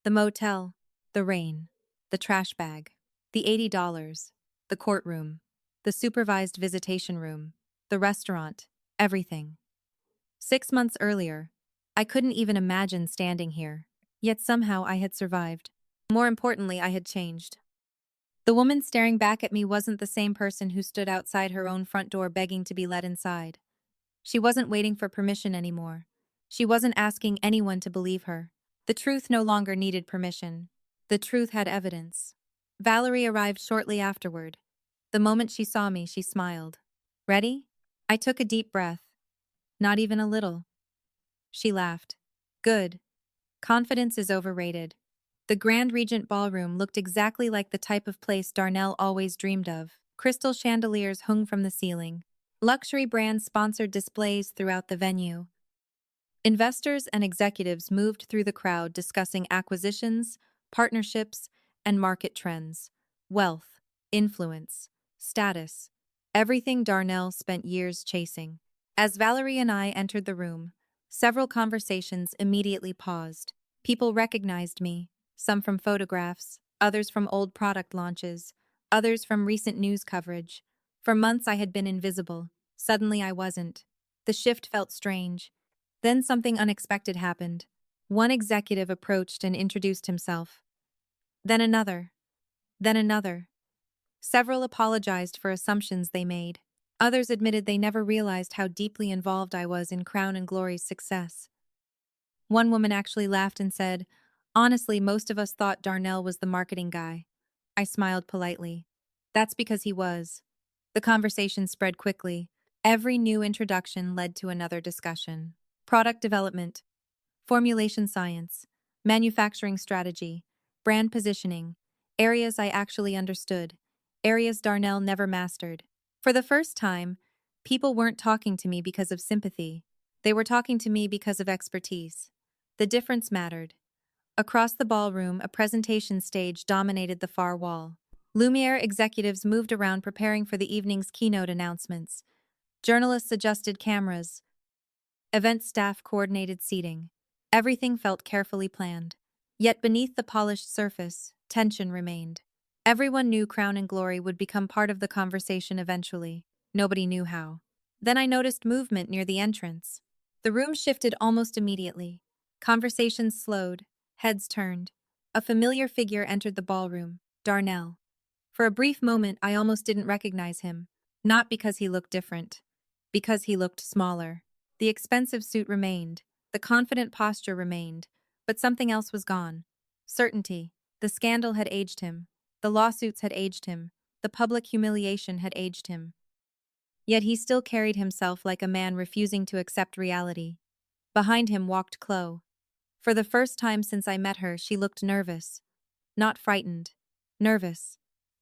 The motel, the rain, the trash bag, the $80, the courtroom, the supervised visitation room, the restaurant, everything. 6 months earlier, I couldn't even imagine standing here. Yet somehow I had survived. More importantly, I had changed. The woman staring back at me wasn't the same person who stood outside her own front door begging to be let inside. She wasn't waiting for permission anymore. She wasn't asking anyone to believe her. The truth no longer needed permission. The truth had evidence. Valerie arrived shortly afterward. The moment she saw me, she smiled. "Ready?" I took a deep breath. "Not even a little." She laughed. "Good. Confidence is overrated." The Grand Regent Ballroom looked exactly like the type of place Darnell always dreamed of. Crystal chandeliers hung from the ceiling. Luxury brands sponsored displays throughout the venue. Investors and executives moved through the crowd discussing acquisitions, partnerships, and market trends. Wealth, influence, status. Everything Darnell spent years chasing. As Valerie and I entered the room, several conversations immediately paused. People recognized me, some from photographs, others from old product launches, others from recent news coverage. For months I had been invisible. Suddenly I wasn't. The shift felt strange. Then something unexpected happened. One executive approached and introduced himself. Then another. Then another. Several apologized for assumptions they made. Others admitted they never realized how deeply involved I was in Crown and Glory's success. One woman actually laughed and said, "Honestly, most of us thought Darnell was the marketing guy." I smiled politely. That's because he was. The conversation spread quickly. Every new introduction led to another discussion. Product development, formulation science, manufacturing strategy, brand positioning, areas I actually understood, areas Darnell never mastered. For the first time, people weren't talking to me because of sympathy. They were talking to me because of expertise. The difference mattered. Across the ballroom, a presentation stage dominated the far wall. Lumiere executives moved around preparing for the evening's keynote announcements. Journalists adjusted cameras. Event staff coordinated seating. Everything felt carefully planned. Yet beneath the polished surface, tension remained. Everyone knew Crown and Glory would become part of the conversation eventually. Nobody knew how. Then I noticed movement near the entrance. The room shifted almost immediately. Conversations slowed. Heads turned. A familiar figure entered the ballroom, Darnell. For a brief moment, I almost didn't recognize him. Not because he looked different. Because he looked smaller. The expensive suit remained. The confident posture remained. But something else was gone. Certainty. The scandal had aged him. The lawsuits had aged him. The public humiliation had aged him. Yet he still carried himself like a man refusing to accept reality. Behind him walked Chloe. For the first time since I met her, she looked nervous. Not frightened. Nervous.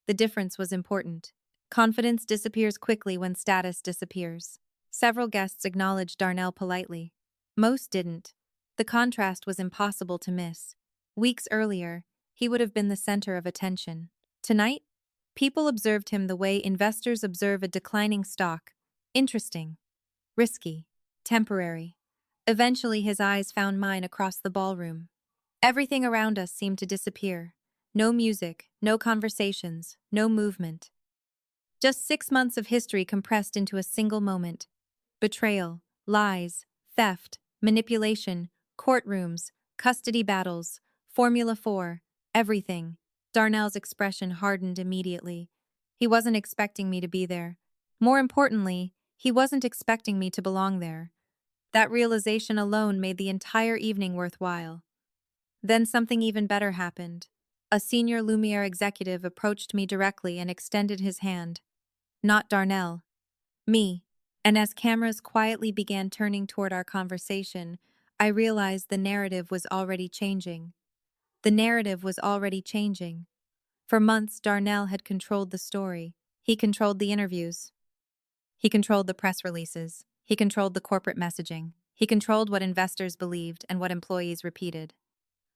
The difference was important. Confidence disappears quickly when status disappears. Several guests acknowledged Darnell politely. Most didn't. The contrast was impossible to miss. Weeks earlier, he would have been the center of attention. Tonight, people observed him the way investors observe a declining stock. Interesting. Risky. Temporary. Eventually, his eyes found mine across the ballroom. Everything around us seemed to disappear. No music, no conversations, no movement. Just 6 months of history compressed into a single moment. Betrayal, lies, theft, manipulation, courtrooms, custody battles, Formula 4, everything. Darnell's expression hardened immediately. He wasn't expecting me to be there. More importantly, he wasn't expecting me to belong there. That realization alone made the entire evening worthwhile. Then something even better happened. A senior Lumiere executive approached me directly and extended his hand. Not Darnell. Me. And as cameras quietly began turning toward our conversation, I realized the narrative was already changing. The narrative was already changing. For months, Darnell had controlled the story. He controlled the interviews. He controlled the press releases. He controlled the corporate messaging. He controlled what investors believed and what employees repeated.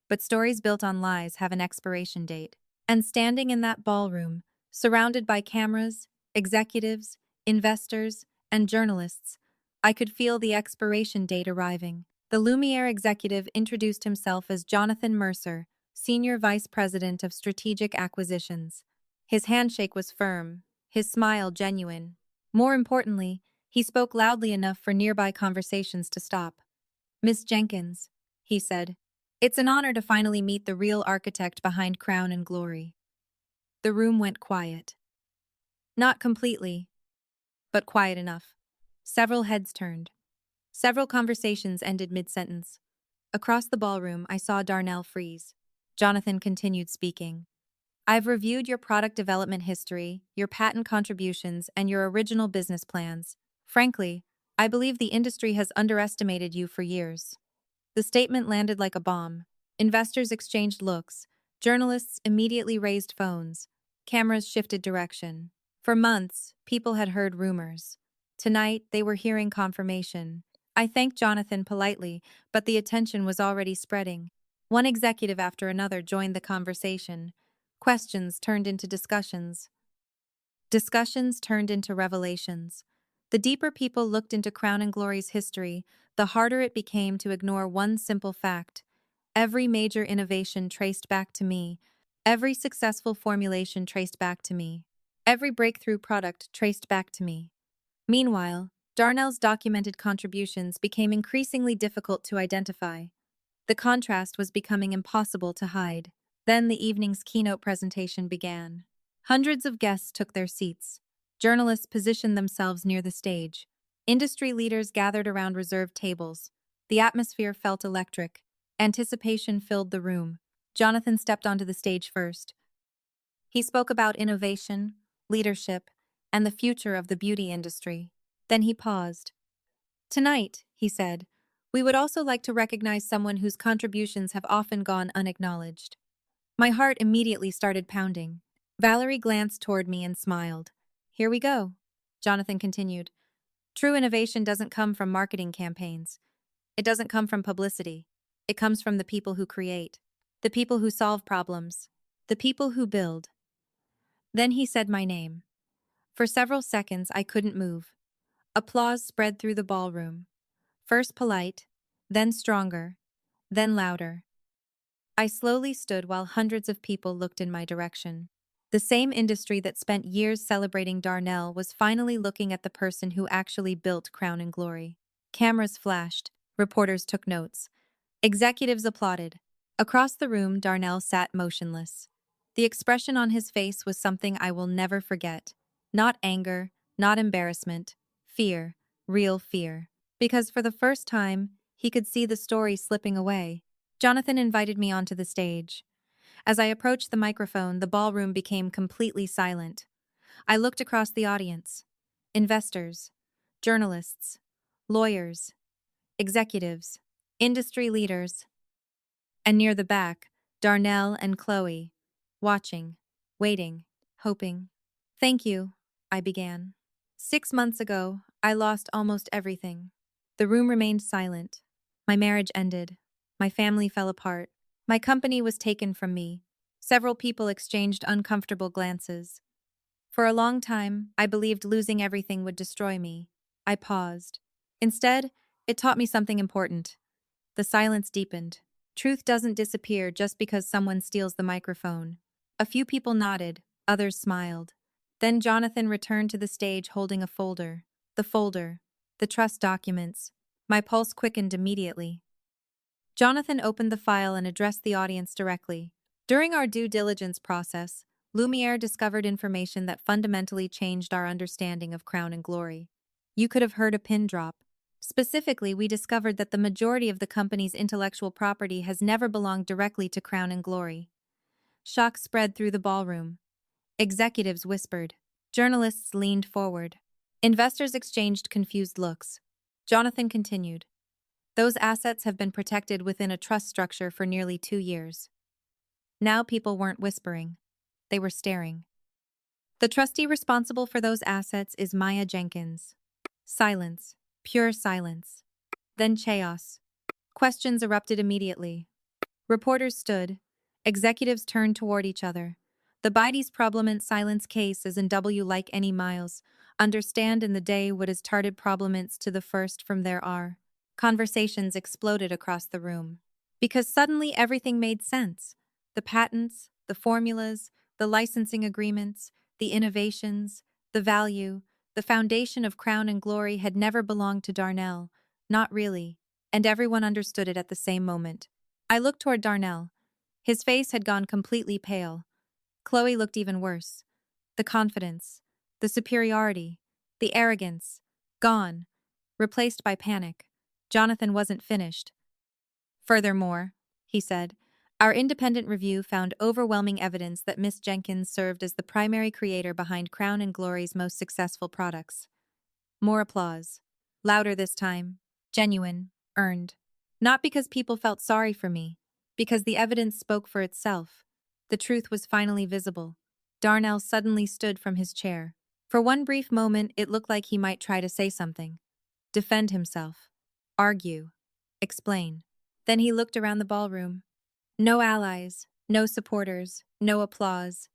But stories built on lies have an expiration date. And standing in that ballroom, surrounded by cameras, executives, investors, and journalists, I could feel the expiration date arriving. The Lumiere executive introduced himself as Jonathan Mercer, Senior Vice President of Strategic Acquisitions. His handshake was firm, his smile genuine. More importantly, he spoke loudly enough for nearby conversations to stop. "Miss Jenkins," he said, "it's an honor to finally meet the real architect behind Crown and Glory." The room went quiet. Not completely, but quiet enough. Several heads turned. Several conversations ended mid-sentence. Across the ballroom, I saw Darnell freeze. Jonathan continued speaking. "I've reviewed your product development history, your patent contributions, and your original business plans. Frankly, I believe the industry has underestimated you for years." The statement landed like a bomb. Investors exchanged looks. Journalists immediately raised phones. Cameras shifted direction. For months, people had heard rumors. Tonight, they were hearing confirmation. I thanked Jonathan politely, but the attention was already spreading. One executive after another joined the conversation. Questions turned into discussions. Discussions turned into revelations. The deeper people looked into Crown and Glory's history, the harder it became to ignore one simple fact. Every major innovation traced back to me. Every successful formulation traced back to me. Every breakthrough product traced back to me. Meanwhile, Darnell's documented contributions became increasingly difficult to identify. The contrast was becoming impossible to hide. Then the evening's keynote presentation began. Hundreds of guests took their seats. Journalists positioned themselves near the stage. Industry leaders gathered around reserved tables. The atmosphere felt electric. Anticipation filled the room. Jonathan stepped onto the stage first. He spoke about innovation, leadership, and the future of the beauty industry. Then he paused. "Tonight," he said, "we would also like to recognize someone whose contributions have often gone unacknowledged." My heart immediately started pounding. Valerie glanced toward me and smiled. "Here we go," Jonathan continued. "True innovation doesn't come from marketing campaigns. It doesn't come from publicity. It comes from the people who create, the people who solve problems, the people who build." Then he said my name. For several seconds, I couldn't move. Applause spread through the ballroom. First polite, then stronger, then louder. I slowly stood while hundreds of people looked in my direction. The same industry that spent years celebrating Darnell was finally looking at the person who actually built Crown and Glory. Cameras flashed. Reporters took notes. Executives applauded. Across the room, Darnell sat motionless. The expression on his face was something I will never forget. Not anger, not embarrassment, fear, real fear. Because for the first time, he could see the story slipping away. Jonathan invited me onto the stage. As I approached the microphone, the ballroom became completely silent. I looked across the audience. Investors, journalists, lawyers, executives, industry leaders. And near the back, Darnell and Chloe, watching, waiting, hoping. "Thank you," I began. "6 months ago, I lost almost everything." The room remained silent. My marriage ended. My family fell apart. My company was taken from me. Several people exchanged uncomfortable glances. For a long time, I believed losing everything would destroy me. I paused. Instead, it taught me something important. The silence deepened. Truth doesn't disappear just because someone steals the microphone. A few people nodded, others smiled. Then Jonathan returned to the stage holding a folder. The folder. The trust documents. My pulse quickened immediately. Jonathan opened the file and addressed the audience directly. "During our due diligence process, Lumiere discovered information that fundamentally changed our understanding of Crown and Glory. You could have heard a pin drop. Specifically, we discovered that the majority of the company's intellectual property has never belonged directly to Crown and Glory." Shock spread through the ballroom. Executives whispered. Journalists leaned forward. Investors exchanged confused looks. Jonathan continued. Those assets have been protected within a trust structure for nearly 2 years. Now people weren't whispering. They were staring. The trustee responsible for those assets is Maya Jenkins. Silence. Pure silence. Then chaos. Questions erupted immediately. Reporters stood. Executives turned toward each other. The Bidey's problemant silence case is in W like any miles. Understand in the day what is tarted problements to the first from there are. Conversations exploded across the room. Because suddenly everything made sense. The patents, the formulas, the licensing agreements, the innovations, the value, the foundation of Crown and Glory had never belonged to Darnell. Not really. And everyone understood it at the same moment. I looked toward Darnell. His face had gone completely pale. Chloe looked even worse. The confidence, the superiority, the arrogance, gone, replaced by panic. Jonathan wasn't finished. Furthermore, he said, our independent review found overwhelming evidence that Miss Jenkins served as the primary creator behind Crown and Glory's most successful products. More applause. Louder this time. Genuine. Earned. Not because people felt sorry for me, because the evidence spoke for itself. The truth was finally visible. Darnell suddenly stood from his chair. For one brief moment, it looked like he might try to say something. Defend himself. Argue. Explain. Then he looked around the ballroom. No allies, no supporters, no applause.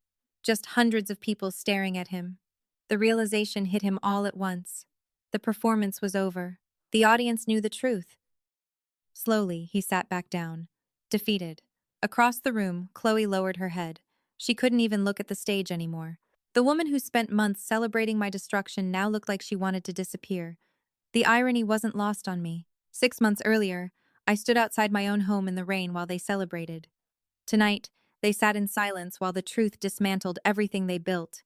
Just hundreds of people staring at him. The realization hit him all at once. The performance was over. The audience knew the truth. Slowly, he sat back down, defeated. Across the room, Chloe lowered her head. She couldn't even look at the stage anymore. The woman who spent months celebrating my destruction now looked like she wanted to disappear. The irony wasn't lost on me. 6 months earlier, I stood outside my own home in the rain while they celebrated. Tonight, they sat in silence while the truth dismantled everything they built.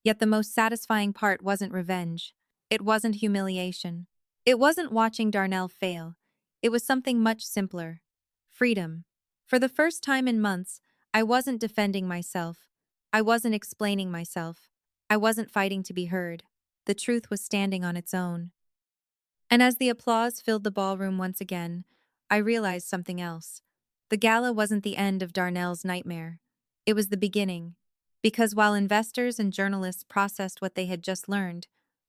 Yet the most satisfying part wasn't revenge. It wasn't humiliation. It wasn't watching Darnell fail. It was something much simpler. Freedom. For the first time in months, I wasn't defending myself. I wasn't explaining myself. I wasn't fighting to be heard. The truth was standing on its own. And as the applause filled the ballroom once again, I realized something else. The gala wasn't the end of Darnell's nightmare. It was the beginning. Because while investors and journalists processed what they had just learned,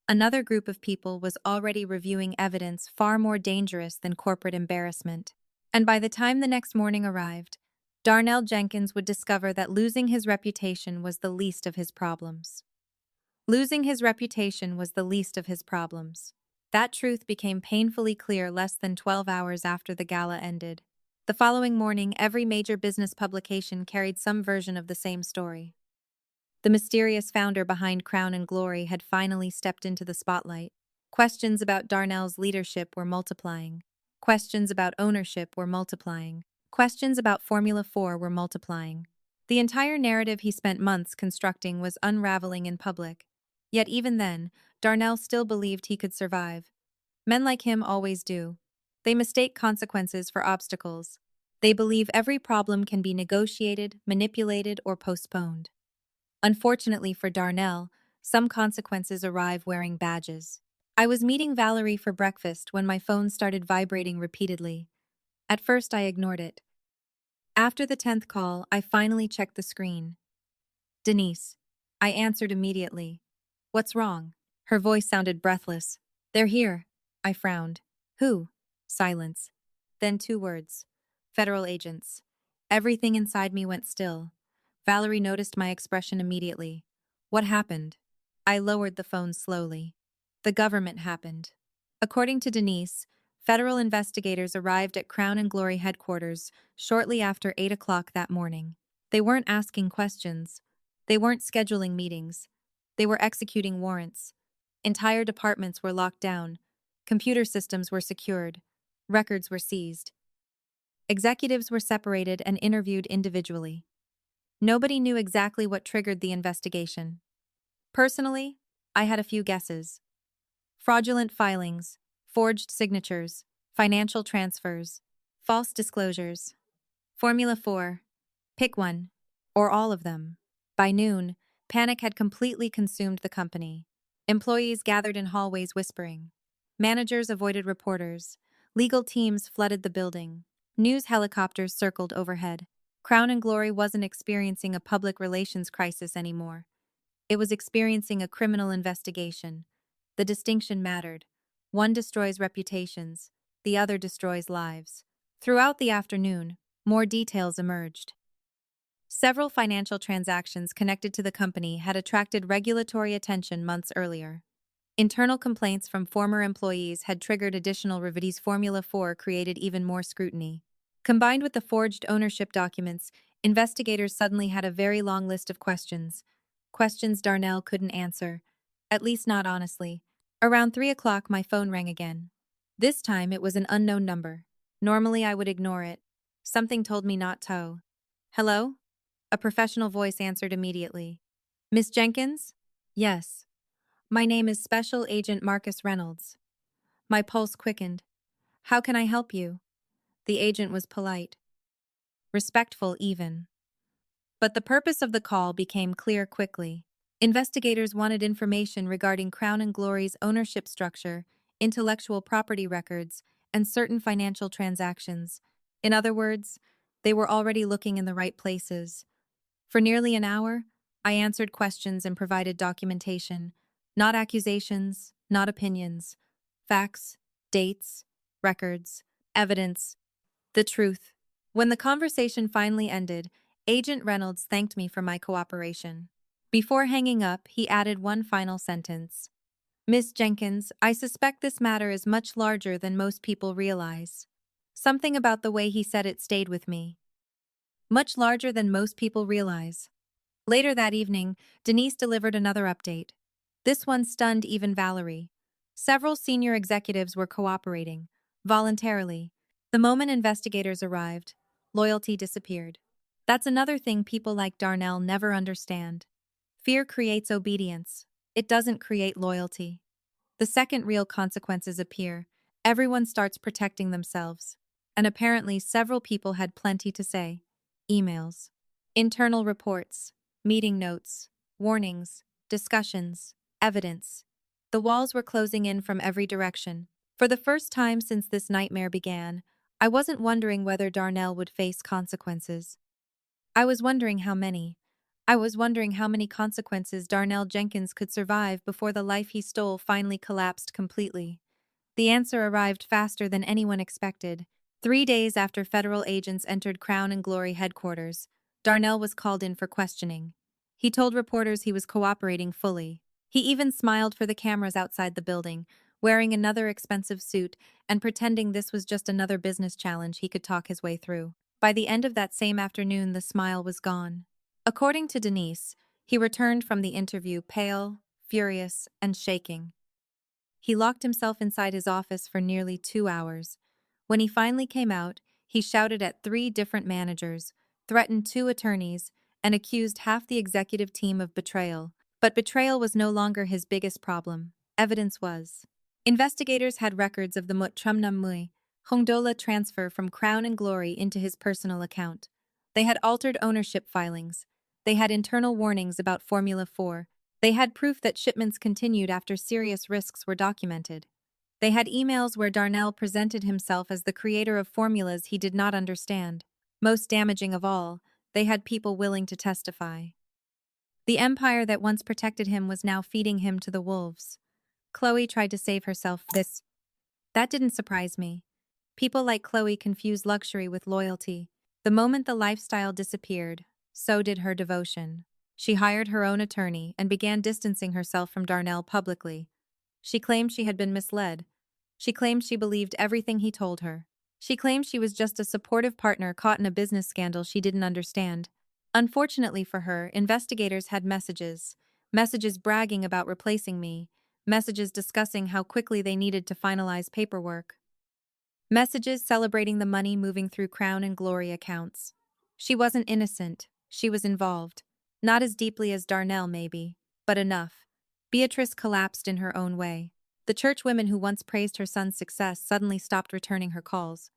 another group of people was already reviewing evidence far more dangerous than corporate embarrassment. And by the time the next morning arrived, Darnell Jenkins would discover that losing his reputation was the least of his problems. Losing his reputation was the least of his problems. That truth became painfully clear less than 12 hours after the gala ended. The following morning, every major business publication carried some version of the same story. The mysterious founder behind Crown and Glory had finally stepped into the spotlight. Questions about Darnell's leadership were multiplying. Questions about ownership were multiplying. Questions about Formula 4 were multiplying. The entire narrative he spent months constructing was unraveling in public. Yet even then, Darnell still believed he could survive. Men like him always do. They mistake consequences for obstacles. They believe every problem can be negotiated, manipulated, or postponed. Unfortunately for Darnell, some consequences arrive wearing badges. I was meeting Valerie for breakfast when my phone started vibrating repeatedly. At first, I ignored it. After the 10th call, I finally checked the screen. Denise. I answered immediately. What's wrong? Her voice sounded breathless. They're here. I frowned. Who? Silence. Then 2 words. Federal agents. Everything inside me went still. Valerie noticed my expression immediately. What happened? I lowered the phone slowly. The government happened. According to Denise, federal investigators arrived at Crown and Glory headquarters shortly after 8 o'clock that morning. They weren't asking questions. They weren't scheduling meetings. They were executing warrants. Entire departments were locked down. Computer systems were secured. Records were seized. Executives were separated and interviewed individually. Nobody knew exactly what triggered the investigation. Personally, I had a few guesses. Fraudulent filings, forged signatures, financial transfers, false disclosures. Formula 4. Pick one, or all of them. By noon, panic had completely consumed the company. Employees gathered in hallways whispering. Managers avoided reporters. Legal teams flooded the building. News helicopters circled overhead. Crown and Glory wasn't experiencing a public relations crisis anymore. It was experiencing a criminal investigation. The distinction mattered. One destroys reputations, the other destroys lives. Throughout the afternoon, more details emerged. Several financial transactions connected to the company had attracted regulatory attention months earlier. Internal complaints from former employees had triggered additional reviews. Formula 4 created even more scrutiny. Combined with the forged ownership documents, investigators suddenly had a very long list of questions. Questions Darnell couldn't answer, at least not honestly. Around 3 o'clock, my phone rang again. This time, it was an unknown number. Normally, I would ignore it. Something told me not to. Hello? A professional voice answered immediately. Miss Jenkins? Yes. My name is Special Agent Marcus Reynolds. My pulse quickened. How can I help you? The agent was polite. Respectful even. But the purpose of the call became clear quickly. Investigators wanted information regarding Crown and Glory's ownership structure, intellectual property records, and certain financial transactions. In other words, they were already looking in the right places. For nearly an hour, I answered questions and provided documentation. Not accusations, not opinions. Facts, dates, records, evidence, the truth. When the conversation finally ended, Agent Reynolds thanked me for my cooperation. Before hanging up, he added one final sentence. Miss Jenkins, I suspect this matter is much larger than most people realize. Something about the way he said it stayed with me. Much larger than most people realize. Later that evening, Denise delivered another update. This one stunned even Valerie. Several senior executives were cooperating, voluntarily. The moment investigators arrived, loyalty disappeared. That's another thing people like Darnell never understand. Fear creates obedience. It doesn't create loyalty. The second real consequences appear, everyone starts protecting themselves. And apparently several people had plenty to say. Emails, internal reports, meeting notes, warnings, discussions, evidence. The walls were closing in from every direction. For the first time since this nightmare began, I wasn't wondering whether Darnell would face consequences. I was wondering how many. I was wondering how many consequences Darnell Jenkins could survive before the life he stole finally collapsed completely. The answer arrived faster than anyone expected. 3 days after federal agents entered Crown and Glory headquarters, Darnell was called in for questioning. He told reporters he was cooperating fully. He even smiled for the cameras outside the building, wearing another expensive suit and pretending this was just another business challenge he could talk his way through. By the end of that same afternoon, the smile was gone. According to Denise, he returned from the interview pale, furious, and shaking. He locked himself inside his office for nearly 2 hours. When he finally came out, he shouted at 3 different managers, threatened 2 attorneys, and accused half the executive team of betrayal. But betrayal was no longer his biggest problem. Evidence was. Investigators had records of the Muttrumnamui Hongdola transfer from Crown and Glory into his personal account. They had altered ownership filings. They had internal warnings about Formula 4. They had proof that shipments continued after serious risks were documented. They had emails where Darnell presented himself as the creator of formulas he did not understand. Most damaging of all, they had people willing to testify. The empire that once protected him was now feeding him to the wolves. Chloe tried to save herself. That didn't surprise me. People like Chloe confuse luxury with loyalty. The moment the lifestyle disappeared, so did her devotion. She hired her own attorney and began distancing herself from Darnell publicly. She claimed she had been misled. She claimed she believed everything he told her. She claimed she was just a supportive partner caught in a business scandal she didn't understand. Unfortunately for her, investigators had messages. Messages bragging about replacing me. Messages discussing how quickly they needed to finalize paperwork. Messages celebrating the money moving through Crown and Glory accounts. She wasn't innocent. She was involved. Not as deeply as Darnell, maybe, but enough. Beatrice collapsed in her own way. The church women who once praised her son's success suddenly stopped returning her calls.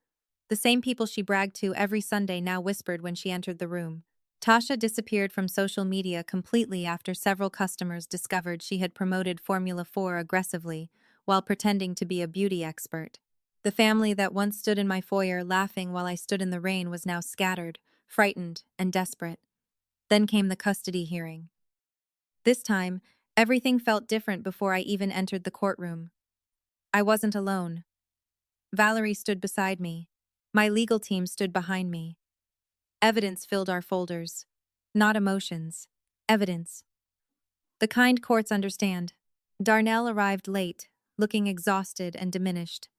The same people she bragged to every Sunday now whispered when she entered the room. Tasha disappeared from social media completely after several customers discovered she had promoted Formula 4 aggressively while pretending to be a beauty expert. The family that once stood in my foyer laughing while I stood in the rain was now scattered, frightened, and desperate. Then came the custody hearing. This time, everything felt different before I even entered the courtroom. I wasn't alone. Valerie stood beside me. My legal team stood behind me. Evidence filled our folders. Not emotions. Evidence. The kind courts understand. Darnell arrived late, looking exhausted and diminished.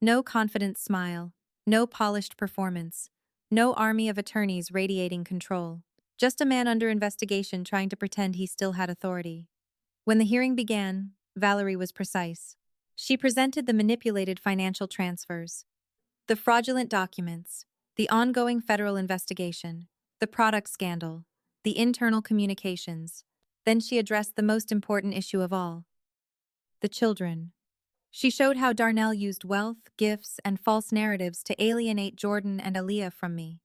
No confident smile. No polished performance. No army of attorneys radiating control. Just a man under investigation trying to pretend he still had authority. When the hearing began, Valerie was precise. She presented the manipulated financial transfers, the fraudulent documents, the ongoing federal investigation, the product scandal, the internal communications. Then she addressed the most important issue of all, the children. She showed how Darnell used wealth, gifts, and false narratives to alienate Jordan and Aaliyah from me.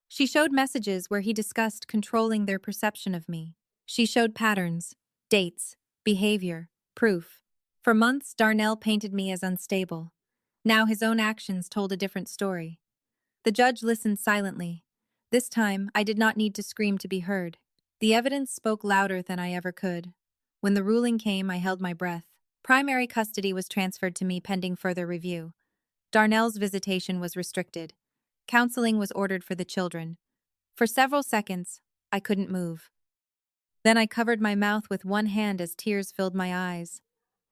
She showed messages where he discussed controlling their perception of me. She showed patterns, dates, behavior, proof. For months, Darnell painted me as unstable. Now his own actions told a different story. The judge listened silently. This time, I did not need to scream to be heard. The evidence spoke louder than I ever could. When the ruling came, I held my breath. Primary custody was transferred to me pending further review. Darnell's visitation was restricted. Counseling was ordered for the children. For several seconds, I couldn't move. Then I covered my mouth with one hand as tears filled my eyes.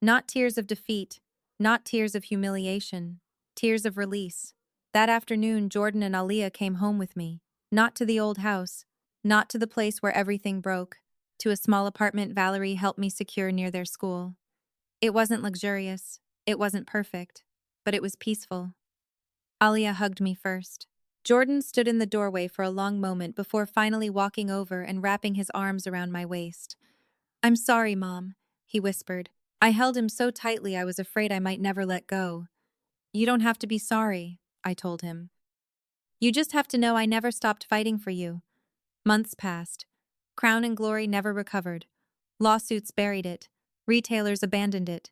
Not tears of defeat, not tears of humiliation, tears of release. That afternoon, Jordan and Aaliyah came home with me. Not to the old house, not to the place where everything broke, to a small apartment Valerie helped me secure near their school. It wasn't luxurious, it wasn't perfect, but it was peaceful. Aaliyah hugged me first. Jordan stood in the doorway for a long moment before finally walking over and wrapping his arms around my waist. "I'm sorry, Mom," he whispered. I held him so tightly I was afraid I might never let go. "You don't have to be sorry," I told him. "You just have to know I never stopped fighting for you." Months passed. Crown and Glory never recovered. Lawsuits buried it. Retailers abandoned it.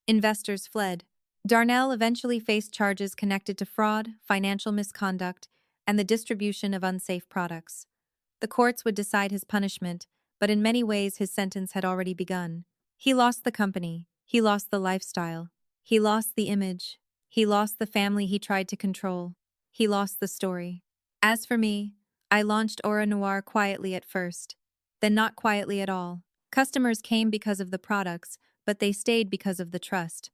Investors fled. Darnell eventually faced charges connected to fraud, financial misconduct, and the distribution of unsafe products. The courts would decide his punishment, but in many ways his sentence had already begun. He lost the company. He lost the lifestyle. He lost the image. He lost the family he tried to control. He lost the story. As for me, I launched Aura Noir quietly at first, then not quietly at all. Customers came because of the products, but they stayed because of the trust.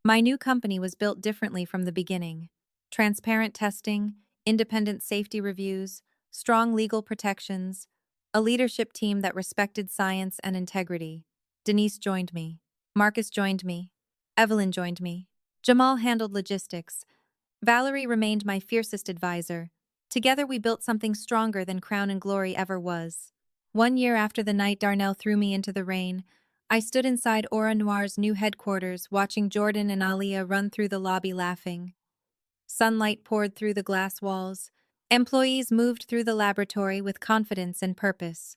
My new company was built differently from the beginning. Transparent testing, independent safety reviews, strong legal protections, a leadership team that respected science and integrity. Denise joined me. Marcus joined me. Evelyn joined me. Jamal handled logistics. Valerie remained my fiercest advisor. Together we built something stronger than Crown and Glory ever was. 1 year after the night Darnell threw me into the rain, I stood inside Aura Noir's new headquarters, watching Jordan and Aaliyah run through the lobby laughing. Sunlight poured through the glass walls. Employees moved through the laboratory with confidence and purpose.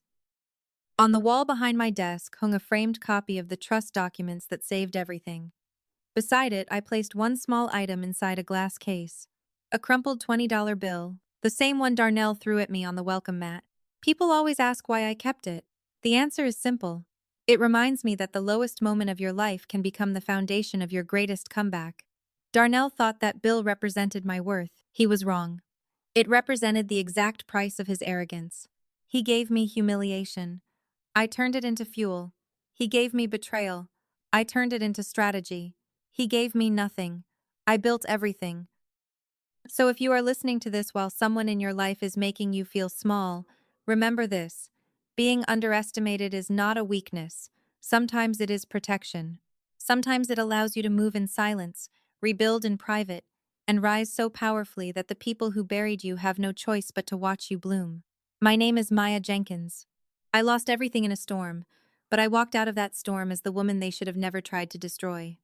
On the wall behind my desk hung a framed copy of the trust documents that saved everything. Beside it, I placed one small item inside a glass case. A crumpled $20 bill, the same one Darnell threw at me on the welcome mat. People always ask why I kept it. The answer is simple. It reminds me that the lowest moment of your life can become the foundation of your greatest comeback. Darnell thought that bill represented my worth. He was wrong. It represented the exact price of his arrogance. He gave me humiliation. I turned it into fuel. He gave me betrayal. I turned it into strategy. He gave me nothing. I built everything. So if you are listening to this while someone in your life is making you feel small, remember this. Being underestimated is not a weakness. Sometimes it is protection. Sometimes it allows you to move in silence, rebuild in private, and rise so powerfully that the people who buried you have no choice but to watch you bloom. My name is Maya Jenkins. I lost everything in a storm, but I walked out of that storm as the woman they should have never tried to destroy.